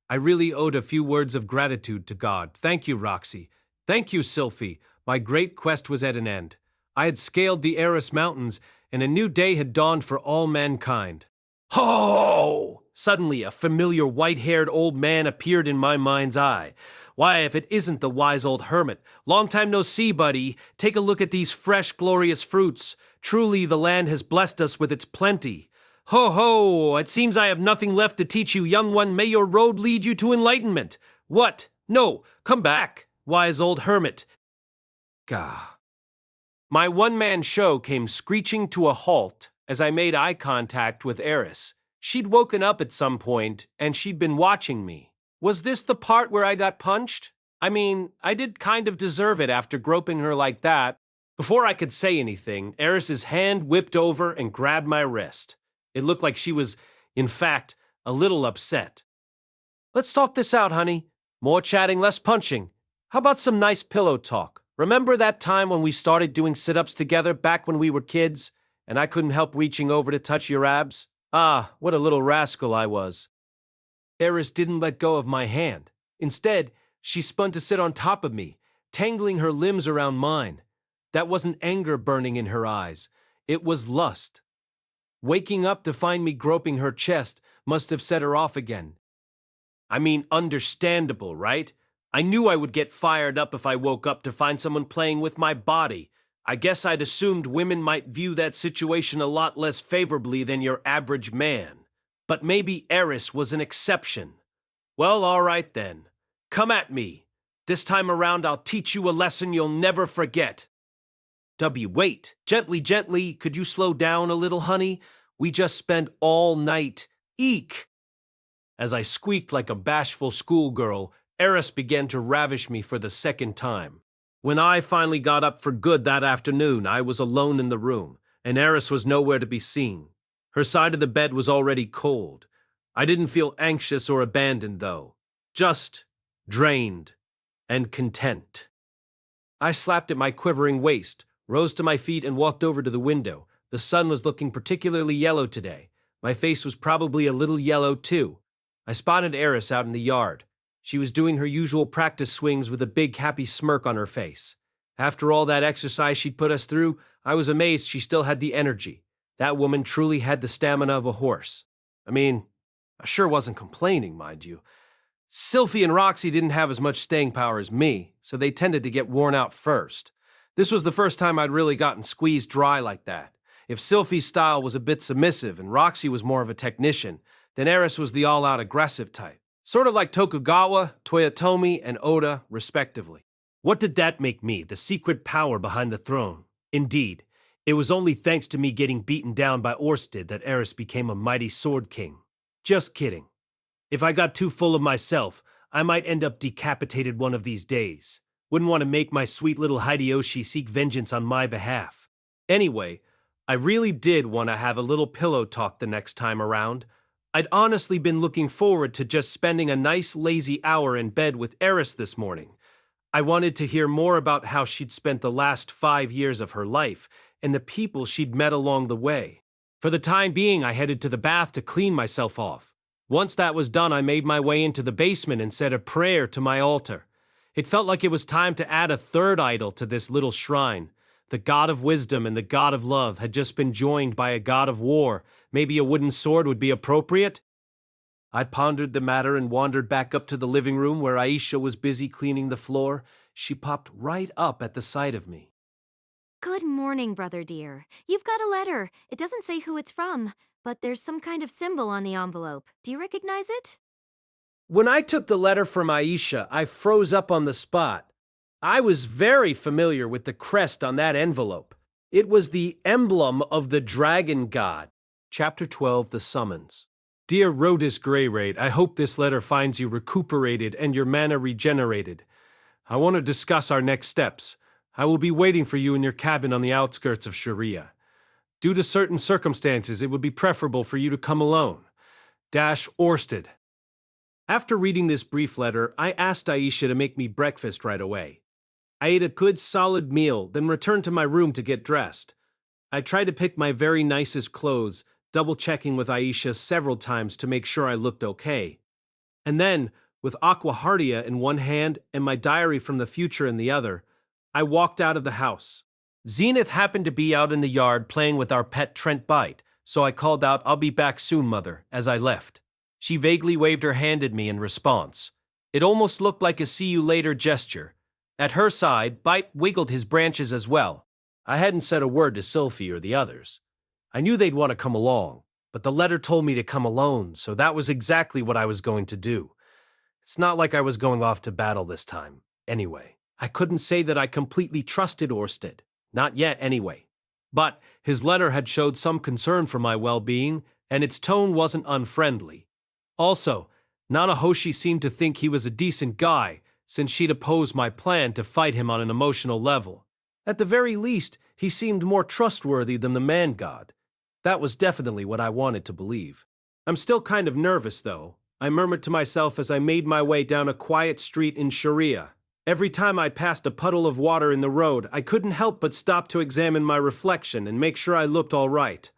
I really owed a few words of gratitude to God. Thank you, Roxy. Thank you, Sylphie. My great quest was at an end. I had scaled the Eris Mountains, and a new day had dawned for all mankind. Ho! Suddenly, a familiar white-haired old man appeared in my mind's eye. Why, if it isn't the wise old hermit. Long time no see, buddy. Take a look at these fresh, glorious fruits. Truly, the land has blessed us with its plenty. Ho, ho! It seems I have nothing left to teach you, young one. May your road lead you to enlightenment. What? No, come back, wise old hermit. Gah. My one-man show came screeching to a halt as I made eye contact with Eris. She'd woken up at some point, and she'd been watching me. Was this the part where I got punched? I mean, I did kind of deserve it after groping her like that. Before I could say anything, Eris's hand whipped over and grabbed my wrist. It looked like she was, in fact, a little upset. Let's talk this out, honey. More chatting, less punching. How about some nice pillow talk? Remember that time when we started doing sit-ups together back when we were kids, and I couldn't help reaching over to touch your abs? Ah, what a little rascal I was. Eris didn't let go of my hand. Instead, she spun to sit on top of me, tangling her limbs around mine. That wasn't anger burning in her eyes. It was lust. Waking up to find me groping her chest must have set her off again. I mean, understandable, right? I knew I would get fired up if I woke up to find someone playing with my body. I guess I'd assumed women might view that situation a lot less favorably than your average man. But maybe Eris was an exception. Well, all right then. Come at me. This time around, I'll teach you a lesson you'll never forget. Wait. Gently, gently. Could you slow down a little, honey? We just spent all night. Eek! As I squeaked like a bashful schoolgirl, Eris began to ravish me for the second time. When I finally got up for good that afternoon, I was alone in the room, and Eris was nowhere to be seen. Her side of the bed was already cold. I didn't feel anxious or abandoned, though. Just drained and content. I slapped at my quivering waist, rose to my feet, and walked over to the window. The sun was looking particularly yellow today. My face was probably a little yellow, too. I spotted Eris out in the yard. She was doing her usual practice swings with a big, happy smirk on her face. After all that exercise she'd put us through, I was amazed she still had the energy. That woman truly had the stamina of a horse. I mean, I sure wasn't complaining, mind you. Sylphie and Roxy didn't have as much staying power as me, so they tended to get worn out first. This was the first time I'd really gotten squeezed dry like that. If Sylphie's style was a bit submissive and Roxy was more of a technician, then Eris was the all-out aggressive type. Sort of like Tokugawa, Toyotomi, and Oda, respectively. What did that make me, the secret power behind the throne? Indeed, it was only thanks to me getting beaten down by Orsted that Eris became a mighty sword king. Just kidding. If I got too full of myself, I might end up decapitated one of these days. Wouldn't want to make my sweet little Hideyoshi seek vengeance on my behalf. Anyway, I really did want to have a little pillow talk the next time around. I'd honestly been looking forward to just spending a nice lazy hour in bed with Eris this morning. I wanted to hear more about how she'd spent the last 5 years of her life and the people she'd met along the way. For the time being, I headed to the bath to clean myself off. Once that was done, I made my way into the basement and said a prayer to my altar. It felt like it was time to add a third idol to this little shrine. The god of wisdom and the god of love had just been joined by a god of war. Maybe a wooden sword would be appropriate? I pondered the matter and wandered back up to the living room where Aisha was busy cleaning the floor. She popped right up at the sight of me. Good morning, brother dear. You've got a letter. It doesn't say who it's from, but there's some kind of symbol on the envelope. Do you recognize it? When I took the letter from Aisha, I froze up on the spot. I was very familiar with the crest on that envelope. It was the emblem of the dragon god. Chapter 12, The Summons. Dear Rudeus Greyrate, I hope this letter finds you recuperated and your mana regenerated. I want to discuss our next steps. I will be waiting for you in your cabin on the outskirts of Sharia. Due to certain circumstances, it would be preferable for you to come alone. Orsted. After reading this brief letter, I asked Aisha to make me breakfast right away. I ate a good solid meal, then returned to my room to get dressed. I tried to pick my very nicest clothes, double-checking with Aisha several times to make sure I looked okay. And then, with Aquahardia in one hand and my diary from the future in the other, I walked out of the house. Zenith happened to be out in the yard playing with our pet Trent Bite, so I called out, "I'll be back soon, Mother," as I left. She vaguely waved her hand at me in response. It almost looked like a see-you-later gesture. At her side, Bite wiggled his branches as well. I hadn't said a word to Sylphie or the others. I knew they'd want to come along, but the letter told me to come alone, so that was exactly what I was going to do. It's not like I was going off to battle this time. Anyway, I couldn't say that I completely trusted Orsted. Not yet, anyway. But his letter had showed some concern for my well-being, and its tone wasn't unfriendly. Also, Nanahoshi seemed to think he was a decent guy, since she'd opposed my plan to fight him on an emotional level. At the very least, he seemed more trustworthy than the man god. That was definitely what I wanted to believe. I'm still kind of nervous, though, I murmured to myself as I made my way down a quiet street in Sharia. Every time I passed a puddle of water in the road, I couldn't help but stop to examine my reflection and make sure I looked all right.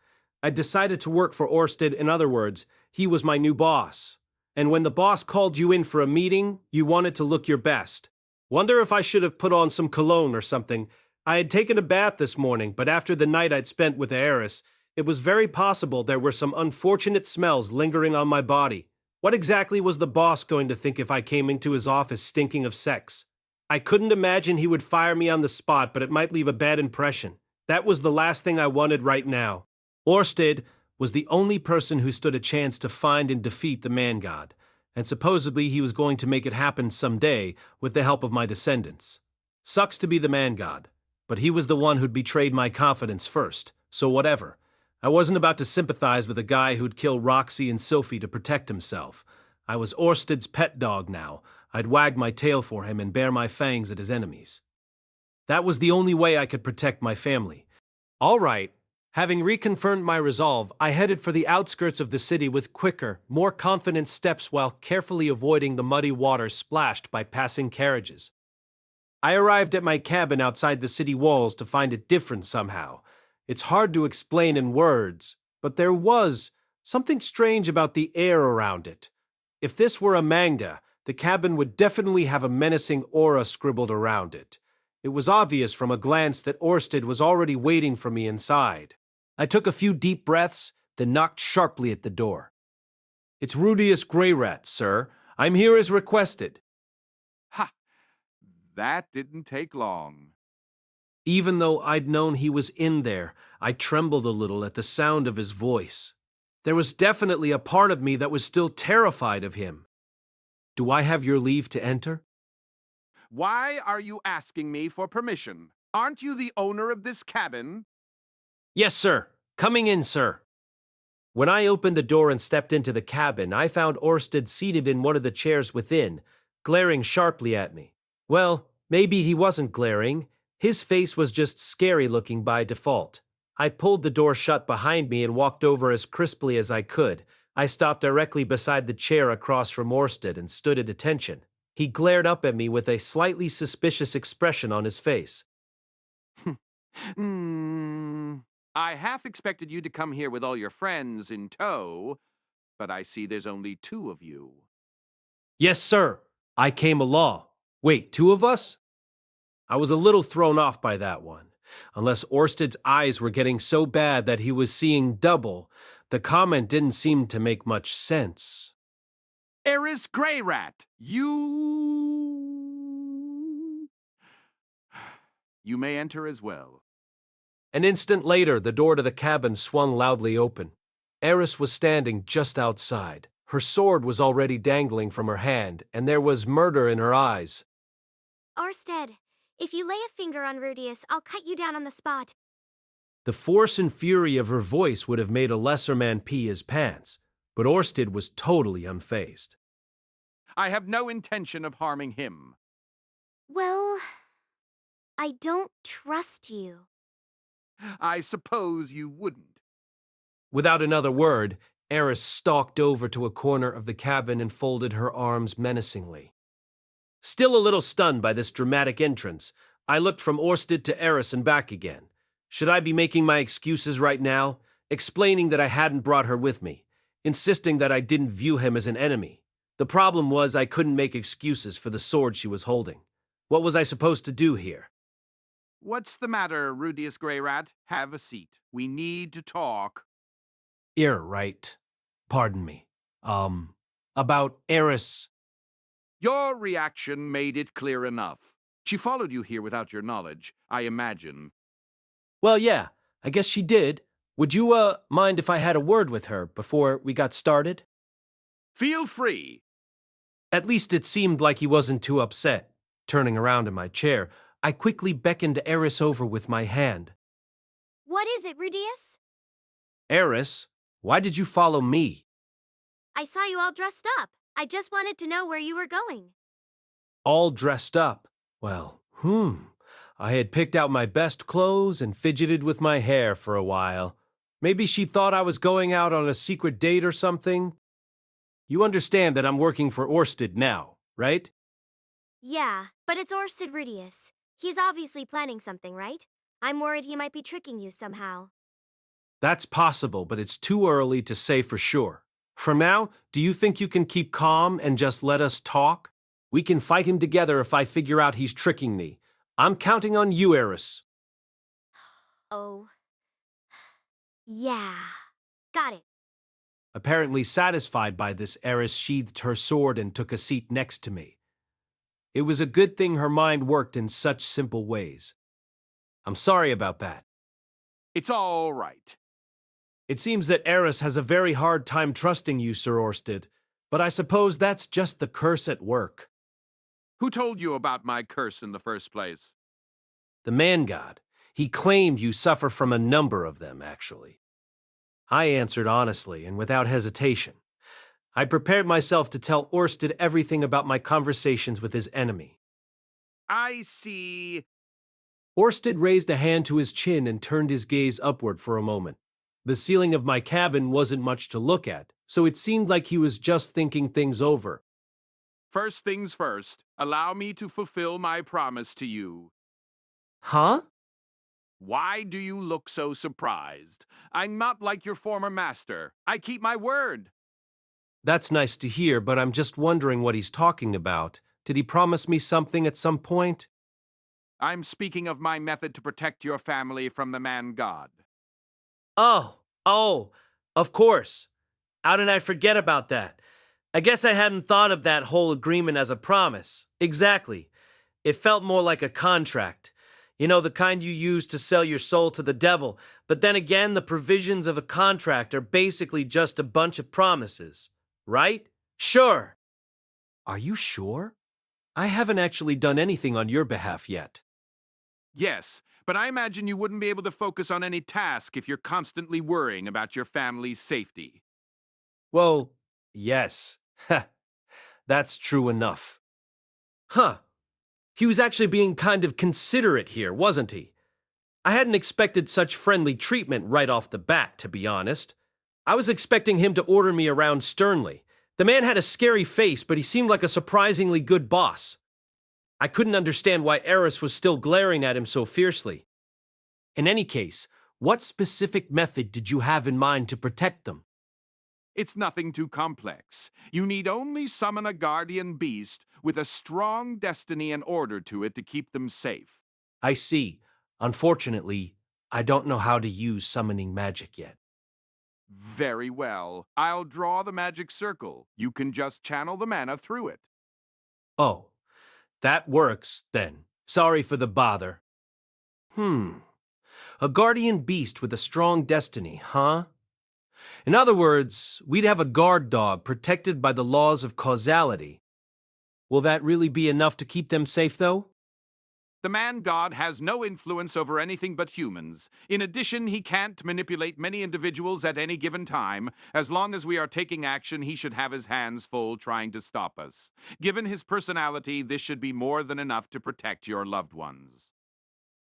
I decided to work for Orsted. In other words, he was my new boss. And when the boss called you in for a meeting, you wanted to look your best. Wonder if I should have put on some cologne or something. I had taken a bath this morning, but after the night I'd spent with the heiress, it was very possible there were some unfortunate smells lingering on my body. What exactly was the boss going to think if I came into his office stinking of sex? I couldn't imagine he would fire me on the spot, but it might leave a bad impression. That was the last thing I wanted right now. Orsted was the only person who stood a chance to find and defeat the man god, and supposedly he was going to make it happen someday with the help of my descendants. Sucks to be the man god, but he was the one who'd betrayed my confidence first, so whatever. I wasn't about to sympathize with a guy who'd kill Roxy and Sophie to protect himself. I was Orsted's pet dog now. I'd wag my tail for him and bare my fangs at his enemies. That was the only way I could protect my family. All right. Having reconfirmed my resolve, I headed for the outskirts of the city with quicker, more confident steps while carefully avoiding the muddy water splashed by passing carriages. I arrived at my cabin outside the city walls to find it different somehow. It's hard to explain in words, but there was something strange about the air around it. If this were a manga, the cabin would definitely have a menacing aura scribbled around it. It was obvious from a glance that Orsted was already waiting for me inside. I took a few deep breaths, then knocked sharply at the door. "It's Rudeus Greyrat, sir. I'm here as requested." Ha! That didn't take long. Even though I'd known he was in there, I trembled a little at the sound of his voice. There was definitely a part of me that was still terrified of him. "Do I have your leave to enter?" Why are you asking me for permission? Aren't you the owner of this cabin? "Yes, sir. Coming in, sir." When I opened the door and stepped into the cabin, I found Orsted seated in one of the chairs within, glaring sharply at me. Well, maybe he wasn't glaring. His face was just scary-looking by default. I pulled the door shut behind me and walked over as crisply as I could. I stopped directly beside the chair across from Orsted and stood at attention. He glared up at me with a slightly suspicious expression on his face. I half expected you to come here with all your friends in tow, but I see there's only two of you. "Yes, sir. I came along." "Wait, two of us?" I was a little thrown off by that one. Unless Orsted's eyes were getting so bad that he was seeing double, the comment didn't seem to make much sense. Eris Greyrat, you may enter as well. An instant later, the door to the cabin swung loudly open. Eris was standing just outside. Her sword was already dangling from her hand, and there was murder in her eyes. Orsted, if you lay a finger on Rudeus, I'll cut you down on the spot. The force and fury of her voice would have made a lesser man pee his pants, but Orsted was totally unfazed. I have no intention of harming him. Well, I don't trust you. I suppose you wouldn't. Without another word, Eris stalked over to a corner of the cabin and folded her arms menacingly. Still a little stunned by this dramatic entrance, I looked from Orsted to Eris and back again. Should I be making my excuses right now, explaining that I hadn't brought her with me, insisting that I didn't view him as an enemy? The problem was I couldn't make excuses for the sword she was holding. What was I supposed to do here? What's the matter, Rudeus Greyrat? Have a seat. We need to talk. You're right. Pardon me. About Eris. Your reaction made it clear enough. She followed you here without your knowledge, I imagine. Well, yeah, I guess she did. Would you, mind if I had a word with her before we got started? Feel free. At least it seemed like he wasn't too upset. Turning around in my chair, I quickly beckoned Eris over with my hand. What is it, Rudeus? Eris, why did you follow me? I saw you all dressed up. I just wanted to know where you were going. all dressed up. Well, I had picked out my best clothes and fidgeted with my hair for a while. Maybe she thought I was going out on a secret date or something. You understand that I'm working for Orsted now, right? Yeah, but it's Orsted Rudeus. He's obviously planning something, right? I'm worried he might be tricking you somehow. That's possible, but it's too early to say for sure. For now, do you think you can keep calm and just let us talk? We can fight him together if I figure out he's tricking me. I'm counting on you, Eris. Oh. Yeah. Got it. Apparently satisfied by this, Eris sheathed her sword and took a seat next to me. It was a good thing her mind worked in such simple ways. I'm sorry about that. It's all right. It seems that Eris has a very hard time trusting you, Sir Orsted, but I suppose that's just the curse at work. Who told you about my curse in the first place? The man god. He claimed you suffer from a number of them, actually. I answered honestly and without hesitation. I prepared myself to tell Orsted everything about my conversations with his enemy. I see. Orsted raised a hand to his chin and turned his gaze upward for a moment. The ceiling of my cabin wasn't much to look at, so it seemed like he was just thinking things over. First things first, allow me to fulfill my promise to you. Huh? Why do you look so surprised? I'm not like your former master. I keep my word. That's nice to hear, but I'm just wondering what he's talking about. Did he promise me something at some point? I'm speaking of my method to protect your family from the man-god. Oh, of course. How did I forget about that? I guess I hadn't thought of that whole agreement as a promise. Exactly. It felt more like a contract. You know, the kind you use to sell your soul to the devil. But then again, the provisions of a contract are basically just a bunch of promises. Right? Sure. Are you sure? I haven't actually done anything on your behalf yet. Yes, but I imagine you wouldn't be able to focus on any task if you're constantly worrying about your family's safety. Well, yes. That's true enough. Huh. He was actually being kind of considerate here, wasn't he? I hadn't expected such friendly treatment right off the bat, to be honest. I was expecting him to order me around sternly. The man had a scary face, but he seemed like a surprisingly good boss. I couldn't understand why Eris was still glaring at him so fiercely. In any case, what specific method did you have in mind to protect them? It's nothing too complex. You need only summon a guardian beast with a strong destiny and order to it to keep them safe. I see. Unfortunately, I don't know how to use summoning magic yet. Very well. I'll draw the magic circle. You can just channel the mana through it. Oh, that works, then. Sorry for the bother. A guardian beast with a strong destiny, huh? In other words, we'd have a guard dog protected by the laws of causality. Will that really be enough to keep them safe, though? The man-god has no influence over anything but humans. In addition, he can't manipulate many individuals at any given time. As long as we are taking action, he should have his hands full trying to stop us. Given his personality, this should be more than enough to protect your loved ones.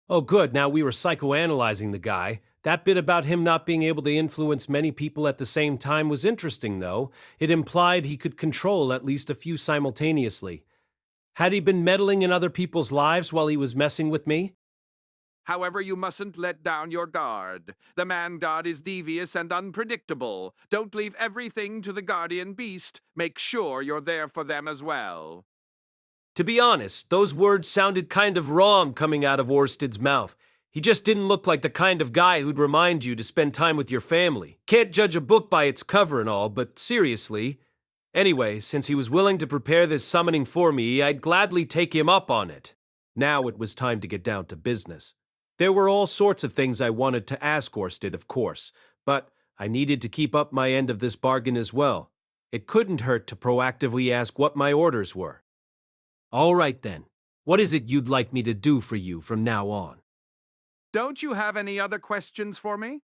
Oh, good. Now we were psychoanalyzing the guy. That bit about him not being able to influence many people at the same time was interesting, though. It implied he could control at least a few simultaneously. Had he been meddling in other people's lives while he was messing with me? However, you mustn't let down your guard. The man-god is devious and unpredictable. Don't leave everything to the guardian beast. Make sure you're there for them as well. To be honest, those words sounded kind of wrong coming out of Orsted's mouth. He just didn't look like the kind of guy who'd remind you to spend time with your family. Can't judge a book by its cover and all, but seriously. Anyway, since he was willing to prepare this summoning for me, I'd gladly take him up on it. Now it was time to get down to business. There were all sorts of things I wanted to ask Orsted, of course, but I needed to keep up my end of this bargain as well. It couldn't hurt to proactively ask what my orders were. All right then, what is it you'd like me to do for you from now on? Don't you have any other questions for me?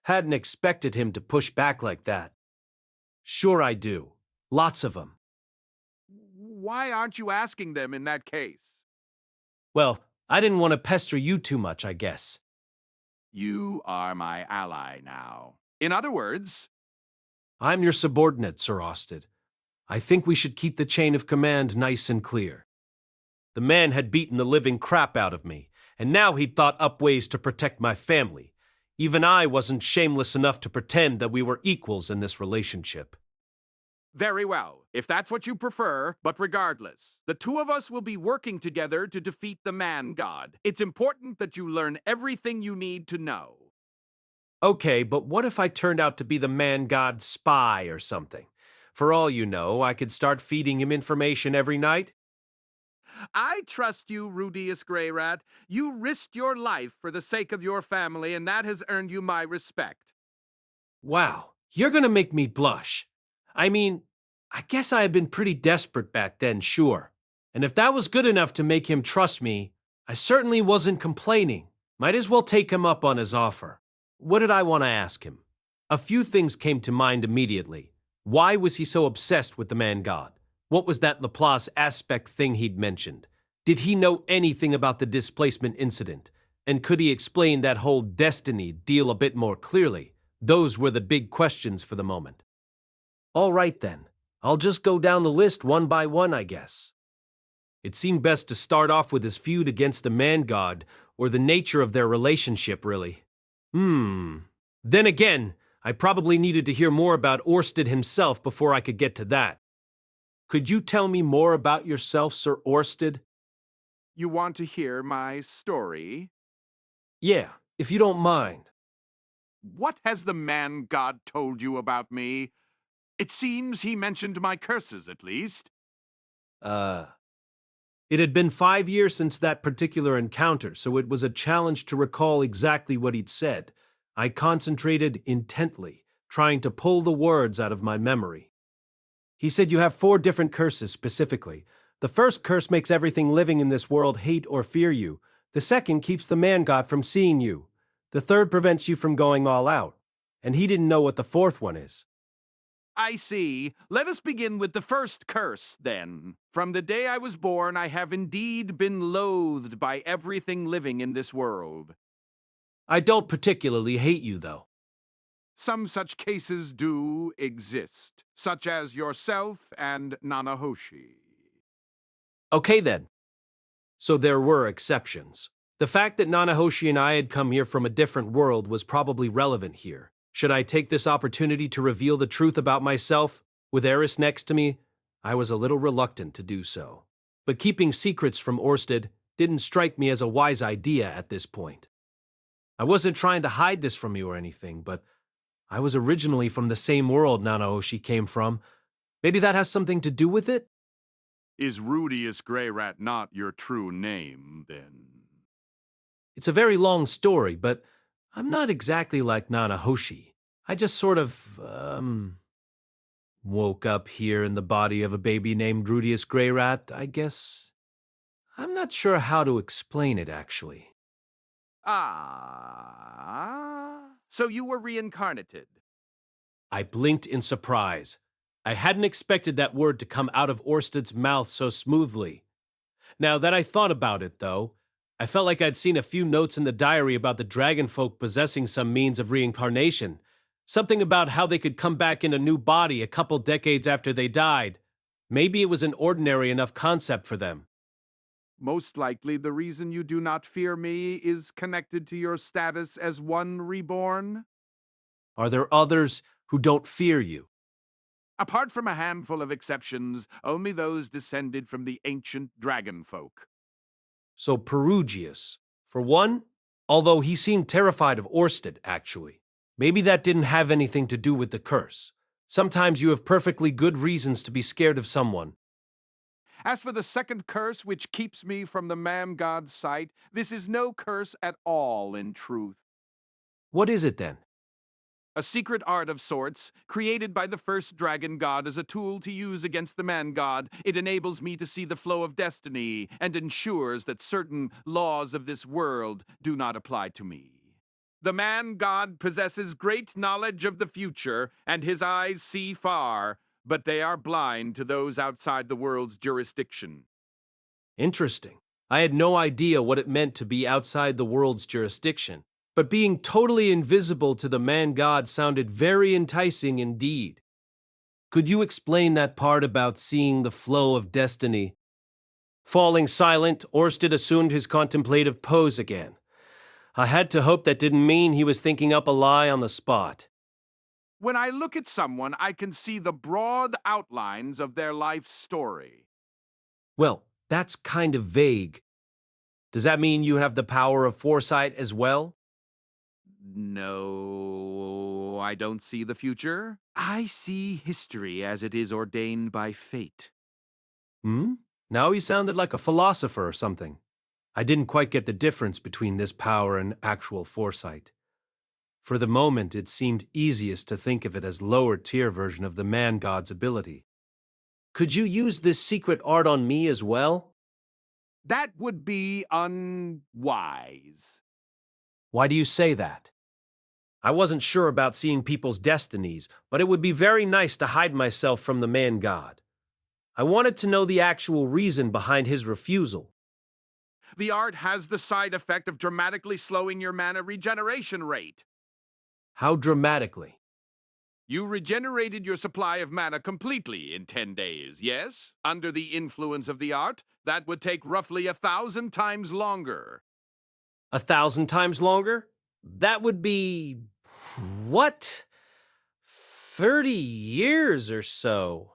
Hadn't expected him to push back like that. Sure I do. Lots of them. Why aren't you asking them in that case? Well, I didn't want to pester you too much, I guess. You are my ally now. In other words, I'm your subordinate, Sir Austed. I think we should keep the chain of command nice and clear. The man had beaten the living crap out of me, and now he'd thought up ways to protect my family. Even I wasn't shameless enough to pretend that we were equals in this relationship. very well, if that's what you prefer, but regardless, the two of us will be working together to defeat the man god. It's important that you learn everything you need to know. Okay, but what if I turned out to be the man god spy or something? For all you know, I could start feeding him information every night. I trust you, Rudeus Grey Rat. You risked your life for the sake of your family, and that has earned you my respect. Wow, you're gonna make me blush. I mean, I guess I had been pretty desperate back then, sure. And if that was good enough to make him trust me, I certainly wasn't complaining. Might as well take him up on his offer. What did I want to ask him? A few things came to mind immediately. Why was he so obsessed with the man god? What was that Laplace aspect thing he'd mentioned? Did he know anything about the displacement incident? And could he explain that whole destiny deal a bit more clearly? Those were the big questions for the moment. All right then, I'll just go down the list one by one, I guess. It seemed best to start off with his feud against the man god, or the nature of their relationship, really. Then again, I probably needed to hear more about Orsted himself before I could get to that. Could you tell me more about yourself, Sir Orsted? You want to hear my story? Yeah, if you don't mind. What has the man god told you about me? It seems he mentioned my curses, at least. It had been 5 years since that particular encounter, so it was a challenge to recall exactly what he'd said. I concentrated intently, trying to pull the words out of my memory. He said you have 4 different curses specifically. The first curse makes everything living in this world hate or fear you. The second keeps the man god from seeing you. The third prevents you from going all out. And he didn't know what the fourth one is. I see. Let us begin with the first curse, then. From the day I was born, I have indeed been loathed by everything living in this world. I don't particularly hate you, though. Some such cases do exist, such as yourself and Nanahoshi. Okay then. So there were exceptions. The fact that Nanahoshi and I had come here from a different world was probably relevant here. Should I take this opportunity to reveal the truth about myself? With Eris next to me, I was a little reluctant to do so. But keeping secrets from Orsted didn't strike me as a wise idea at this point. I wasn't trying to hide this from you or anything, but I was originally from the same world Nanahoshi came from. Maybe that has something to do with it? Is Rudeus Grey Rat not your true name, then? It's a very long story, but I'm not exactly like Nanahoshi. I just sort of, woke up here in the body of a baby named Rudeus Grey Rat, I guess. I'm not sure how to explain it, actually. So you were reincarnated. I blinked in surprise. I hadn't expected that word to come out of Orsted's mouth so smoothly. Now that I thought about it, though, I felt like I'd seen a few notes in the diary about the dragonfolk possessing some means of reincarnation. Something about how they could come back in a new body a couple decades after they died. Maybe it was an ordinary enough concept for them. Most likely the reason you do not fear me is connected to your status as one reborn. Are there others who don't fear you? Apart from a handful of exceptions, only those descended from the ancient dragonfolk. So Perugius, for one, although he seemed terrified of Orsted, actually. Maybe that didn't have anything to do with the curse. Sometimes you have perfectly good reasons to be scared of someone. As for the second curse, which keeps me from the man god's sight, this is no curse at all, in truth. What is it then? A secret art of sorts, created by the first dragon god as a tool to use against the man god. It enables me to see the flow of destiny and ensures that certain laws of this world do not apply to me. The man god possesses great knowledge of the future, and his eyes see far, but they are blind to those outside the world's jurisdiction. Interesting. I had no idea what it meant to be outside the world's jurisdiction, but being totally invisible to the man-god sounded very enticing indeed. Could you explain that part about seeing the flow of destiny? Falling silent, Orsted assumed his contemplative pose again. I had to hope that didn't mean he was thinking up a lie on the spot. When I look at someone, I can see the broad outlines of their life story. Well, that's kind of vague. Does that mean you have the power of foresight as well? No, I don't see the future. I see history as it is ordained by fate. Now he sounded like a philosopher or something. I didn't quite get the difference between this power and actual foresight. For the moment, it seemed easiest to think of it as lower-tier version of the man-god's ability. Could you use this secret art on me as well? That would be unwise. Why do you say that? I wasn't sure about seeing people's destinies, but it would be very nice to hide myself from the man-god. I wanted to know the actual reason behind his refusal. The art has the side effect of dramatically slowing your mana regeneration rate. How dramatically? You regenerated your supply of mana completely in 10 days, yes? Under the influence of the art, that would take roughly 1,000 times longer. 1,000 times longer? That would be... what? 30 years or so.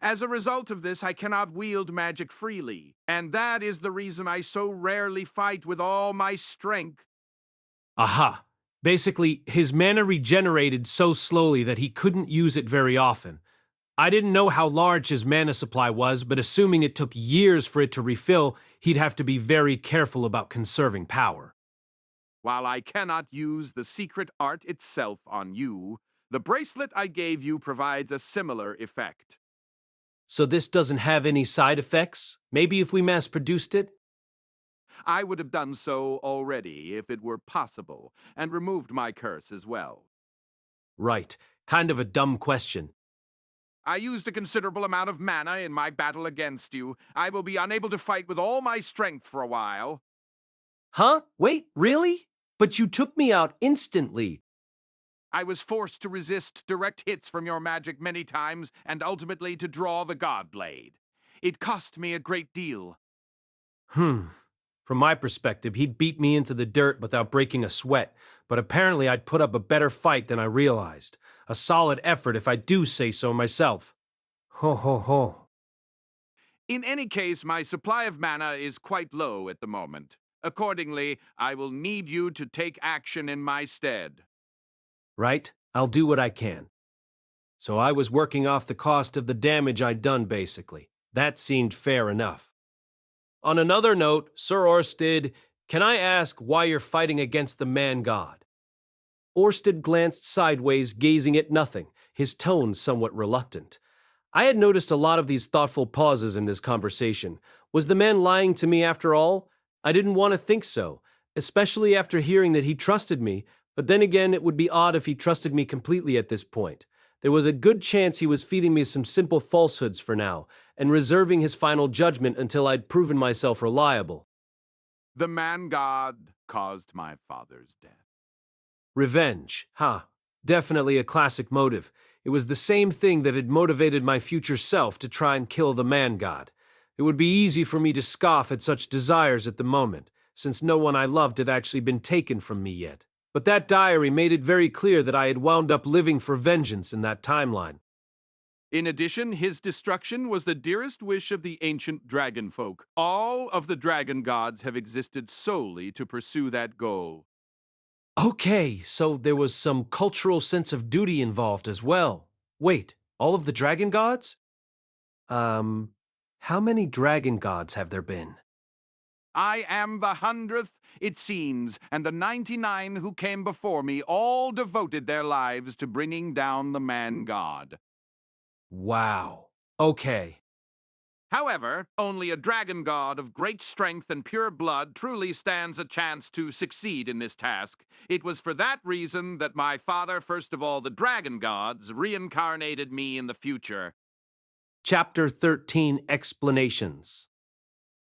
As a result of this, I cannot wield magic freely, and that is the reason I so rarely fight with all my strength. Aha! Basically, his mana regenerated so slowly that he couldn't use it very often. I didn't know how large his mana supply was, but assuming it took years for it to refill, he'd have to be very careful about conserving power. While I cannot use the secret art itself on you, the bracelet I gave you provides a similar effect. So this doesn't have any side effects? Maybe if we mass-produced it? I would have done so already if it were possible, and removed my curse as well. Right. Kind of a dumb question. I used a considerable amount of mana in my battle against you. I will be unable to fight with all my strength for a while. Huh? Wait, really? But you took me out instantly. I was forced to resist direct hits from your magic many times, and ultimately to draw the God Blade. It cost me a great deal. From my perspective, he'd beat me into the dirt without breaking a sweat, but apparently I'd put up a better fight than I realized. A solid effort if I do say so myself. Ho ho ho. In any case, my supply of mana is quite low at the moment. Accordingly, I will need you to take action in my stead. Right? I'll do what I can. So I was working off the cost of the damage I'd done, basically. That seemed fair enough. On another note, Sir Orsted, can I ask why you're fighting against the man-god? Orsted glanced sideways, gazing at nothing, his tone somewhat reluctant. I had noticed a lot of these thoughtful pauses in this conversation. Was the man lying to me after all? I didn't want to think so, especially after hearing that he trusted me, but then again it would be odd if he trusted me completely at this point. There was a good chance he was feeding me some simple falsehoods for now, and reserving his final judgment until I'd proven myself reliable. The man-god caused my father's death. Revenge, definitely a classic motive. It was the same thing that had motivated my future self to try and kill the man-god. It would be easy for me to scoff at such desires at the moment, since no one I loved had actually been taken from me yet. But that diary made it very clear that I had wound up living for vengeance in that timeline. In addition, his destruction was the dearest wish of the ancient dragon folk. All of the dragon gods have existed solely to pursue that goal. Okay, so there was some cultural sense of duty involved as well. Wait, all of the dragon gods? How many dragon gods have there been? I am the 100th, it seems, and the 99 who came before me all devoted their lives to bringing down the man-god. Wow. Okay. However, only a dragon god of great strength and pure blood truly stands a chance to succeed in this task. It was for that reason that my father, first of all the dragon gods, reincarnated me in the future. Chapter 13 Explanations.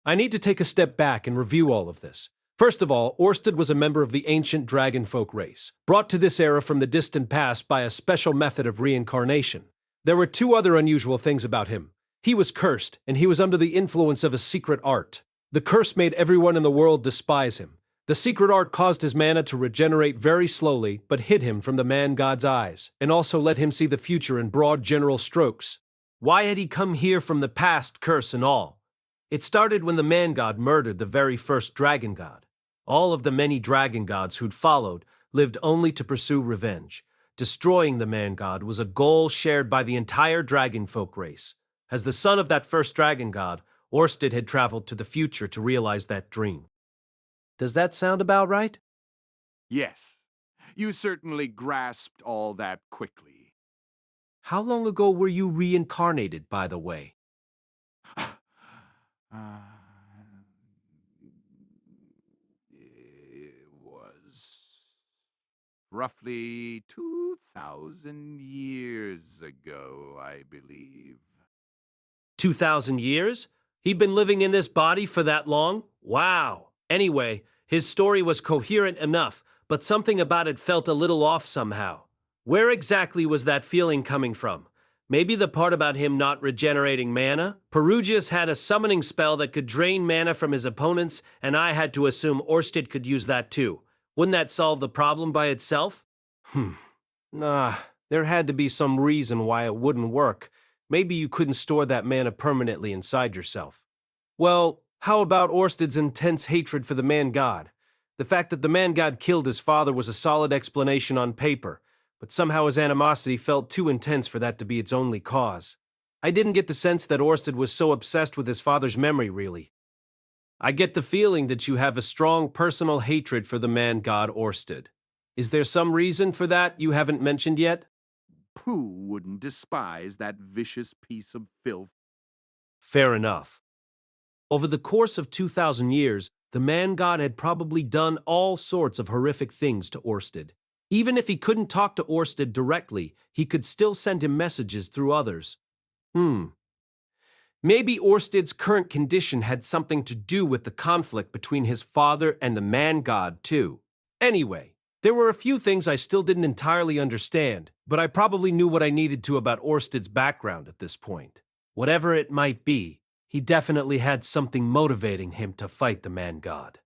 I need to take a step back and review all of this. First of all, Orsted was a member of the ancient dragon folk race, brought to this era from the distant past by a special method of reincarnation. There were two other unusual things about him. He was cursed, and he was under the influence of a secret art. The curse made everyone in the world despise him. The secret art caused his mana to regenerate very slowly, but hid him from the man-god's eyes, and also let him see the future in broad general strokes. Why had he come here from the past, curse and all? It started when the man-god murdered the very first dragon god. All of the many dragon gods who'd followed lived only to pursue revenge. Destroying the man-god was a goal shared by the entire dragon folk race. As the son of that first dragon god, Orsted had traveled to the future to realize that dream. Does that sound about right? Yes, you certainly grasped all that quickly. How long ago were you reincarnated, by the way? It was roughly 2,000 years ago, I believe. 2,000 years? He'd been living in this body for that long? Wow. Anyway, his story was coherent enough, but something about it felt a little off somehow. Where exactly was that feeling coming from? Maybe the part about him not regenerating mana? Rudeus had a summoning spell that could drain mana from his opponents, and I had to assume Orsted could use that too. Wouldn't that solve the problem by itself? Nah, there had to be some reason why it wouldn't work. Maybe you couldn't store that mana permanently inside yourself. Well, how about Orsted's intense hatred for the man-god? The fact that the man-god killed his father was a solid explanation on paper, but somehow his animosity felt too intense for that to be its only cause. I didn't get the sense that Orsted was so obsessed with his father's memory, really. I get the feeling that you have a strong personal hatred for the man-god Orsted. Is there some reason for that you haven't mentioned yet? Who wouldn't despise that vicious piece of filth? Fair enough. Over the course of 2,000 years, the man-god had probably done all sorts of horrific things to Orsted. Even if he couldn't talk to Orsted directly, he could still send him messages through others. Maybe Orsted's current condition had something to do with the conflict between his father and the man-god, too. Anyway, there were a few things I still didn't entirely understand, but I probably knew what I needed to about Orsted's background at this point. Whatever it might be, he definitely had something motivating him to fight the man-god.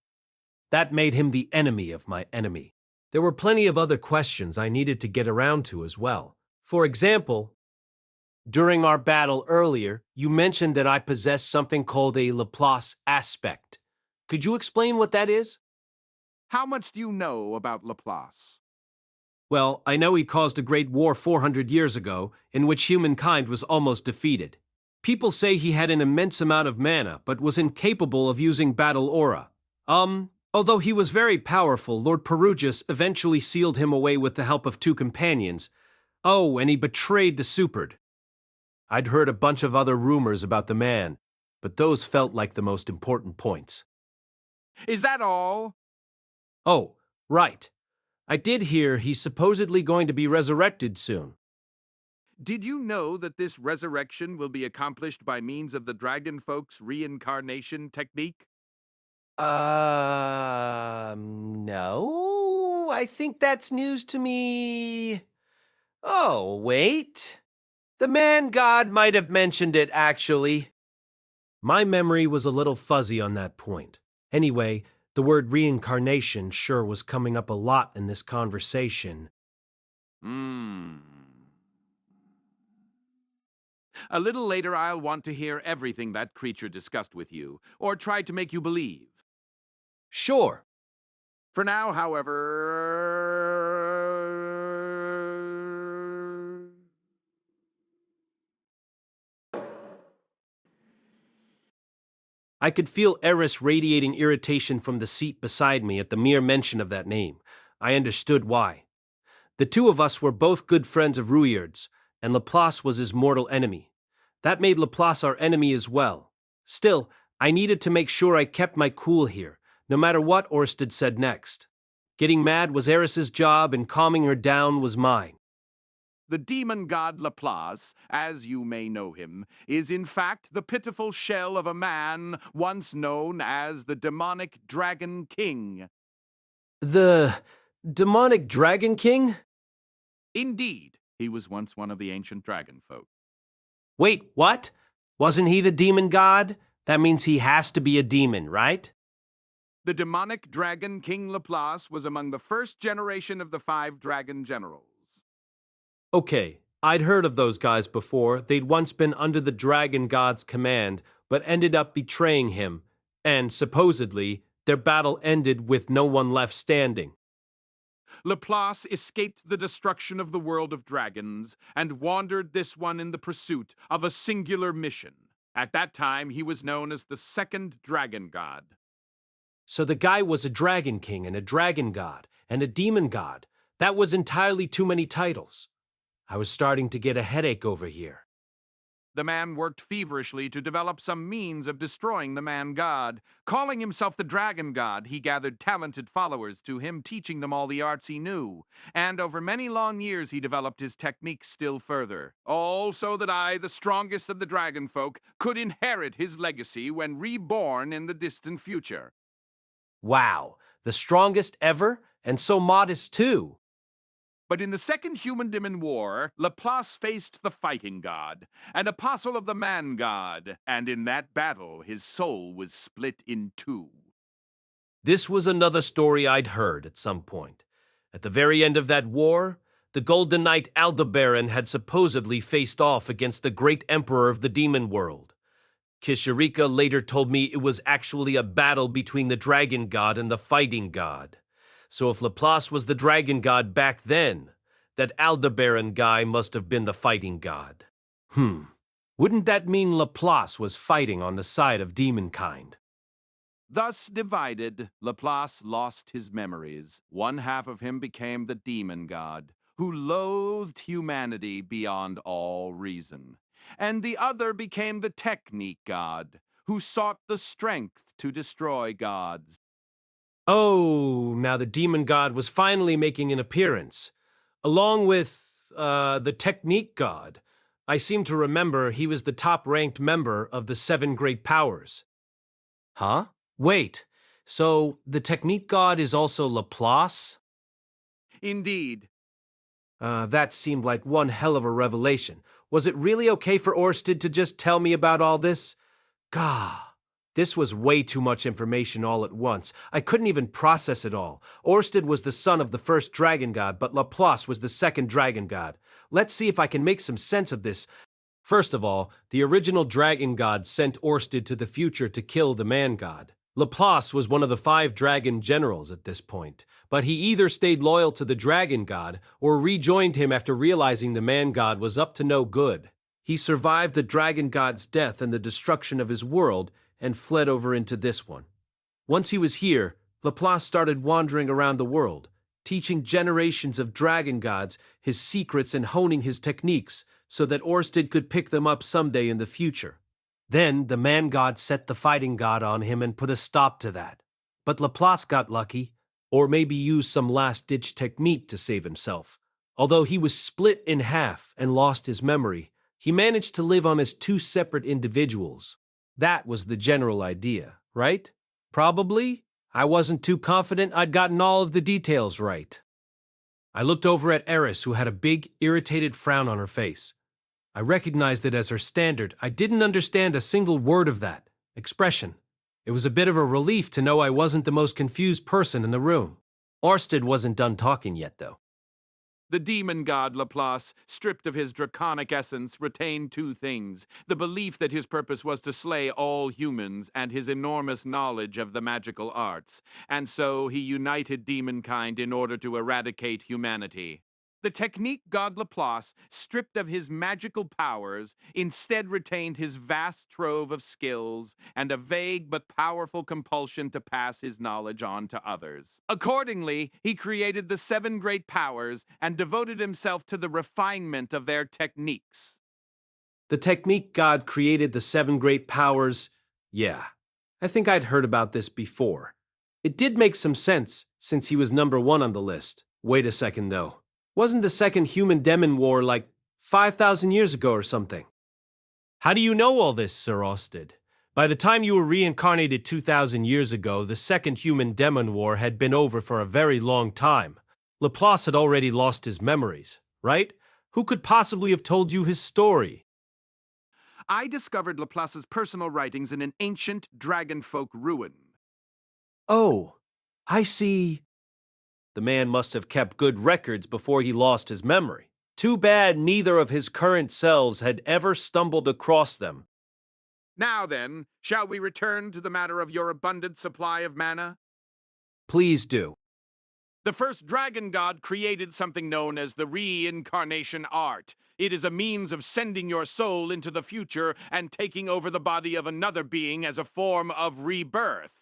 That made him the enemy of my enemy. There were plenty of other questions I needed to get around to as well. For example, during our battle earlier, you mentioned that I possess something called a Laplace aspect. Could you explain what that is? How much do you know about Laplace? Well, I know he caused a great war 400 years ago, in which humankind was almost defeated. People say he had an immense amount of mana, but was incapable of using battle aura. Although he was very powerful, Lord Rudeus eventually sealed him away with the help of two companions. Oh, and he betrayed the Supered. I'd heard a bunch of other rumors about the man, but those felt like the most important points. Is that all? Oh, right. I did hear he's supposedly going to be resurrected soon. Did you know that this resurrection will be accomplished by means of the dragon folk's reincarnation technique? No. I think that's news to me. Oh, wait. The man-god might have mentioned it, actually. My memory was a little fuzzy on that point. Anyway, the word reincarnation sure was coming up a lot in this conversation. A little later, I'll want to hear everything that creature discussed with you, or tried to make you believe. Sure. For now, however... I could feel Eris radiating irritation from the seat beside me at the mere mention of that name. I understood why. The two of us were both good friends of Rudeus, and Laplace was his mortal enemy. That made Laplace our enemy as well. Still, I needed to make sure I kept my cool here, no matter what Orsted said next. Getting mad was Eris's job, and calming her down was mine. The demon god Laplace, as you may know him, is in fact the pitiful shell of a man once known as the demonic Dragon King. The demonic Dragon King? Indeed, he was once one of the ancient dragon folk. Wait, what? Wasn't he the demon god? That means he has to be a demon, right? The demonic dragon King Laplace was among the first generation of the 5 dragon generals. Okay, I'd heard of those guys before. They'd once been under the dragon god's command, but ended up betraying him, and supposedly, their battle ended with no one left standing. Laplace escaped the destruction of the world of dragons and wandered this one in the pursuit of a singular mission. At that time, he was known as the second dragon god. So the guy was a dragon king and a dragon god and a demon god. That was entirely too many titles. I was starting to get a headache over here. The man worked feverishly to develop some means of destroying the man-god. Calling himself the dragon god, he gathered talented followers to him, teaching them all the arts he knew. And over many long years, he developed his techniques still further. All so that I, the strongest of the dragon folk, could inherit his legacy when reborn in the distant future. Wow, the strongest ever, and so modest too. But in the Second Human-Demon War, Laplace faced the fighting god, an apostle of the man-god, and in that battle, his soul was split in 2. This was another story I'd heard at some point. At the very end of that war, the Golden Knight Aldebaran had supposedly faced off against the great emperor of the demon world. Kishirika later told me it was actually a battle between the dragon god and the fighting god. So if Laplace was the dragon god back then, that Aldebaran guy must have been the fighting god. Wouldn't that mean Laplace was fighting on the side of demonkind? Thus divided, Laplace lost his memories. One half of him became the demon god, who loathed humanity beyond all reason. And the other became the technique god, who sought the strength to destroy gods. Oh, now the demon god was finally making an appearance. Along with, the technique god. I seem to remember he was the top-ranked member of the 7 great powers. Huh? Wait, so the technique god is also Laplace? Indeed. That seemed like one hell of a revelation. Was it really okay for Orsted to just tell me about all this? Gah. This was way too much information all at once. I couldn't even process it all. Orsted was the son of the first dragon god, but Laplace was the second dragon god. Let's see if I can make some sense of this. First of all, the original dragon god sent Orsted to the future to kill the man god. Laplace was one of the 5 dragon generals at this point, but he either stayed loyal to the dragon god or rejoined him after realizing the man god was up to no good. He survived the dragon god's death and the destruction of his world, and fled over into this one. Once he was here, Laplace started wandering around the world, teaching generations of dragon gods his secrets and honing his techniques so that Orsted could pick them up someday in the future. Then the man god set the fighting god on him and put a stop to that. But Laplace got lucky, or maybe used some last-ditch technique to save himself. Although he was split in half and lost his memory, he managed to live on as 2 separate individuals. That was the general idea, right? Probably. I wasn't too confident I'd gotten all of the details right. I looked over at Eris, who had a big, irritated frown on her face. I recognized it as her standard. I didn't understand a single word of that expression. It was a bit of a relief to know I wasn't the most confused person in the room. Orsted wasn't done talking yet, though. The demon god Laplace, stripped of his draconic essence, retained 2 things: the belief that his purpose was to slay all humans and his enormous knowledge of the magical arts. And so he united demonkind in order to eradicate humanity. The technique god Laplace, stripped of his magical powers, instead retained his vast trove of skills and a vague but powerful compulsion to pass his knowledge on to others. Accordingly, he created the 7 great powers and devoted himself to the refinement of their techniques. The technique God created the 7 great powers, yeah. I think I'd heard about this before. It did make some sense, since he was number 1 on the list. Wait a second, though. Wasn't the second human-demon war like 5,000 years ago or something? How do you know all this, Sir Austed? By the time you were reincarnated 2,000 years ago, the second human-demon war had been over for a very long time. Laplace had already lost his memories, right? Who could possibly have told you his story? I discovered Laplace's personal writings in an ancient dragonfolk ruin. Oh, I see. The man must have kept good records before he lost his memory. Too bad neither of his current selves had ever stumbled across them. Now then, shall we return to the matter of your abundant supply of mana? Please do. The first dragon god created something known as the Reincarnation art. It is a means of sending your soul into the future and taking over the body of another being as a form of rebirth.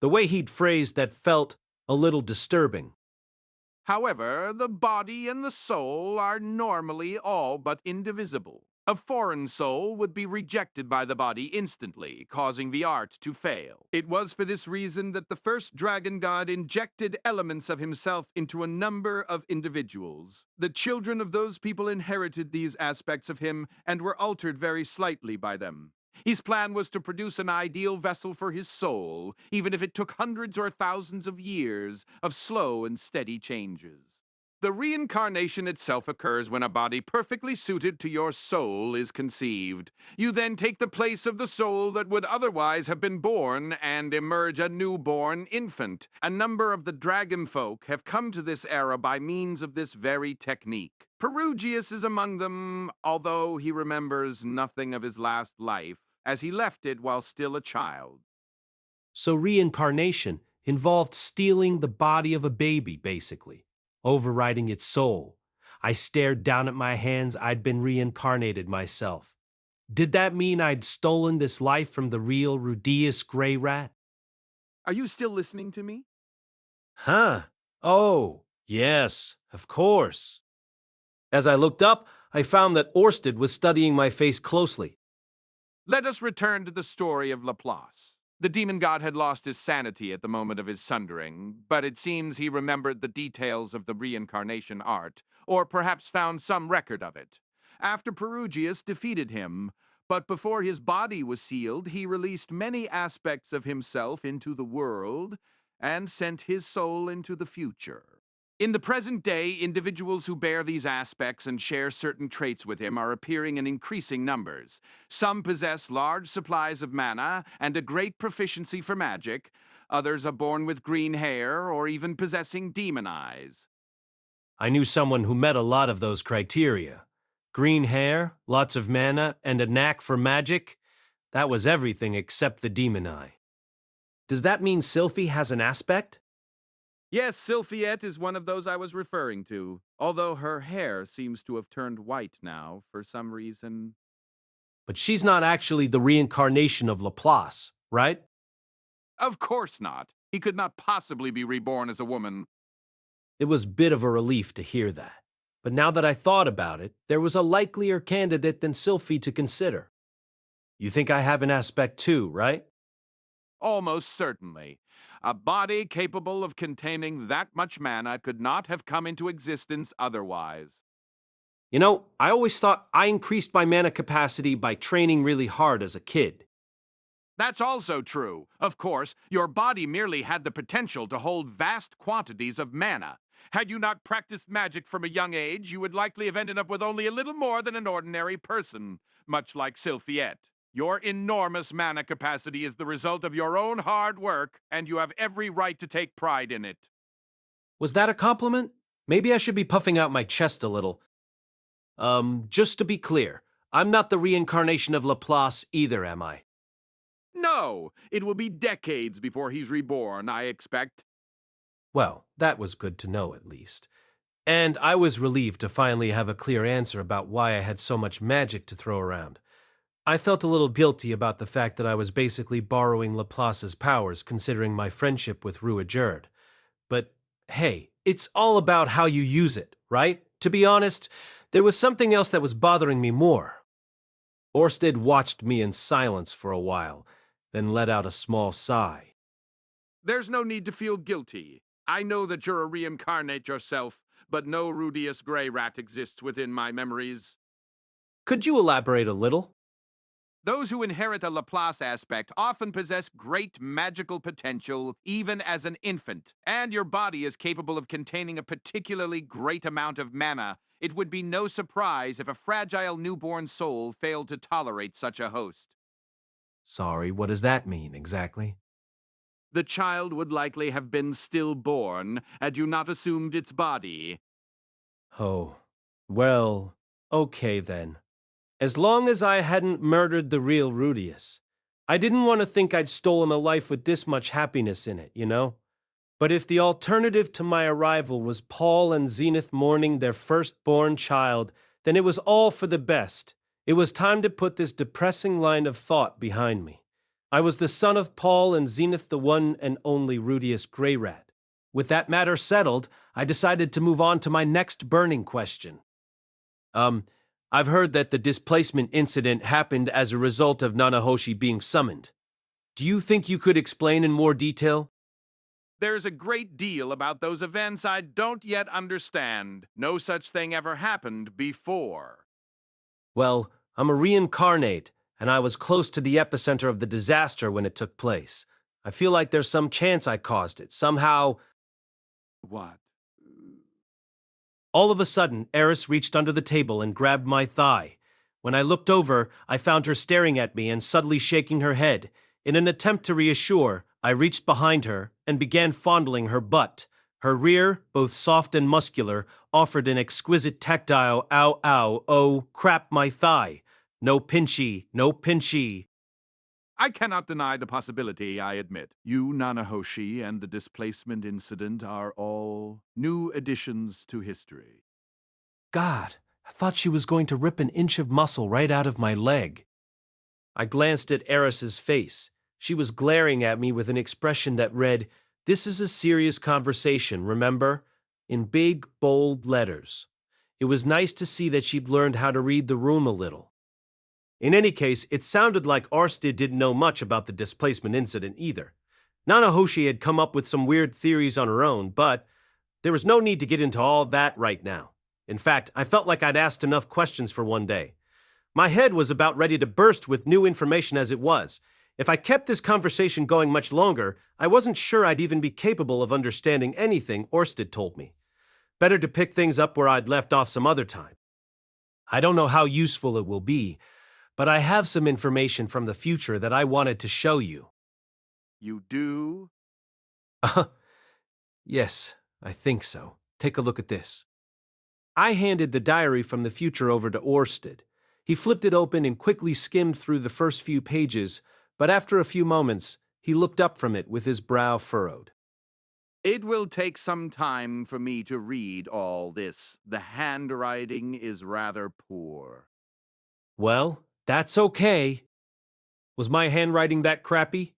The way he'd phrased that felt a little disturbing. However, the body and the soul are normally all but indivisible. A foreign soul would be rejected by the body instantly, causing the art to fail. It was for this reason that the first dragon god injected elements of himself into a number of individuals. The children of those people inherited these aspects of him and were altered very slightly by them. His plan was to produce an ideal vessel for his soul, even if it took hundreds or thousands of years of slow and steady changes. The reincarnation itself occurs when a body perfectly suited to your soul is conceived. You then take the place of the soul that would otherwise have been born and emerge a newborn infant. A number of the dragon folk have come to this era by means of this very technique. Perugius is among them, although he remembers nothing of his last life, as he left it while still a child. So reincarnation involved stealing the body of a baby, basically, overriding its soul. I stared down at my hands. I'd been reincarnated myself. Did that mean I'd stolen this life from the real Rudeus gray rat? Are you still listening to me? Huh. Oh, yes, of course. As I looked up, I found that Orsted was studying my face closely. Let us return to the story of Laplace. The demon god had lost his sanity at the moment of his sundering, but it seems he remembered the details of the reincarnation art, or perhaps found some record of it. After Perugius defeated him, but before his body was sealed, he released many aspects of himself into the world and sent his soul into the future. In the present day, individuals who bear these aspects and share certain traits with him are appearing in increasing numbers. Some possess large supplies of mana and a great proficiency for magic. Others are born with green hair or even possessing demon eyes. I knew someone who met a lot of those criteria. Green hair, lots of mana, and a knack for magic. That was everything except the demon eye. Does that mean Sylphie has an aspect? Yes, Sylphiette is one of those I was referring to, although her hair seems to have turned white now for some reason. But she's not actually the reincarnation of Laplace, right? Of course not. He could not possibly be reborn as a woman. It was a bit of a relief to hear that. But now that I thought about it, there was a likelier candidate than Sylphie to consider. You think I have an aspect too, right? Almost certainly. A body capable of containing that much mana could not have come into existence otherwise. You know, I always thought I increased my mana capacity by training really hard as a kid. That's also true. Of course, your body merely had the potential to hold vast quantities of mana. Had you not practiced magic from a young age, you would likely have ended up with only a little more than an ordinary person, much like Sylphiette. Your enormous mana capacity is the result of your own hard work, and you have every right to take pride in it. Was that a compliment? Maybe I should be puffing out my chest a little. Just to be clear, I'm not the reincarnation of Laplace either, am I? No, it will be decades before he's reborn, I expect. Well, that was good to know at least. And I was relieved to finally have a clear answer about why I had so much magic to throw around. I felt a little guilty about the fact that I was basically borrowing Laplace's powers considering my friendship with Rudeus. But hey, it's all about how you use it, right? To be honest, there was something else that was bothering me more. Orsted watched me in silence for a while, then let out a small sigh. There's no need to feel guilty. I know that you're a reincarnate yourself, but no Rudeus Grey Rat exists within my memories. Could you elaborate a little? Those who inherit a Laplace aspect often possess great magical potential, even as an infant, and your body is capable of containing a particularly great amount of mana. It would be no surprise if a fragile newborn soul failed to tolerate such a host. Sorry, what does that mean exactly? The child would likely have been stillborn had you not assumed its body. Oh, well, okay then. As long as I hadn't murdered the real Rudeus. I didn't want to think I'd stolen a life with this much happiness in it, you know? But if the alternative to my arrival was Paul and Zenith mourning their firstborn child, then it was all for the best. It was time to put this depressing line of thought behind me. I was the son of Paul and Zenith, the one and only Rudeus Grey Rat. With that matter settled, I decided to move on to my next burning question. I've heard that the displacement incident happened as a result of Nanahoshi being summoned. Do you think you could explain in more detail? There's a great deal about those events I don't yet understand. No such thing ever happened before. Well, I'm a reincarnate, and I was close to the epicenter of the disaster when it took place. I feel like there's some chance I caused it, somehow. What? All of a sudden, Eris reached under the table and grabbed my thigh. When I looked over, I found her staring at me and subtly shaking her head. In an attempt to reassure, I reached behind her and began fondling her butt. Her rear, both soft and muscular, offered an exquisite tactile ow ow oh crap my thigh. No pinchy, no pinchy. I cannot deny the possibility, I admit. You, Nanahoshi, and the displacement incident are all new additions to history. God, I thought she was going to rip an inch of muscle right out of my leg. I glanced at Eris's face. She was glaring at me with an expression that read, "This is a serious conversation, remember?" in big, bold letters. It was nice to see that she'd learned how to read the room a little. In any case, it sounded like Orsted didn't know much about the displacement incident either. Nanahoshi had come up with some weird theories on her own, but there was no need to get into all that right now. In fact, I felt like I'd asked enough questions for one day. My head was about ready to burst with new information as it was. If I kept this conversation going much longer, I wasn't sure I'd even be capable of understanding anything Orsted told me. Better to pick things up where I'd left off some other time. I don't know how useful it will be, but I have some information from the future that I wanted to show you. You do? Yes, I think so. Take a look at this. I handed the diary from the future over to Orsted. He flipped it open and quickly skimmed through the first few pages, but after a few moments, he looked up from it with his brow furrowed. It will take some time for me to read all this. The handwriting is rather poor. Well, that's okay. Was my handwriting that crappy?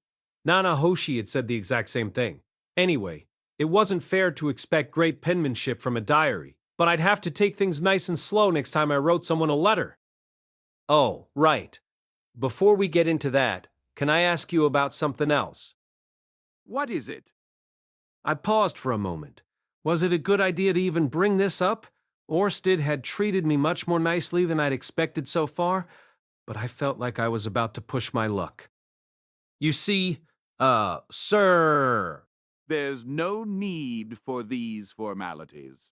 Nanahoshi had said the exact same thing. Anyway, it wasn't fair to expect great penmanship from a diary, but I'd have to take things nice and slow next time I wrote someone a letter. Oh, right. Before we get into that, can I ask you about something else? What is it? I paused for a moment. Was it a good idea to even bring this up? Orsted had treated me much more nicely than I'd expected so far, but I felt like I was about to push my luck. You see, sir. There's no need for these formalities.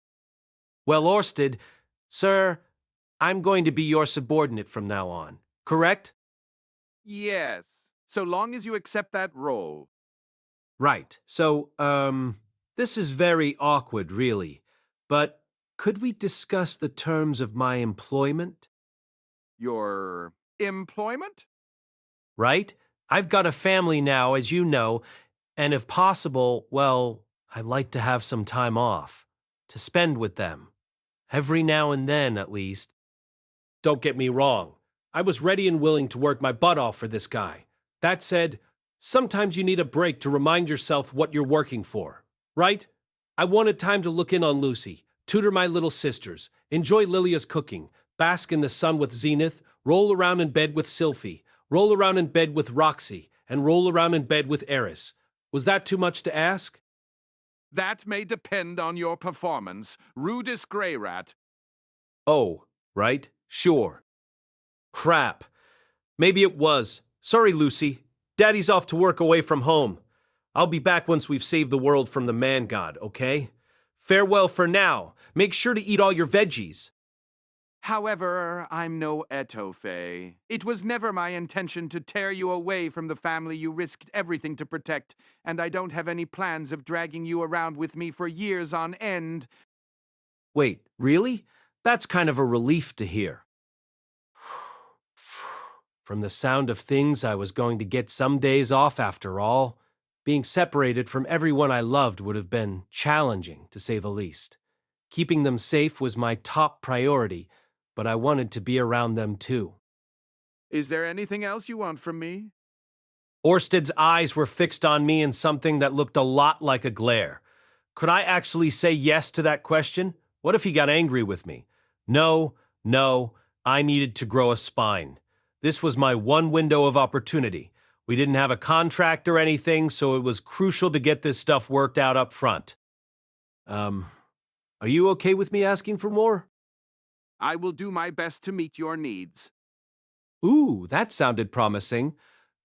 Well, Orsted, sir, I'm going to be your subordinate from now on, correct? Yes, so long as you accept that role. Right. So, this is very awkward, really. But could we discuss the terms of my employment? Your employment? Right? I've got a family now, as you know, and if possible, well, I'd like to have some time off to spend with them. Every now and then, at least. Don't get me wrong. I was ready and willing to work my butt off for this guy. That said, sometimes you need a break to remind yourself what you're working for, right? I wanted time to look in on Lucy, tutor my little sisters, enjoy Lilia's cooking, bask in the sun with Zenith, roll around in bed with Sylphie, roll around in bed with Roxy, and roll around in bed with Eris. Was that too much to ask? That may depend on your performance. Rudeus Grey Rat. Oh, right, sure. Crap. Maybe it was. Sorry, Lucy. Daddy's off to work away from home. I'll be back once we've saved the world from the man god, okay? Farewell for now. Make sure to eat all your veggies. However, I'm no etoffe. It was never my intention to tear you away from the family you risked everything to protect, and I don't have any plans of dragging you around with me for years on end. Wait, really? That's kind of a relief to hear. From the sound of things, I was going to get some days off after all. Being separated from everyone I loved would have been challenging, to say the least. Keeping them safe was my top priority, but I wanted to be around them too. Is there anything else you want from me? Orsted's eyes were fixed on me in something that looked a lot like a glare. Could I actually say yes to that question? What if he got angry with me? No, I needed to grow a spine. This was my one window of opportunity. We didn't have a contract or anything, so it was crucial to get this stuff worked out up front. Are you okay with me asking for more? I will do my best to meet your needs. Ooh, that sounded promising.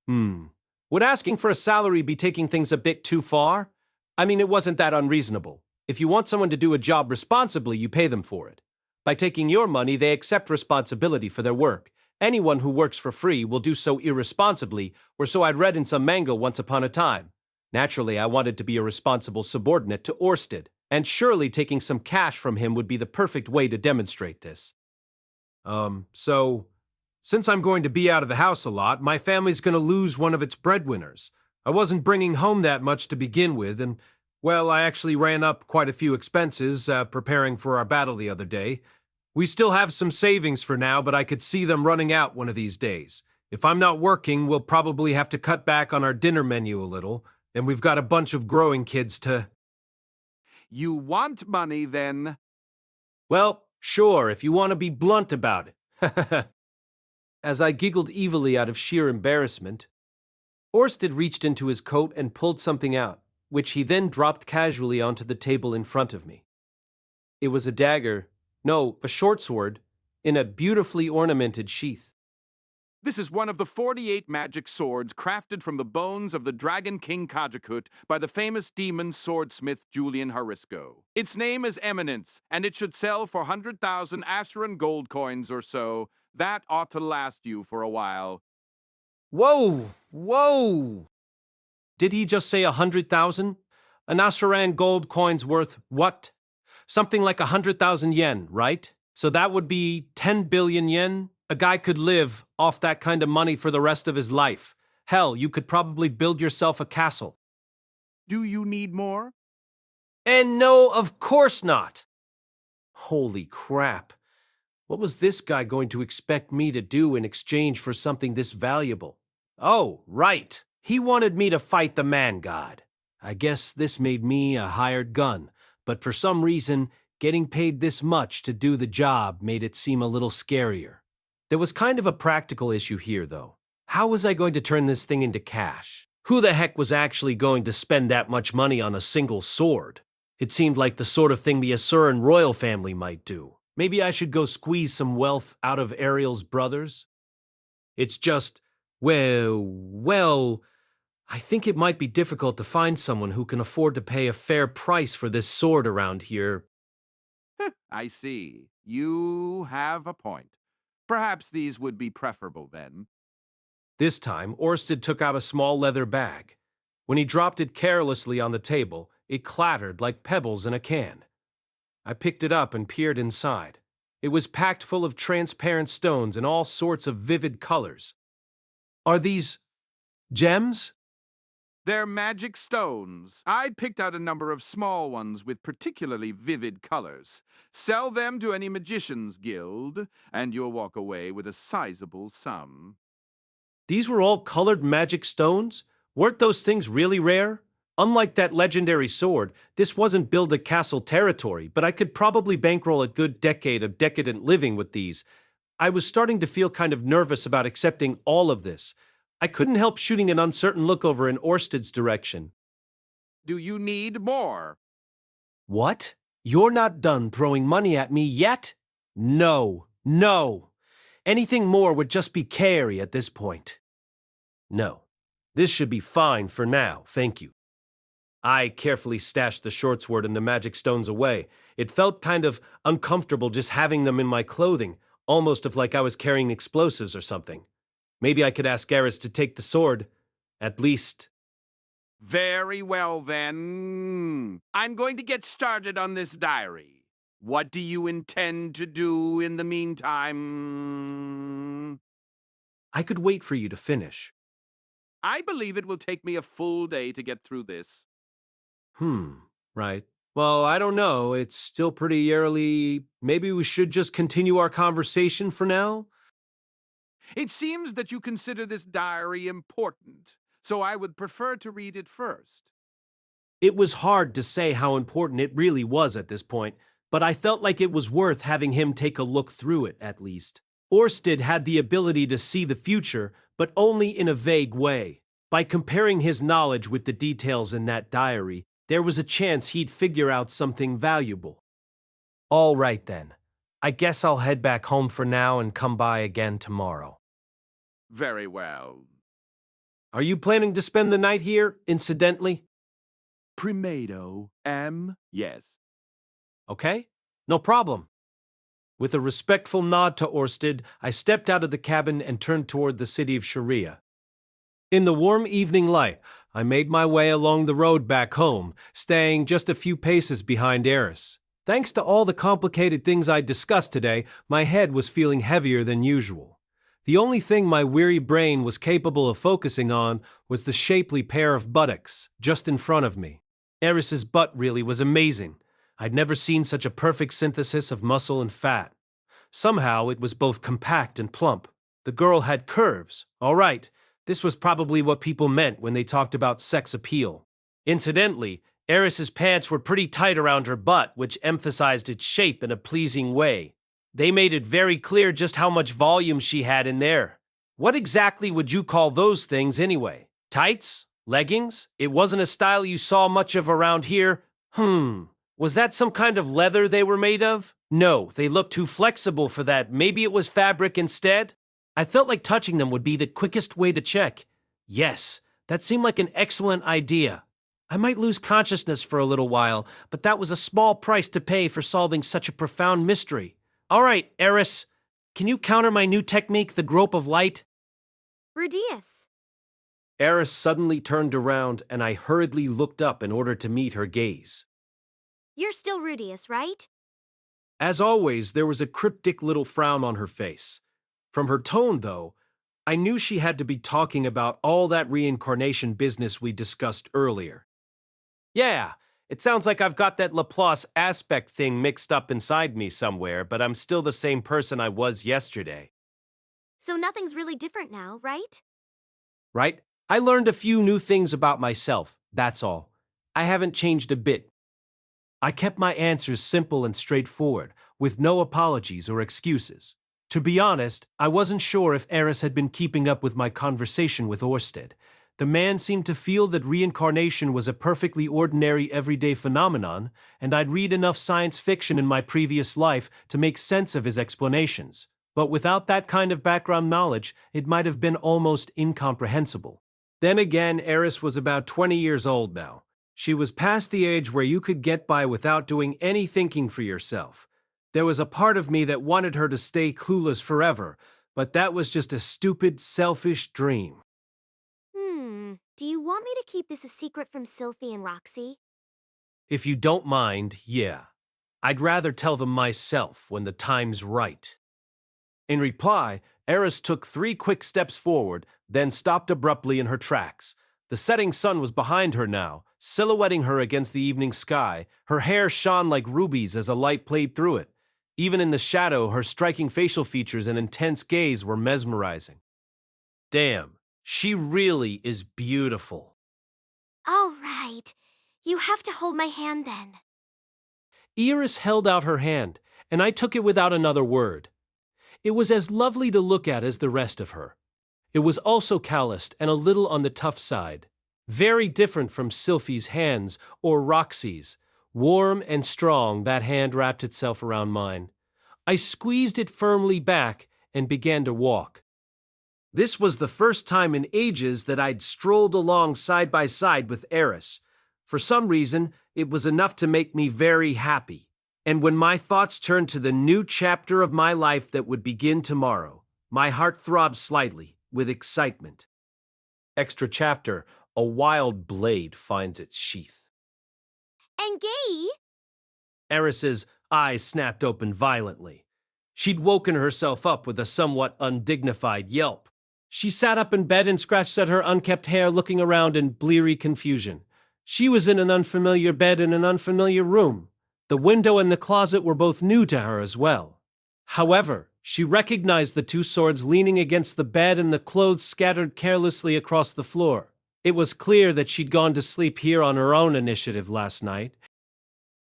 Would asking for a salary be taking things a bit too far? I mean, it wasn't that unreasonable. If you want someone to do a job responsibly, you pay them for it. By taking your money, they accept responsibility for their work. Anyone who works for free will do so irresponsibly, or so I'd read in some manga once upon a time. Naturally, I wanted to be a responsible subordinate to Orsted, and surely taking some cash from him would be the perfect way to demonstrate this. So, since I'm going to be out of the house a lot, my family's going to lose one of its breadwinners. I wasn't bringing home that much to begin with, and, well, I actually ran up quite a few expenses preparing for our battle the other day. We still have some savings for now, but I could see them running out one of these days. If I'm not working, we'll probably have to cut back on our dinner menu a little, and we've got a bunch of growing kids to... You want money, then? Well, sure, if you want to be blunt about it. As I giggled evilly out of sheer embarrassment, Orsted reached into his coat and pulled something out, which he then dropped casually onto the table in front of me. It was a dagger, no, a short sword, in a beautifully ornamented sheath. This is one of the 48 magic swords crafted from the bones of the Dragon King Kajakut by the famous demon swordsmith Julian Harisco. Its name is Eminence, and it should sell for 100,000 Asheran gold coins or so. That ought to last you for a while. Whoa! Did he just say 100,000? An Asheran gold coin's worth what? Something like 100,000 yen, right? So that would be 10 billion yen? A guy could live off that kind of money for the rest of his life. Hell, you could probably build yourself a castle. Do you need more? And no, of course not. Holy crap. What was this guy going to expect me to do in exchange for something this valuable? Oh, right. He wanted me to fight the man god. I guess this made me a hired gun, but for some reason, getting paid this much to do the job made it seem a little scarier. There was kind of a practical issue here, though. How was I going to turn this thing into cash? Who the heck was actually going to spend that much money on a single sword? It seemed like the sort of thing the Asuran royal family might do. Maybe I should go squeeze some wealth out of Ariel's brothers? It's just, well, I think it might be difficult to find someone who can afford to pay a fair price for this sword around here. I see. You have a point. Perhaps these would be preferable then. This time, Orsted took out a small leather bag. When he dropped it carelessly on the table, it clattered like pebbles in a can. I picked it up and peered inside. It was packed full of transparent stones in all sorts of vivid colors. Are these gems? They're magic stones. I'd picked out a number of small ones with particularly vivid colors. Sell them to any magician's guild, and you'll walk away with a sizable sum. These were all colored magic stones? Weren't those things really rare? Unlike that legendary sword, this wasn't Build-A-Castle territory, but I could probably bankroll a good decade of decadent living with these. I was starting to feel kind of nervous about accepting all of this. I couldn't help shooting an uncertain look over in Orsted's direction. Do you need more? What? You're not done throwing money at me yet? No, no. Anything more would just be carry at this point. No, this should be fine for now, thank you. I carefully stashed the short sword and the magic stones away. It felt kind of uncomfortable just having them in my clothing, almost as like I was carrying explosives or something. Maybe I could ask Eris to take the sword, at least. Very well, then. I'm going to get started on this diary. What do you intend to do in the meantime? I could wait for you to finish. I believe it will take me a full day to get through this. Right. Well, I don't know. It's still pretty early. Maybe we should just continue our conversation for now? It seems that you consider this diary important, so I would prefer to read it first. It was hard to say how important it really was at this point, but I felt like it was worth having him take a look through it, at least. Orsted had the ability to see the future, but only in a vague way. By comparing his knowledge with the details in that diary, there was a chance he'd figure out something valuable. All right then. I guess I'll head back home for now and come by again tomorrow. Very well. Are you planning to spend the night here, incidentally? Primado, yes. Okay, no problem. With a respectful nod to Orsted, I stepped out of the cabin and turned toward the city of Sharia. In the warm evening light, I made my way along the road back home, staying just a few paces behind Eris. Thanks to all the complicated things I discussed today, my head was feeling heavier than usual. The only thing my weary brain was capable of focusing on was the shapely pair of buttocks just in front of me. Eris's butt really was amazing. I'd never seen such a perfect synthesis of muscle and fat. Somehow it was both compact and plump. The girl had curves, all right. This was probably what people meant when they talked about sex appeal. Incidentally, Eris's pants were pretty tight around her butt, which emphasized its shape in a pleasing way. They made it very clear just how much volume she had in there. What exactly would you call those things anyway? Tights? Leggings? It wasn't a style you saw much of around here. Was that some kind of leather they were made of? No, they looked too flexible for that. Maybe it was fabric instead? I felt like touching them would be the quickest way to check. Yes, that seemed like an excellent idea. I might lose consciousness for a little while, but that was a small price to pay for solving such a profound mystery. All right, Eris, can you counter my new technique, the grope of light? Rudeus. Eris suddenly turned around, and I hurriedly looked up in order to meet her gaze. You're still Rudeus, right? As always, there was a cryptic little frown on her face. From her tone, though, I knew she had to be talking about all that reincarnation business we discussed earlier. Yeah, it sounds like I've got that Laplace aspect thing mixed up inside me somewhere, but I'm still the same person I was yesterday. So nothing's really different now, right? Right? I learned a few new things about myself, that's all. I haven't changed a bit. I kept my answers simple and straightforward, with no apologies or excuses. To be honest, I wasn't sure if Eris had been keeping up with my conversation with Orsted. The man seemed to feel that reincarnation was a perfectly ordinary everyday phenomenon, and I'd read enough science fiction in my previous life to make sense of his explanations. But without that kind of background knowledge, it might have been almost incomprehensible. Then again, Eris was about 20 years old now. She was past the age where you could get by without doing any thinking for yourself. There was a part of me that wanted her to stay clueless forever, but that was just a stupid, selfish dream. Do you want me to keep this a secret from Sylphie and Roxy? If you don't mind, yeah. I'd rather tell them myself when the time's right. In reply, Eris took 3 quick steps forward, then stopped abruptly in her tracks. The setting sun was behind her now, silhouetting her against the evening sky. Her hair shone like rubies as a light played through it. Even in the shadow, her striking facial features and intense gaze were mesmerizing. Damn, she really is beautiful. All right. You have to hold my hand then. Eris held out her hand, and I took it without another word. It was as lovely to look at as the rest of her. It was also calloused and a little on the tough side. Very different from Sylphie's hands or Roxy's. Warm and strong, that hand wrapped itself around mine. I squeezed it firmly back and began to walk. This was the first time in ages that I'd strolled along side by side with Eris. For some reason, it was enough to make me very happy. And when my thoughts turned to the new chapter of my life that would begin tomorrow, my heart throbbed slightly with excitement. Extra chapter, a wild blade finds its sheath. And gay? Eris's eyes snapped open violently. She'd woken herself up with a somewhat undignified yelp. She sat up in bed and scratched at her unkempt hair, looking around in bleary confusion. She was in an unfamiliar bed in an unfamiliar room. The window and the closet were both new to her as well. However, she recognized the two swords leaning against the bed and the clothes scattered carelessly across the floor. It was clear that she'd gone to sleep here on her own initiative last night.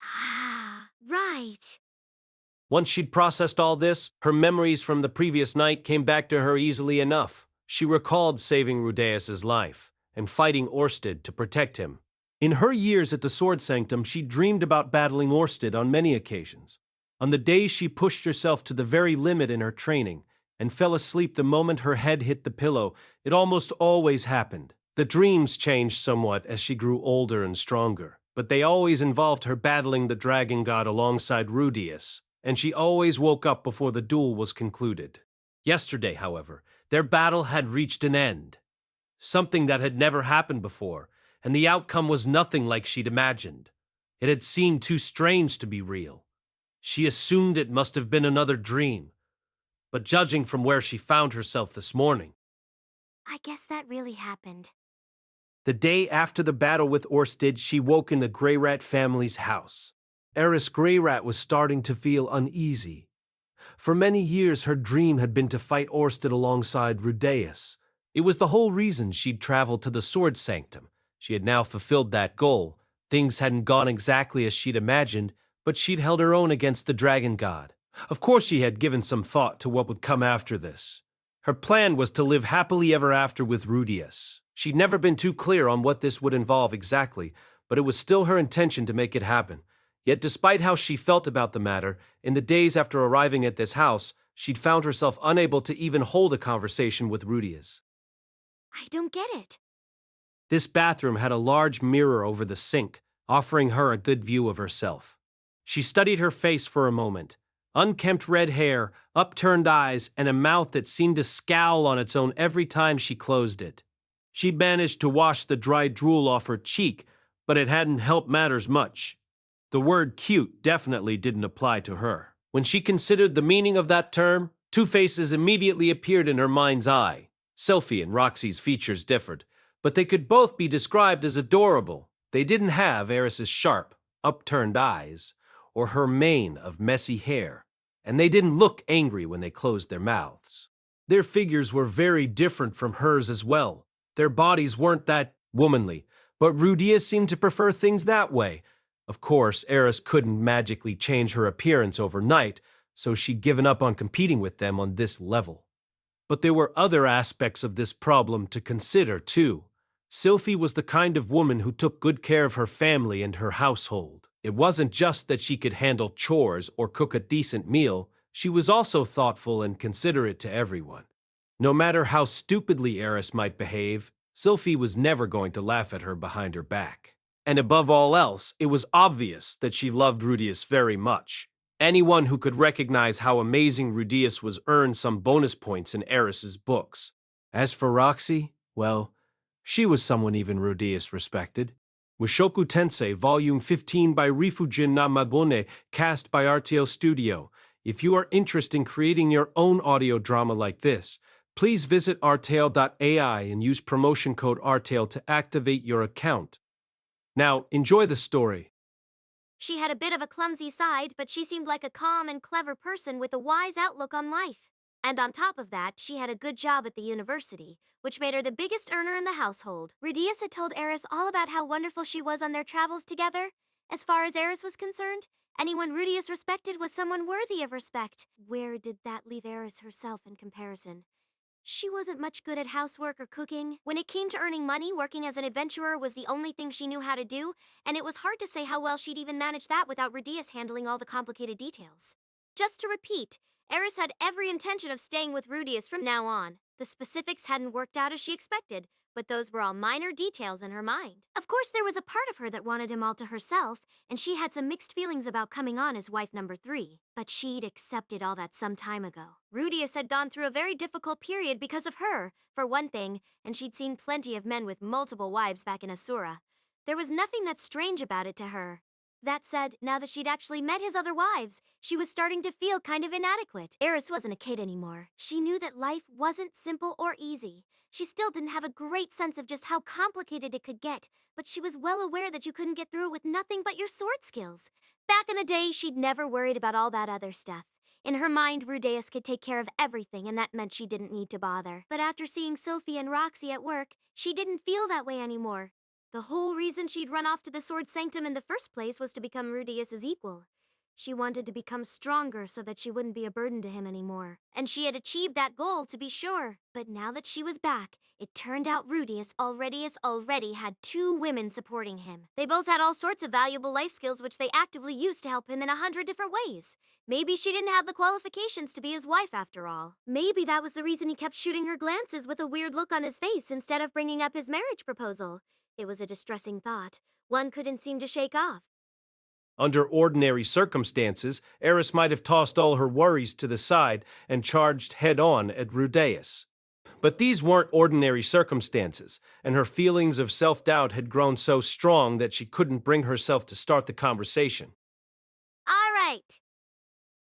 Ah, right. Once she'd processed all this, her memories from the previous night came back to her easily enough. She recalled saving Rudeus's life and fighting Orsted to protect him. In her years at the Sword Sanctum, she dreamed about battling Orsted on many occasions. On the days she pushed herself to the very limit in her training and fell asleep the moment her head hit the pillow, it almost always happened. The dreams changed somewhat as she grew older and stronger, but they always involved her battling the dragon god alongside Rudeus, and she always woke up before the duel was concluded. Yesterday, however, their battle had reached an end. Something that had never happened before, and the outcome was nothing like she'd imagined. It had seemed too strange to be real. She assumed it must have been another dream, but judging from where she found herself this morning. I guess that really happened. The day after the battle with Orsted, she woke in the Grey Rat family's house. Eris Grey Rat was starting to feel uneasy. For many years, her dream had been to fight Orsted alongside Rudeus. It was the whole reason she'd traveled to the Sword Sanctum. She had now fulfilled that goal. Things hadn't gone exactly as she'd imagined, but she'd held her own against the dragon god. Of course she had given some thought to what would come after this. Her plan was to live happily ever after with Rudeus. She'd never been too clear on what this would involve exactly, but it was still her intention to make it happen. Yet despite how she felt about the matter, in the days after arriving at this house, she'd found herself unable to even hold a conversation with Rudeus. I don't get it. This bathroom had a large mirror over the sink, offering her a good view of herself. She studied her face for a moment. Unkempt red hair, upturned eyes, and a mouth that seemed to scowl on its own every time she closed it. She'd managed to wash the dry drool off her cheek, but it hadn't helped matters much. The word cute definitely didn't apply to her. When she considered the meaning of that term, two faces immediately appeared in her mind's eye. Sylphie and Roxy's features differed, but they could both be described as adorable. They didn't have Eris's sharp, upturned eyes, or her mane of messy hair, and they didn't look angry when they closed their mouths. Their figures were very different from hers as well. Their bodies weren't that womanly, but Rudeus seemed to prefer things that way. Of course, Eris couldn't magically change her appearance overnight, so she'd given up on competing with them on this level. But there were other aspects of this problem to consider, too. Sylphie was the kind of woman who took good care of her family and her household. It wasn't just that she could handle chores or cook a decent meal, she was also thoughtful and considerate to everyone. No matter how stupidly Eris might behave, Sylphie was never going to laugh at her behind her back. And above all else, it was obvious that she loved Rudeus very much. Anyone who could recognize how amazing Rudeus was earned some bonus points in Eris's books. As for Roxy, well, she was someone even Rudeus respected. Mushoku Tensei, Volume 15 by Rifujin Namagone, cast by RTL Studio. If you are interested in creating your own audio drama like this, please visit rtl.ai and use promotion code RTL to activate your account. Now, enjoy the story. She had a bit of a clumsy side, but she seemed like a calm and clever person with a wise outlook on life. And on top of that, she had a good job at the university, which made her the biggest earner in the household. Rudeus had told Eris all about how wonderful she was on their travels together, As far as Eris was concerned, anyone Rudeus respected was someone worthy of respect. Where did that leave Eris herself in comparison? She wasn't much good at housework or cooking. When it came to earning money, working as an adventurer was the only thing she knew how to do, and it was hard to say how well she'd even manage that without Rudeus handling all the complicated details. Just to repeat, Eris had every intention of staying with Rudeus from now on. The specifics hadn't worked out as she expected, but those were all minor details in her mind. Of course, there was a part of her that wanted him all to herself, and she had some mixed feelings about coming on as wife number 3. But she'd accepted all that some time ago. Rudeus had gone through a very difficult period because of her, for one thing, and she'd seen plenty of men with multiple wives back in Asura. There was nothing that strange about it to her. That said, now that she'd actually met his other wives, she was starting to feel kind of inadequate. Eris wasn't a kid anymore. She knew that life wasn't simple or easy. She still didn't have a great sense of just how complicated it could get, but she was well aware that you couldn't get through it with nothing but your sword skills. Back in the day, she'd never worried about all that other stuff. In her mind, Rudeus could take care of everything, and that meant she didn't need to bother. But after seeing Sylphie and Roxy at work, she didn't feel that way anymore. The whole reason she'd run off to the Sword Sanctum in the first place was to become Rudeus's equal. She wanted to become stronger so that she wouldn't be a burden to him anymore. And she had achieved that goal, to be sure. But now that she was back, it turned out Rudeus already had 2 women supporting him. They both had all sorts of valuable life skills which they actively used to help him in 100 different ways. Maybe she didn't have the qualifications to be his wife after all. Maybe that was the reason he kept shooting her glances with a weird look on his face instead of bringing up his marriage proposal. It was a distressing thought, one couldn't seem to shake off. Under ordinary circumstances, Eris might have tossed all her worries to the side and charged head-on at Rudeus. But these weren't ordinary circumstances, and her feelings of self-doubt had grown so strong that she couldn't bring herself to start the conversation. All right.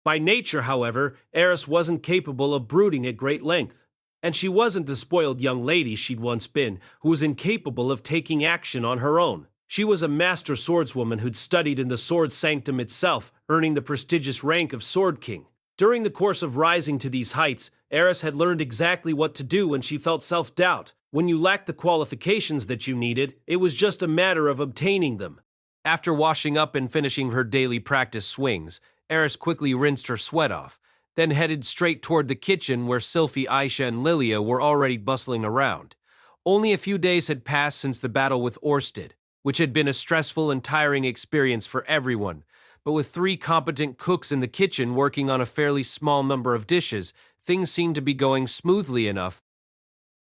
By nature, however, Eris wasn't capable of brooding at great length. And she wasn't the spoiled young lady she'd once been, who was incapable of taking action on her own. She was a master swordswoman who'd studied in the Sword Sanctum itself, earning the prestigious rank of Sword King. During the course of rising to these heights, Eris had learned exactly what to do when she felt self-doubt. When you lacked the qualifications that you needed, it was just a matter of obtaining them. After washing up and finishing her daily practice swings, Eris quickly rinsed her sweat off, then headed straight toward the kitchen where Sylphie, Aisha, and Lilia were already bustling around. Only a few days had passed since the battle with Orsted, which had been a stressful and tiring experience for everyone, but with 3 competent cooks in the kitchen working on a fairly small number of dishes, things seemed to be going smoothly enough.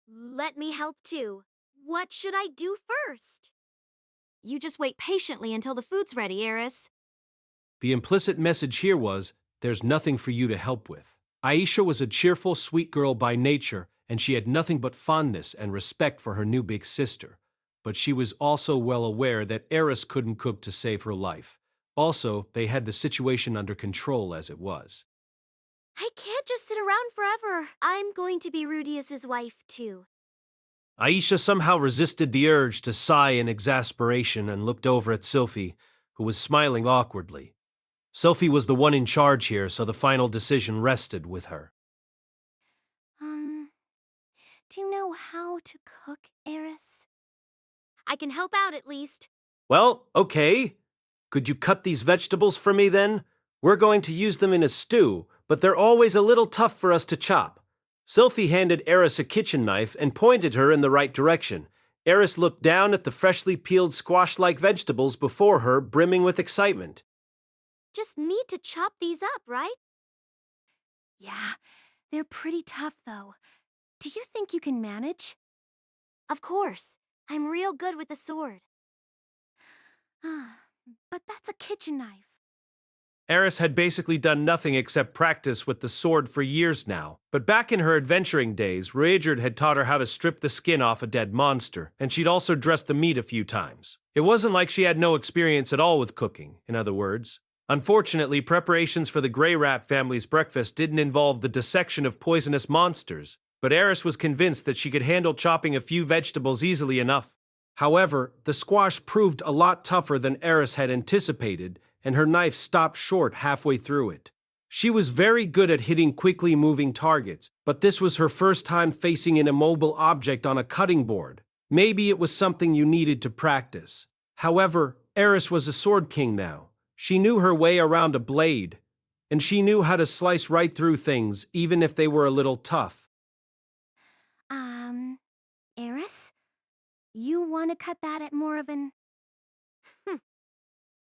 Let me help too. What should I do first? You just wait patiently until the food's ready, Eris. The implicit message here was, there's nothing for you to help with. Aisha was a cheerful, sweet girl by nature, and she had nothing but fondness and respect for her new big sister. But she was also well aware that Eris couldn't cook to save her life. Also, they had the situation under control as it was. I can't just sit around forever. I'm going to be Rudeus's wife, too. Aisha somehow resisted the urge to sigh in exasperation and looked over at Sylphie, who was smiling awkwardly. Sylphie was the one in charge here, so the final decision rested with her. Do you know how to cook, Eris? I can help out at least. Well, okay. Could you cut these vegetables for me then? We're going to use them in a stew, but they're always a little tough for us to chop. Sylphie handed Eris a kitchen knife and pointed her in the right direction. Eris looked down at the freshly peeled squash-like vegetables before her, brimming with excitement. Just need to chop these up, right? Yeah, they're pretty tough, though. Do you think you can manage? Of course. I'm real good with the sword. But that's a kitchen knife. Eris had basically done nothing except practice with the sword for years now. But back in her adventuring days, Rudeus had taught her how to strip the skin off a dead monster, and she'd also dressed the meat a few times. It wasn't like she had no experience at all with cooking, in other words. Unfortunately, preparations for the Grey Rat family's breakfast didn't involve the dissection of poisonous monsters, but Eris was convinced that she could handle chopping a few vegetables easily enough. However, the squash proved a lot tougher than Eris had anticipated, and her knife stopped short halfway through it. She was very good at hitting quickly moving targets, but this was her first time facing an immobile object on a cutting board. Maybe it was something you needed to practice. However, Eris was a sword king now. She knew her way around a blade, and she knew how to slice right through things, even if they were a little tough. Eris? You want to cut that at more of an...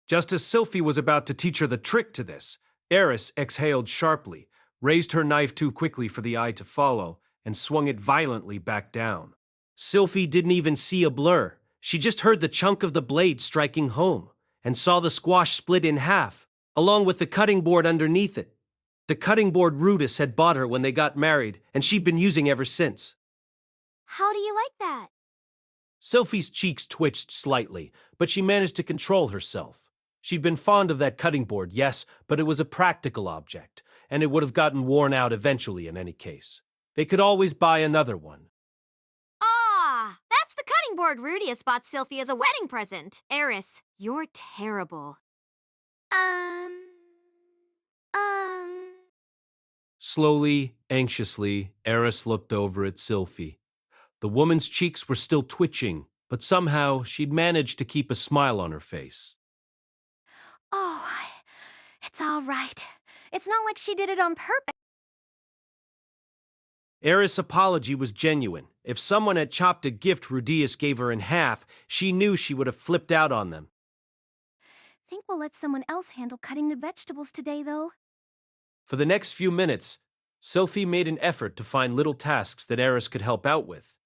Just as Sylphie was about to teach her the trick to this, Eris exhaled sharply, raised her knife too quickly for the eye to follow, and swung it violently back down. Sylphie didn't even see a blur. She just heard the chunk of the blade striking home, and saw the squash split in half, along with the cutting board underneath it. The cutting board Rudeus had bought her when they got married, and she'd been using ever since. How do you like that? Sylphie's cheeks twitched slightly, but she managed to control herself. She'd been fond of that cutting board, yes, but it was a practical object, and it would have gotten worn out eventually in any case. They could always buy another one. Ah, that's the cutting board Rudeus bought Sylphie as a wedding present. Eris, you're terrible. Slowly, anxiously, Eris looked over at Sylphie. The woman's cheeks were still twitching, but somehow she'd managed to keep a smile on her face. Oh, it's all right. It's not like she did it on purpose. Eris' apology was genuine. If someone had chopped a gift Rudeus gave her in half, she knew she would have flipped out on them. Think we'll let someone else handle cutting the vegetables today, though. For the next few minutes, Sylphie made an effort to find little tasks that Eris could help out with.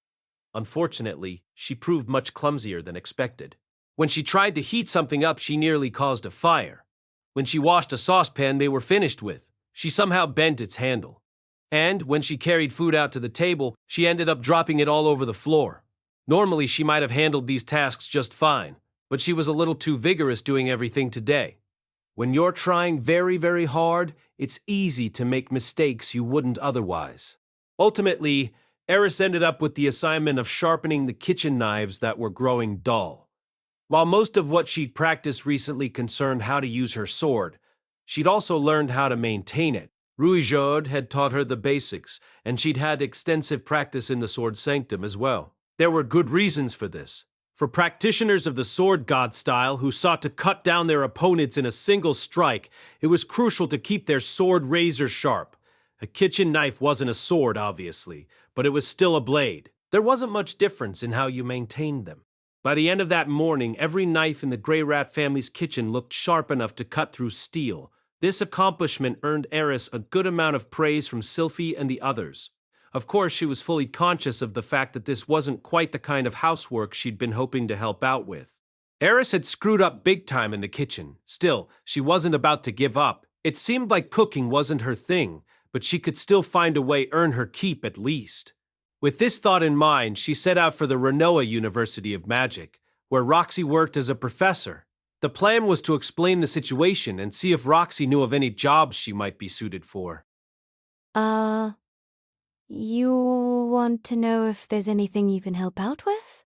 Unfortunately, she proved much clumsier than expected. When she tried to heat something up, she nearly caused a fire. When she washed a saucepan they were finished with, she somehow bent its handle. And when she carried food out to the table, she ended up dropping it all over the floor. Normally, she might have handled these tasks just fine, but she was a little too vigorous doing everything today. When you're trying very, very hard, it's easy to make mistakes you wouldn't otherwise. Ultimately, Eris ended up with the assignment of sharpening the kitchen knives that were growing dull. While most of what she'd practiced recently concerned how to use her sword, she'd also learned how to maintain it. Rudeus had taught her the basics, and she'd had extensive practice in the sword sanctum as well. There were good reasons for this. For practitioners of the sword god style who sought to cut down their opponents in a single strike, it was crucial to keep their sword razor sharp. A kitchen knife wasn't a sword, obviously, but it was still a blade. There wasn't much difference in how you maintained them. By the end of that morning, every knife in the Grey Rat family's kitchen looked sharp enough to cut through steel. This accomplishment earned Eris a good amount of praise from Sylphie and the others. Of course, she was fully conscious of the fact that this wasn't quite the kind of housework she'd been hoping to help out with. Eris had screwed up big time in the kitchen. Still, she wasn't about to give up. It seemed like cooking wasn't her thing, but she could still find a way earn her keep at least. With this thought in mind, she set out for the Renoa University of Magic, where Roxy worked as a professor. The plan was to explain the situation and see if Roxy knew of any jobs she might be suited for. You want to know if there's anything you can help out with?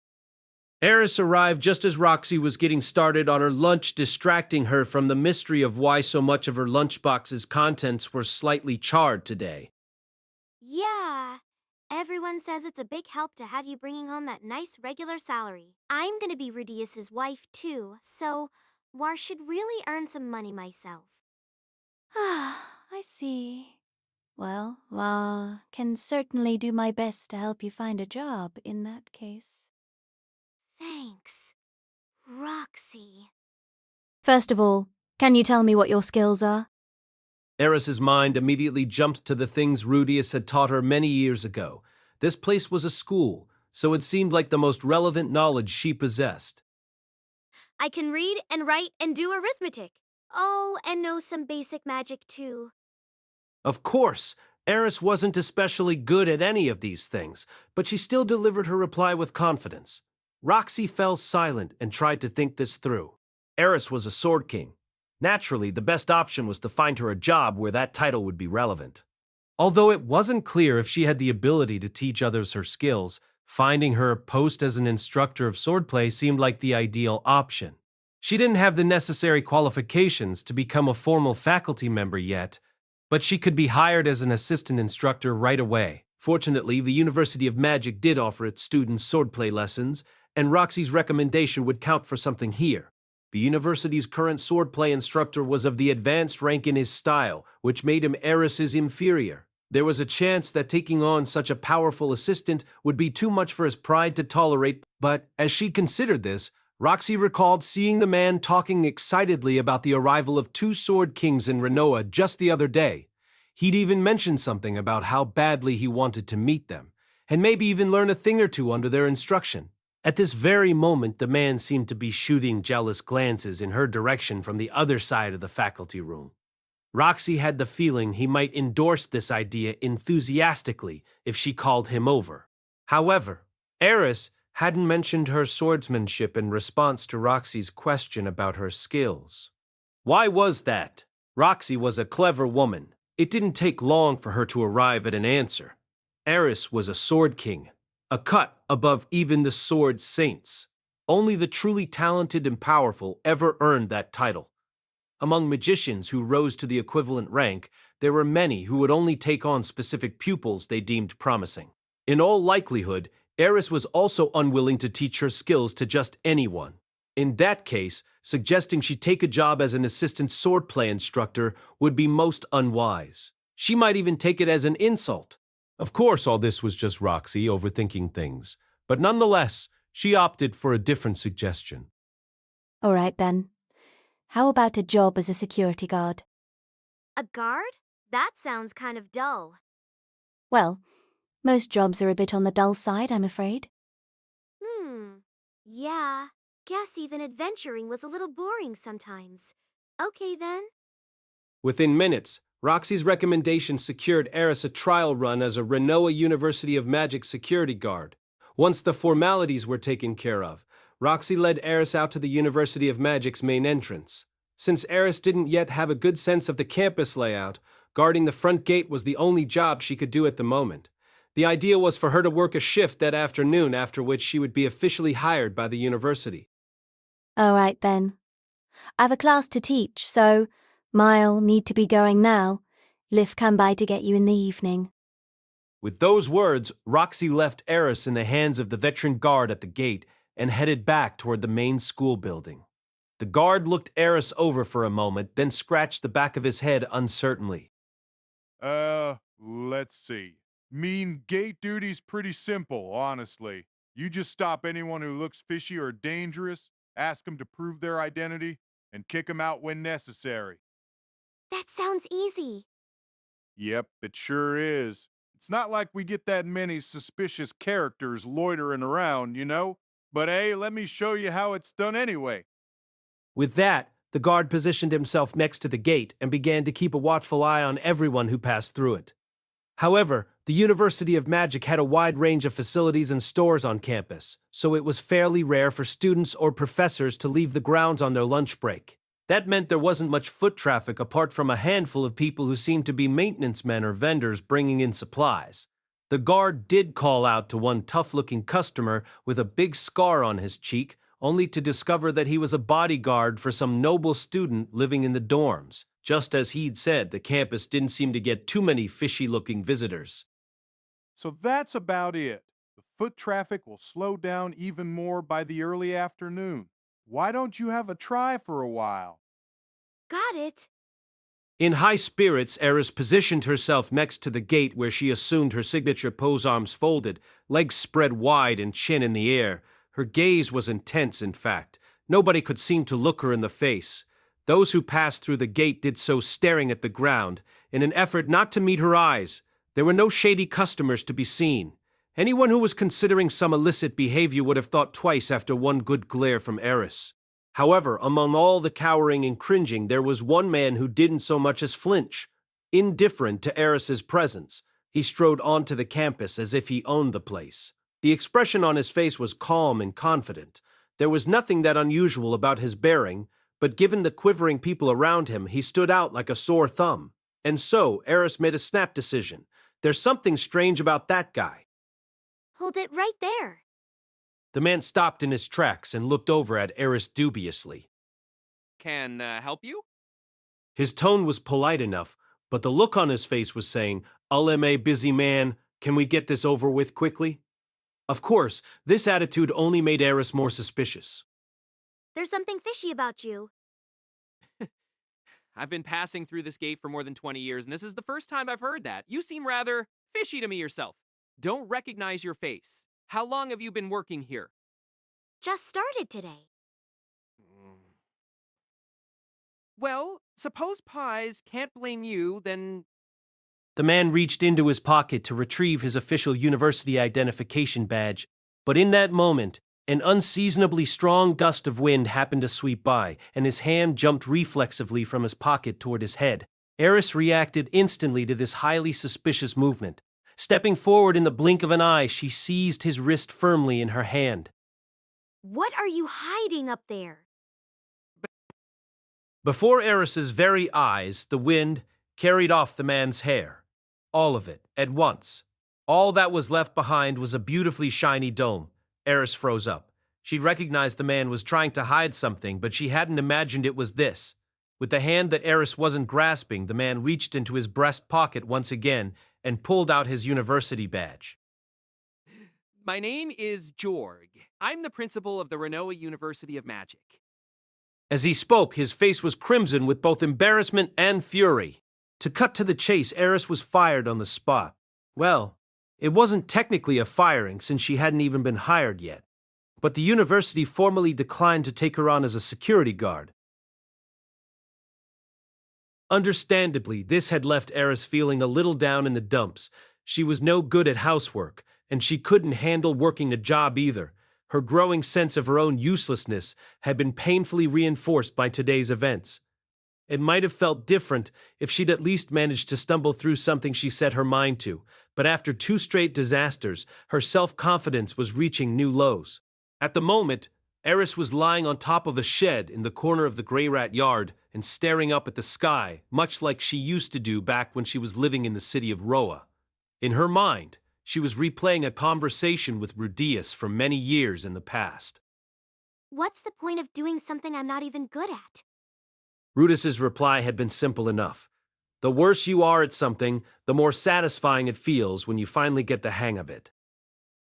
Eris arrived just as Roxy was getting started on her lunch, distracting her from the mystery of why so much of her lunchbox's contents were slightly charred today. Yeah. Everyone says it's a big help to have you bringing home that nice regular salary. I'm gonna be Rudeus's wife too, so War should really earn some money myself. I see. Well, can certainly do my best to help you find a job in that case. Thanks, Roxy. First of all, can you tell me what your skills are? Eris's mind immediately jumped to the things Rudeus had taught her many years ago. This place was a school, so it seemed like the most relevant knowledge she possessed. I can read and write and do arithmetic. Oh, and know some basic magic too. Of course, Eris wasn't especially good at any of these things, but she still delivered her reply with confidence. Roxy fell silent and tried to think this through. Eris was a sword king. Naturally, the best option was to find her a job where that title would be relevant. Although it wasn't clear if she had the ability to teach others her skills, finding her a post as an instructor of swordplay seemed like the ideal option. She didn't have the necessary qualifications to become a formal faculty member yet, but she could be hired as an assistant instructor right away. Fortunately, the University of Magic did offer its students swordplay lessons, and Roxy's recommendation would count for something here. The university's current swordplay instructor was of the advanced rank in his style, which made him Eris's inferior. There was a chance that taking on such a powerful assistant would be too much for his pride to tolerate, but as she considered this, Roxy recalled seeing the man talking excitedly about the arrival of 2 sword kings in Renoa just the other day. He'd even mentioned something about how badly he wanted to meet them, and maybe even learn a thing or two under their instruction. At this very moment, the man seemed to be shooting jealous glances in her direction from the other side of the faculty room. Roxy had the feeling he might endorse this idea enthusiastically if she called him over. However, Eris hadn't mentioned her swordsmanship in response to Roxy's question about her skills. Why was that? Roxy was a clever woman. It didn't take long for her to arrive at an answer. Eris was a sword king, a cut above even the sword saints. Only the truly talented and powerful ever earned that title. Among magicians who rose to the equivalent rank, there were many who would only take on specific pupils they deemed promising. In all likelihood, Eris was also unwilling to teach her skills to just anyone. In that case, suggesting she take a job as an assistant swordplay instructor would be most unwise. She might even take it as an insult. Of course, all this was just Roxy overthinking things, but nonetheless, she opted for a different suggestion. All right then. How about a job as a security guard? A guard? That sounds kind of dull. Well, most jobs are a bit on the dull side, I'm afraid. Yeah. Guess even adventuring was a little boring sometimes. Okay then. Within minutes, Roxy's recommendation secured Eris a trial run as a Renoa University of Magic security guard. Once the formalities were taken care of, Roxy led Eris out to the University of Magic's main entrance. Since Eris didn't yet have a good sense of the campus layout, guarding the front gate was the only job she could do at the moment. The idea was for her to work a shift that afternoon, after which she would be officially hired by the university. All right then. I've a class to teach, so I'll need to be going now. Liv come by to get you in the evening. With those words, Roxy left Eris in the hands of the veteran guard at the gate and headed back toward the main school building. The guard looked Eris over for a moment, then scratched the back of his head uncertainly. Let's see. Mean gate duty's pretty simple, honestly. You just stop anyone who looks fishy or dangerous, ask them to prove their identity, and kick them out when necessary. That sounds easy. Yep, it sure is. It's not like we get that many suspicious characters loitering around, you know? But hey, let me show you how it's done anyway. With that, the guard positioned himself next to the gate and began to keep a watchful eye on everyone who passed through it. However, the University of Magic had a wide range of facilities and stores on campus, so it was fairly rare for students or professors to leave the grounds on their lunch break. That meant there wasn't much foot traffic apart from a handful of people who seemed to be maintenance men or vendors bringing in supplies. The guard did call out to one tough-looking customer with a big scar on his cheek, only to discover that he was a bodyguard for some noble student living in the dorms. Just as he'd said, the campus didn't seem to get too many fishy-looking visitors. So that's about it. The foot traffic will slow down even more by the early afternoon. Why don't you have a try for a while? Got it. In high spirits, Eris positioned herself next to the gate where she assumed her signature pose, arms folded, legs spread wide and chin in the air. Her gaze was intense, in fact. Nobody could seem to look her in the face. Those who passed through the gate did so staring at the ground, in an effort not to meet her eyes. There were no shady customers to be seen. Anyone who was considering some illicit behavior would have thought twice after one good glare from Eris. However, among all the cowering and cringing, there was one man who didn't so much as flinch. Indifferent to Eris's presence, he strode onto the campus as if he owned the place. The expression on his face was calm and confident. There was nothing that unusual about his bearing, but given the quivering people around him, he stood out like a sore thumb. And so, Eris made a snap decision. There's something strange about that guy. Hold it right there. The man stopped in his tracks and looked over at Eris dubiously. Can help you? His tone was polite enough, but the look on his face was saying, "Uleme, busy man, can we get this over with quickly?" Of course, this attitude only made Eris more suspicious. There's something fishy about you. I've been passing through this gate for more than 20 years, and this is the first time I've heard that. You seem rather fishy to me yourself. Don't recognize your face. How long have you been working here? Just started today. Well, suppose Pies can't blame you, then The man reached into his pocket to retrieve his official university identification badge, but in that moment, an unseasonably strong gust of wind happened to sweep by, and his hand jumped reflexively from his pocket toward his head. Eris reacted instantly to this highly suspicious movement. Stepping forward in the blink of an eye, she seized his wrist firmly in her hand. What are you hiding up there? Before Eris's very eyes, the wind carried off the man's hair. All of it, at once. All that was left behind was a beautifully shiny dome. Eris froze up. She recognized the man was trying to hide something, but she hadn't imagined it was this. With the hand that Eris wasn't grasping, the man reached into his breast pocket once again and pulled out his university badge. my name is Jorg. I'm the principal of the Renoa University of Magic. As he spoke, his face was crimson with both embarrassment and fury. To cut to the chase, Eris was fired on the spot. Well, it wasn't technically a firing since she hadn't even been hired yet, but the university formally declined to take her on as a security guard. Understandably, this had left Eris feeling a little down in the dumps. She was no good at housework, and she couldn't handle working a job either. Her growing sense of her own uselessness had been painfully reinforced by today's events. It might have felt different if she'd at least managed to stumble through something she set her mind to, but after 2 straight disasters, her self-confidence was reaching new lows. At the moment, Eris was lying on top of a shed in the corner of the Grey Rat yard and staring up at the sky, much like she used to do back when she was living in the city of Roa. In her mind, she was replaying a conversation with Rudeus from many years in the past. What's the point of doing something I'm not even good at? Rudeus's reply had been simple enough. The worse you are at something, the more satisfying it feels when you finally get the hang of it.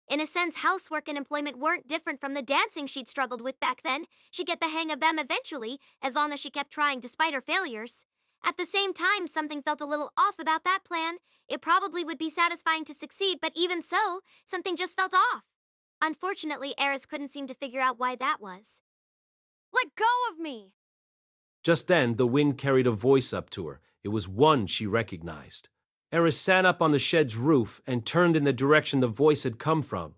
In a sense, housework and employment weren't different from the dancing she'd struggled with back then. She'd get the hang of them eventually, as long as she kept trying despite her failures. At the same time, something felt a little off about that plan. It probably would be satisfying to succeed, but even so, something just felt off. Unfortunately, Eris couldn't seem to figure out why that was. Let go of me! Just then, the wind carried a voice up to her. It was one she recognized. Eris sat up on the shed's roof and turned in the direction the voice had come from.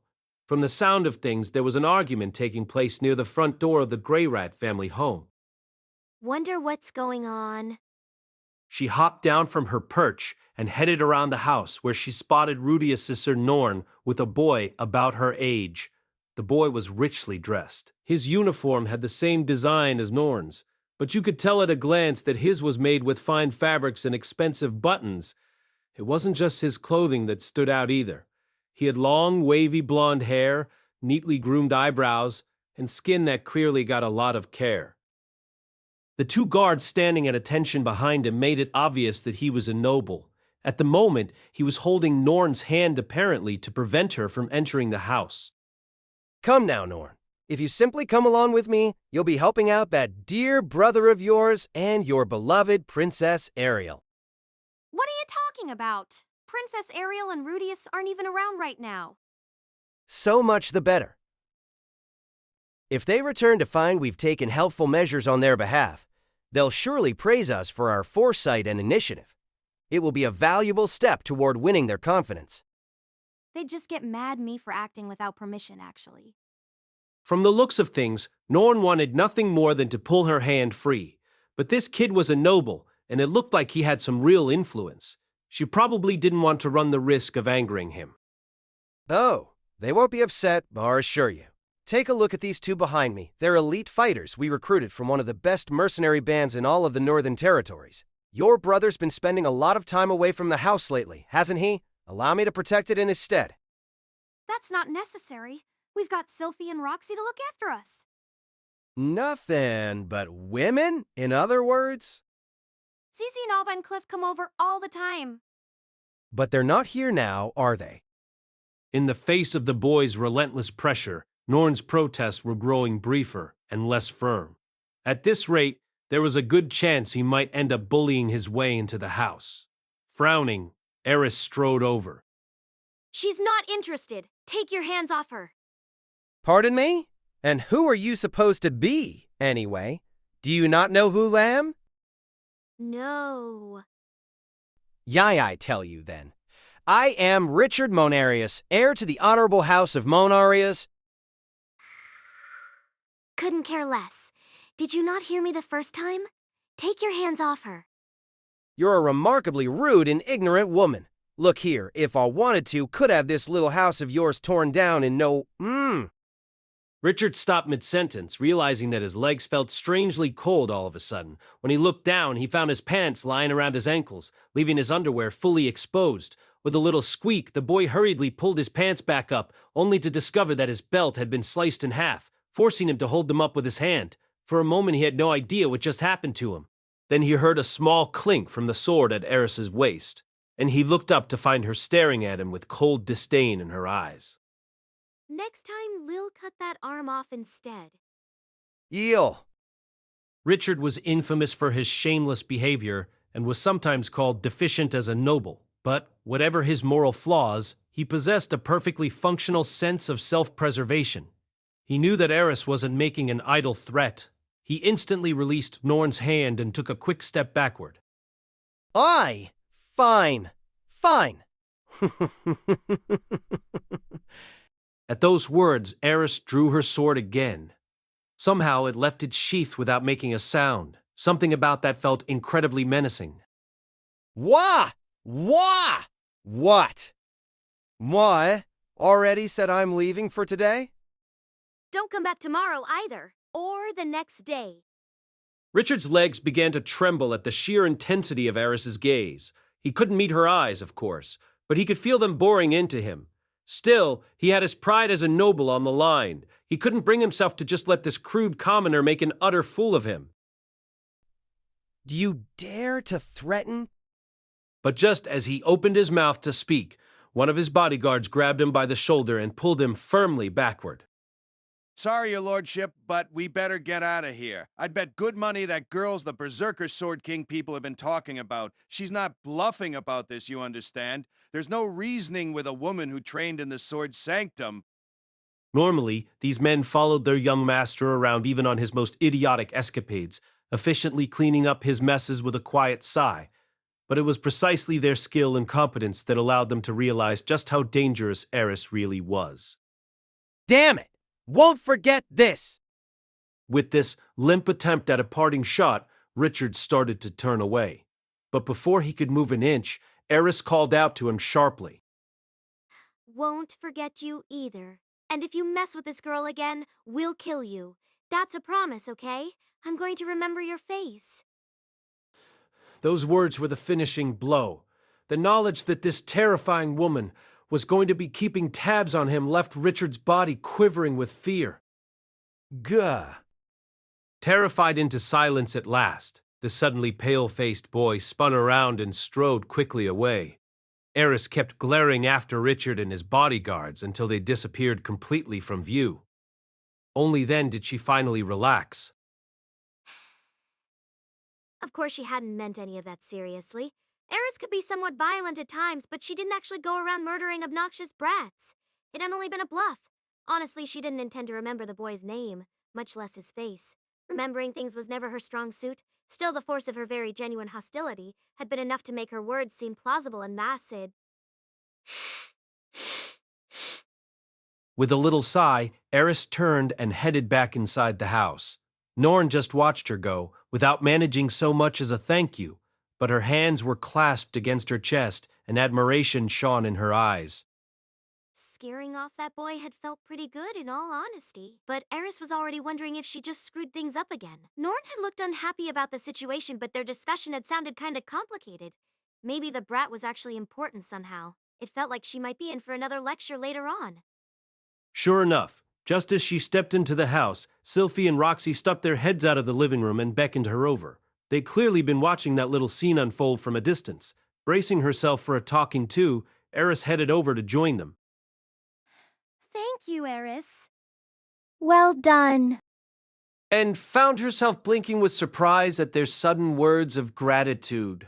From the sound of things, there was an argument taking place near the front door of the Grey Rat family home. Wonder what's going on. She hopped down from her perch and headed around the house, where she spotted Rudeus' sister Norn with a boy about her age. The boy was richly dressed. His uniform had the same design as Norn's, but you could tell at a glance that his was made with fine fabrics and expensive buttons. It wasn't just his clothing that stood out either. He had long, wavy blonde hair, neatly groomed eyebrows, and skin that clearly got a lot of care. The 2 guards standing at attention behind him made it obvious that he was a noble. At the moment, he was holding Norn's hand apparently to prevent her from entering the house. Come now, Norn. If you simply come along with me, you'll be helping out that dear brother of yours and your beloved Princess Ariel. What are you talking about? Princess Ariel and Rudeus aren't even around right now. So much the better. If they return to find we've taken helpful measures on their behalf, they'll surely praise us for our foresight and initiative. It will be a valuable step toward winning their confidence. They'd just get mad at me for acting without permission, actually. From the looks of things, Norn wanted nothing more than to pull her hand free. But this kid was a noble, and it looked like he had some real influence. She probably didn't want to run the risk of angering him. Oh, they won't be upset, I assure you. Take a look at these 2 behind me. They're elite fighters we recruited from one of the best mercenary bands in all of the Northern Territories. Your brother's been spending a lot of time away from the house lately, hasn't he? Allow me to protect it in his stead. That's not necessary. We've got Sylphie and Roxy to look after us. Nothing but women, in other words? Zizi and Alba and Cliff come over all the time. But they're not here now, are they? In the face of the boy's relentless pressure, Norn's protests were growing briefer and less firm. At this rate, there was a good chance he might end up bullying his way into the house. Frowning, Eris strode over. She's not interested. Take your hands off her. Pardon me? And who are you supposed to be, anyway? Do you not know who Lamb? No. Yai, I tell you, then. I am Richard Monarius, heir to the honorable house of Monarius. Couldn't care less. Did you not hear me the first time? Take your hands off her. You're a remarkably rude and ignorant woman. Look here, if I wanted to, could have this little house of yours torn down in no... Richard stopped mid-sentence, realizing that his legs felt strangely cold all of a sudden. When he looked down, he found his pants lying around his ankles, leaving his underwear fully exposed. With a little squeak, the boy hurriedly pulled his pants back up, only to discover that his belt had been sliced in half, forcing him to hold them up with his hand. For a moment, he had no idea what just happened to him. Then he heard a small clink from the sword at Eris's waist, and he looked up to find her staring at him with cold disdain in her eyes. Next time, Lil cut that arm off instead. Eel. Richard was infamous for his shameless behavior and was sometimes called deficient as a noble, but whatever his moral flaws, he possessed a perfectly functional sense of self-preservation. He knew that Eris wasn't making an idle threat. He instantly released Norn's hand and took a quick step backward. Aye. Fine. At those words, Eris drew her sword again. Somehow it left its sheath without making a sound. Something about that felt incredibly menacing. Wah! What? Why? Already said I'm leaving for today? Don't come back tomorrow either, or the next day. Richard's legs began to tremble at the sheer intensity of Eris's gaze. He couldn't meet her eyes, of course, but he could feel them boring into him. Still, he had his pride as a noble on the line. He couldn't bring himself to just let this crude commoner make an utter fool of him. Do you dare to threaten? But just as he opened his mouth to speak, one of his bodyguards grabbed him by the shoulder and pulled him firmly backward. Sorry, your lordship, but we better get out of here. I'd bet good money that girl's the Berserker Sword King people have been talking about. She's not bluffing about this, you understand. There's no reasoning with a woman who trained in the sword sanctum. Normally, these men followed their young master around even on his most idiotic escapades, efficiently cleaning up his messes with a quiet sigh. But it was precisely their skill and competence that allowed them to realize just how dangerous Eris really was. Damn it! Won't forget this! With this limp attempt at a parting shot, Richard started to turn away. But before he could move an inch, Eris called out to him sharply. Won't forget you either. And if you mess with this girl again, we'll kill you. That's a promise, okay? I'm going to remember your face. Those words were the finishing blow. The knowledge that this terrifying woman was going to be keeping tabs on him left Richard's body quivering with fear. Gah. Terrified into silence at last, the suddenly pale-faced boy spun around and strode quickly away. Eris kept glaring after Richard and his bodyguards until they disappeared completely from view. Only then did she finally relax. Of course, she hadn't meant any of that seriously. Eris could be somewhat violent at times, but she didn't actually go around murdering obnoxious brats. It had only been a bluff. Honestly, she didn't intend to remember the boy's name, much less his face. Remembering things was never her strong suit. Still, the force of her very genuine hostility had been enough to make her words seem plausible and acid. With a little sigh, Eris turned and headed back inside the house. Norn just watched her go, without managing so much as a thank you, but her hands were clasped against her chest and admiration shone in her eyes. Scaring off that boy had felt pretty good, in all honesty. But Eris was already wondering if she just screwed things up again. Norn had looked unhappy about the situation, but their discussion had sounded kinda complicated. Maybe the brat was actually important somehow. It felt like she might be in for another lecture later on. Sure enough, just as she stepped into the house, Sylphie and Roxy stuck their heads out of the living room and beckoned her over. They'd clearly been watching that little scene unfold from a distance. Bracing herself for a talking to, Eris headed over to join them. Thank you, Eris. Well done. and found herself blinking with surprise at their sudden words of gratitude.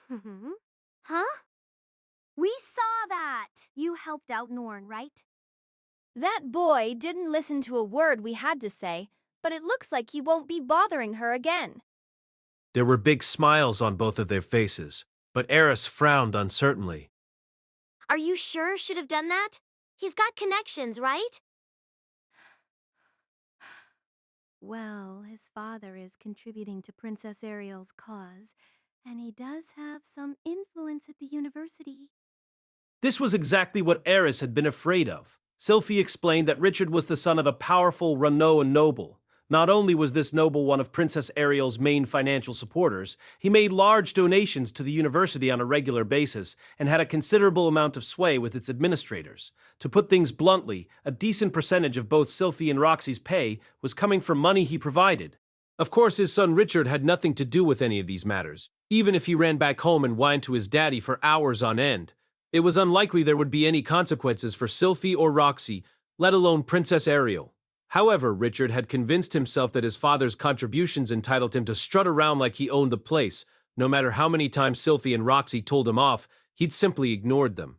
Huh? We saw that! You helped out Norn, right? That boy didn't listen to a word we had to say, but it looks like he won't be bothering her again. There were big smiles on both of their faces, but Eris frowned uncertainly. Are you sure should have done that? He's got connections, right? Well, his father is contributing to Princess Ariel's cause, and he does have some influence at the university. This was exactly what Eris had been afraid of. Sylphie explained that Richard was the son of a powerful Renoan noble. Not only was this noble one of Princess Ariel's main financial supporters, he made large donations to the university on a regular basis and had a considerable amount of sway with its administrators. To put things bluntly, a decent percentage of both Sylphie and Roxy's pay was coming from money he provided. Of course, his son Richard had nothing to do with any of these matters, even if he ran back home and whined to his daddy for hours on end. It was unlikely there would be any consequences for Sylphie or Roxy, let alone Princess Ariel. However, Richard had convinced himself that his father's contributions entitled him to strut around like he owned the place. No matter how many times Sylphie and Roxy told him off, he'd simply ignored them.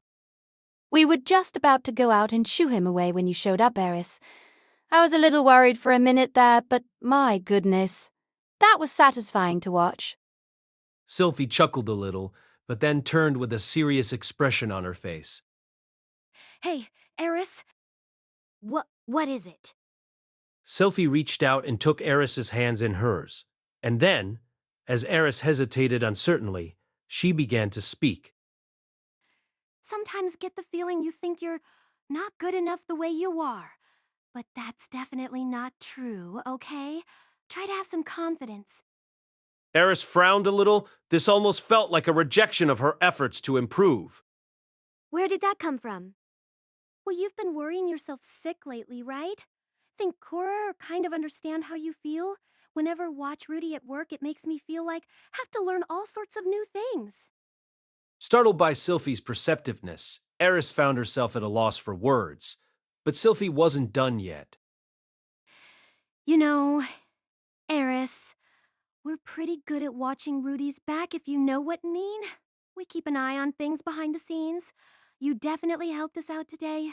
We were just about to go out and shoo him away when you showed up, Eris. I was a little worried for a minute there, but my goodness. That was satisfying to watch. Sylphie chuckled a little, but then turned with a serious expression on her face. Hey, Eris. What is it? Sylphie reached out and took Eris's hands in hers. And then, as Eris hesitated uncertainly, she began to speak. Sometimes get the feeling you think you're not good enough the way you are. But that's definitely not true, okay? Try to have some confidence. Eris frowned a little. This almost felt like a rejection of her efforts to improve. Where did that come from? Well, you've been worrying yourself sick lately, right? Think Cora or kind of understand how you feel? Whenever watch Rudy at work, it makes me feel like I have to learn all sorts of new things. Startled by Sylphie's perceptiveness, Eris found herself at a loss for words. But Sylphie wasn't done yet. You know, Eris, we're pretty good at watching Rudy's back, if you know what I mean. We keep an eye on things behind the scenes. You definitely helped us out today.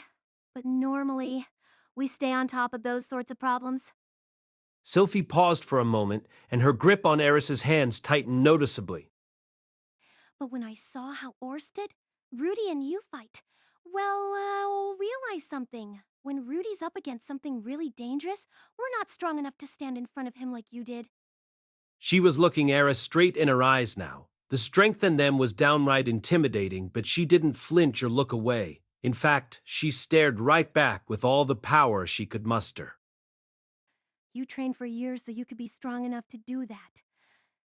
But normally, we stay on top of those sorts of problems. Sylphie paused for a moment, and her grip on Eris's hands tightened noticeably. But when I saw how Orsted, Rudy and you fight, well, I'll realize something. When Rudy's up against something really dangerous, we're not strong enough to stand in front of him like you did. She was looking Eris straight in her eyes now. The strength in them was downright intimidating, but she didn't flinch or look away. In fact, she stared right back with all the power she could muster. You trained for years so you could be strong enough to do that.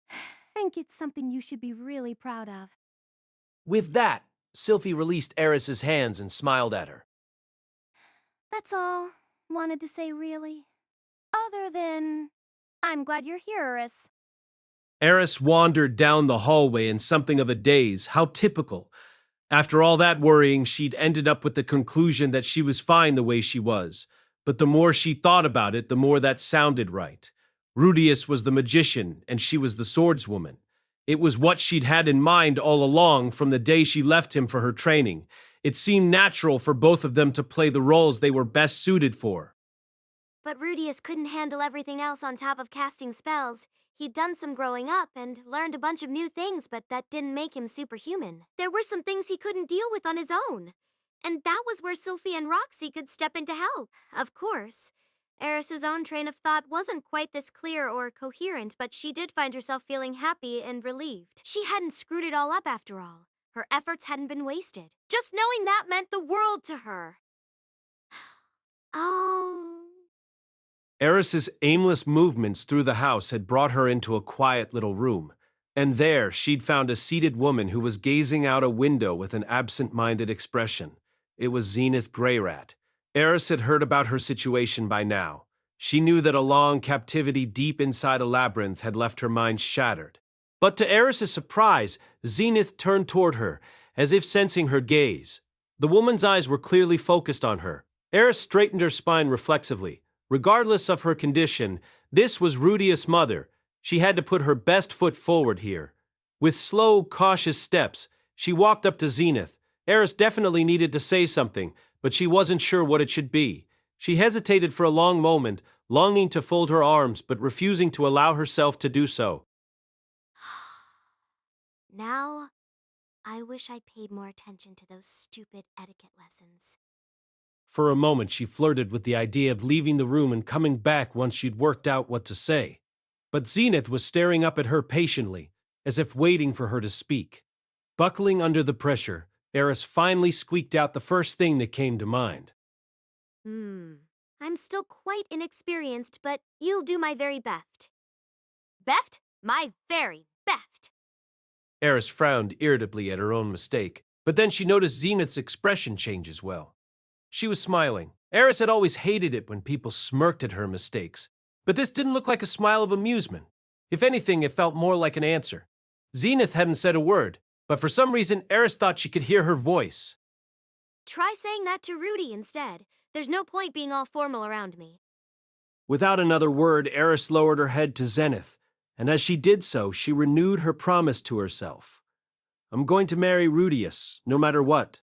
I think it's something you should be really proud of. With that, Sylphie released Eris's hands and smiled at her. That's all. Wanted to say, really. Other than, I'm glad you're here, Eris. Eris wandered down the hallway in something of a daze. How typical. After all that worrying, she'd ended up with the conclusion that she was fine the way she was. But the more she thought about it, the more that sounded right. Rudeus was the magician, and she was the swordswoman. It was what she'd had in mind all along from the day she left him for her training. It seemed natural for both of them to play the roles they were best suited for. But Rudeus couldn't handle everything else on top of casting spells. He'd done some growing up and learned a bunch of new things, but that didn't make him superhuman. There were some things he couldn't deal with on his own. And that was where Sylphie and Roxy could step in to help. Of course, Eris's own train of thought wasn't quite this clear or coherent, but she did find herself feeling happy and relieved. She hadn't screwed it all up after all. Her efforts hadn't been wasted. Just knowing that meant the world to her. Oh... Eris's aimless movements through the house had brought her into a quiet little room, and there she'd found a seated woman who was gazing out a window with an absent-minded expression. It was Zenith Greyrat. Eris had heard about her situation by now. She knew that a long captivity deep inside a labyrinth had left her mind shattered. But to Eris's surprise, Zenith turned toward her, as if sensing her gaze. The woman's eyes were clearly focused on her. Eris straightened her spine reflexively. Regardless of her condition, this was Rudeus' mother. She had to put her best foot forward here. With slow, cautious steps, she walked up to Zenith. Eris definitely needed to say something, but she wasn't sure what it should be. She hesitated for a long moment, longing to fold her arms but refusing to allow herself to do so. Now, I wish I'd paid more attention to those stupid etiquette lessons. For a moment, she flirted with the idea of leaving the room and coming back once she'd worked out what to say. But Zenith was staring up at her patiently, as if waiting for her to speak. Buckling under the pressure, Eris finally squeaked out the first thing that came to mind. I'm still quite inexperienced, but you'll do my very best. Beft? My very best. Eris frowned irritably at her own mistake, but then she noticed Zenith's expression change as well. She was smiling. Eris had always hated it when people smirked at her mistakes, but this didn't look like a smile of amusement. If anything, it felt more like an answer. Zenith hadn't said a word, but for some reason, Eris thought she could hear her voice. Try saying that to Rudy instead. There's no point being all formal around me. Without another word, Eris lowered her head to Zenith, and as she did so, she renewed her promise to herself. I'm going to marry Rudeus, no matter what.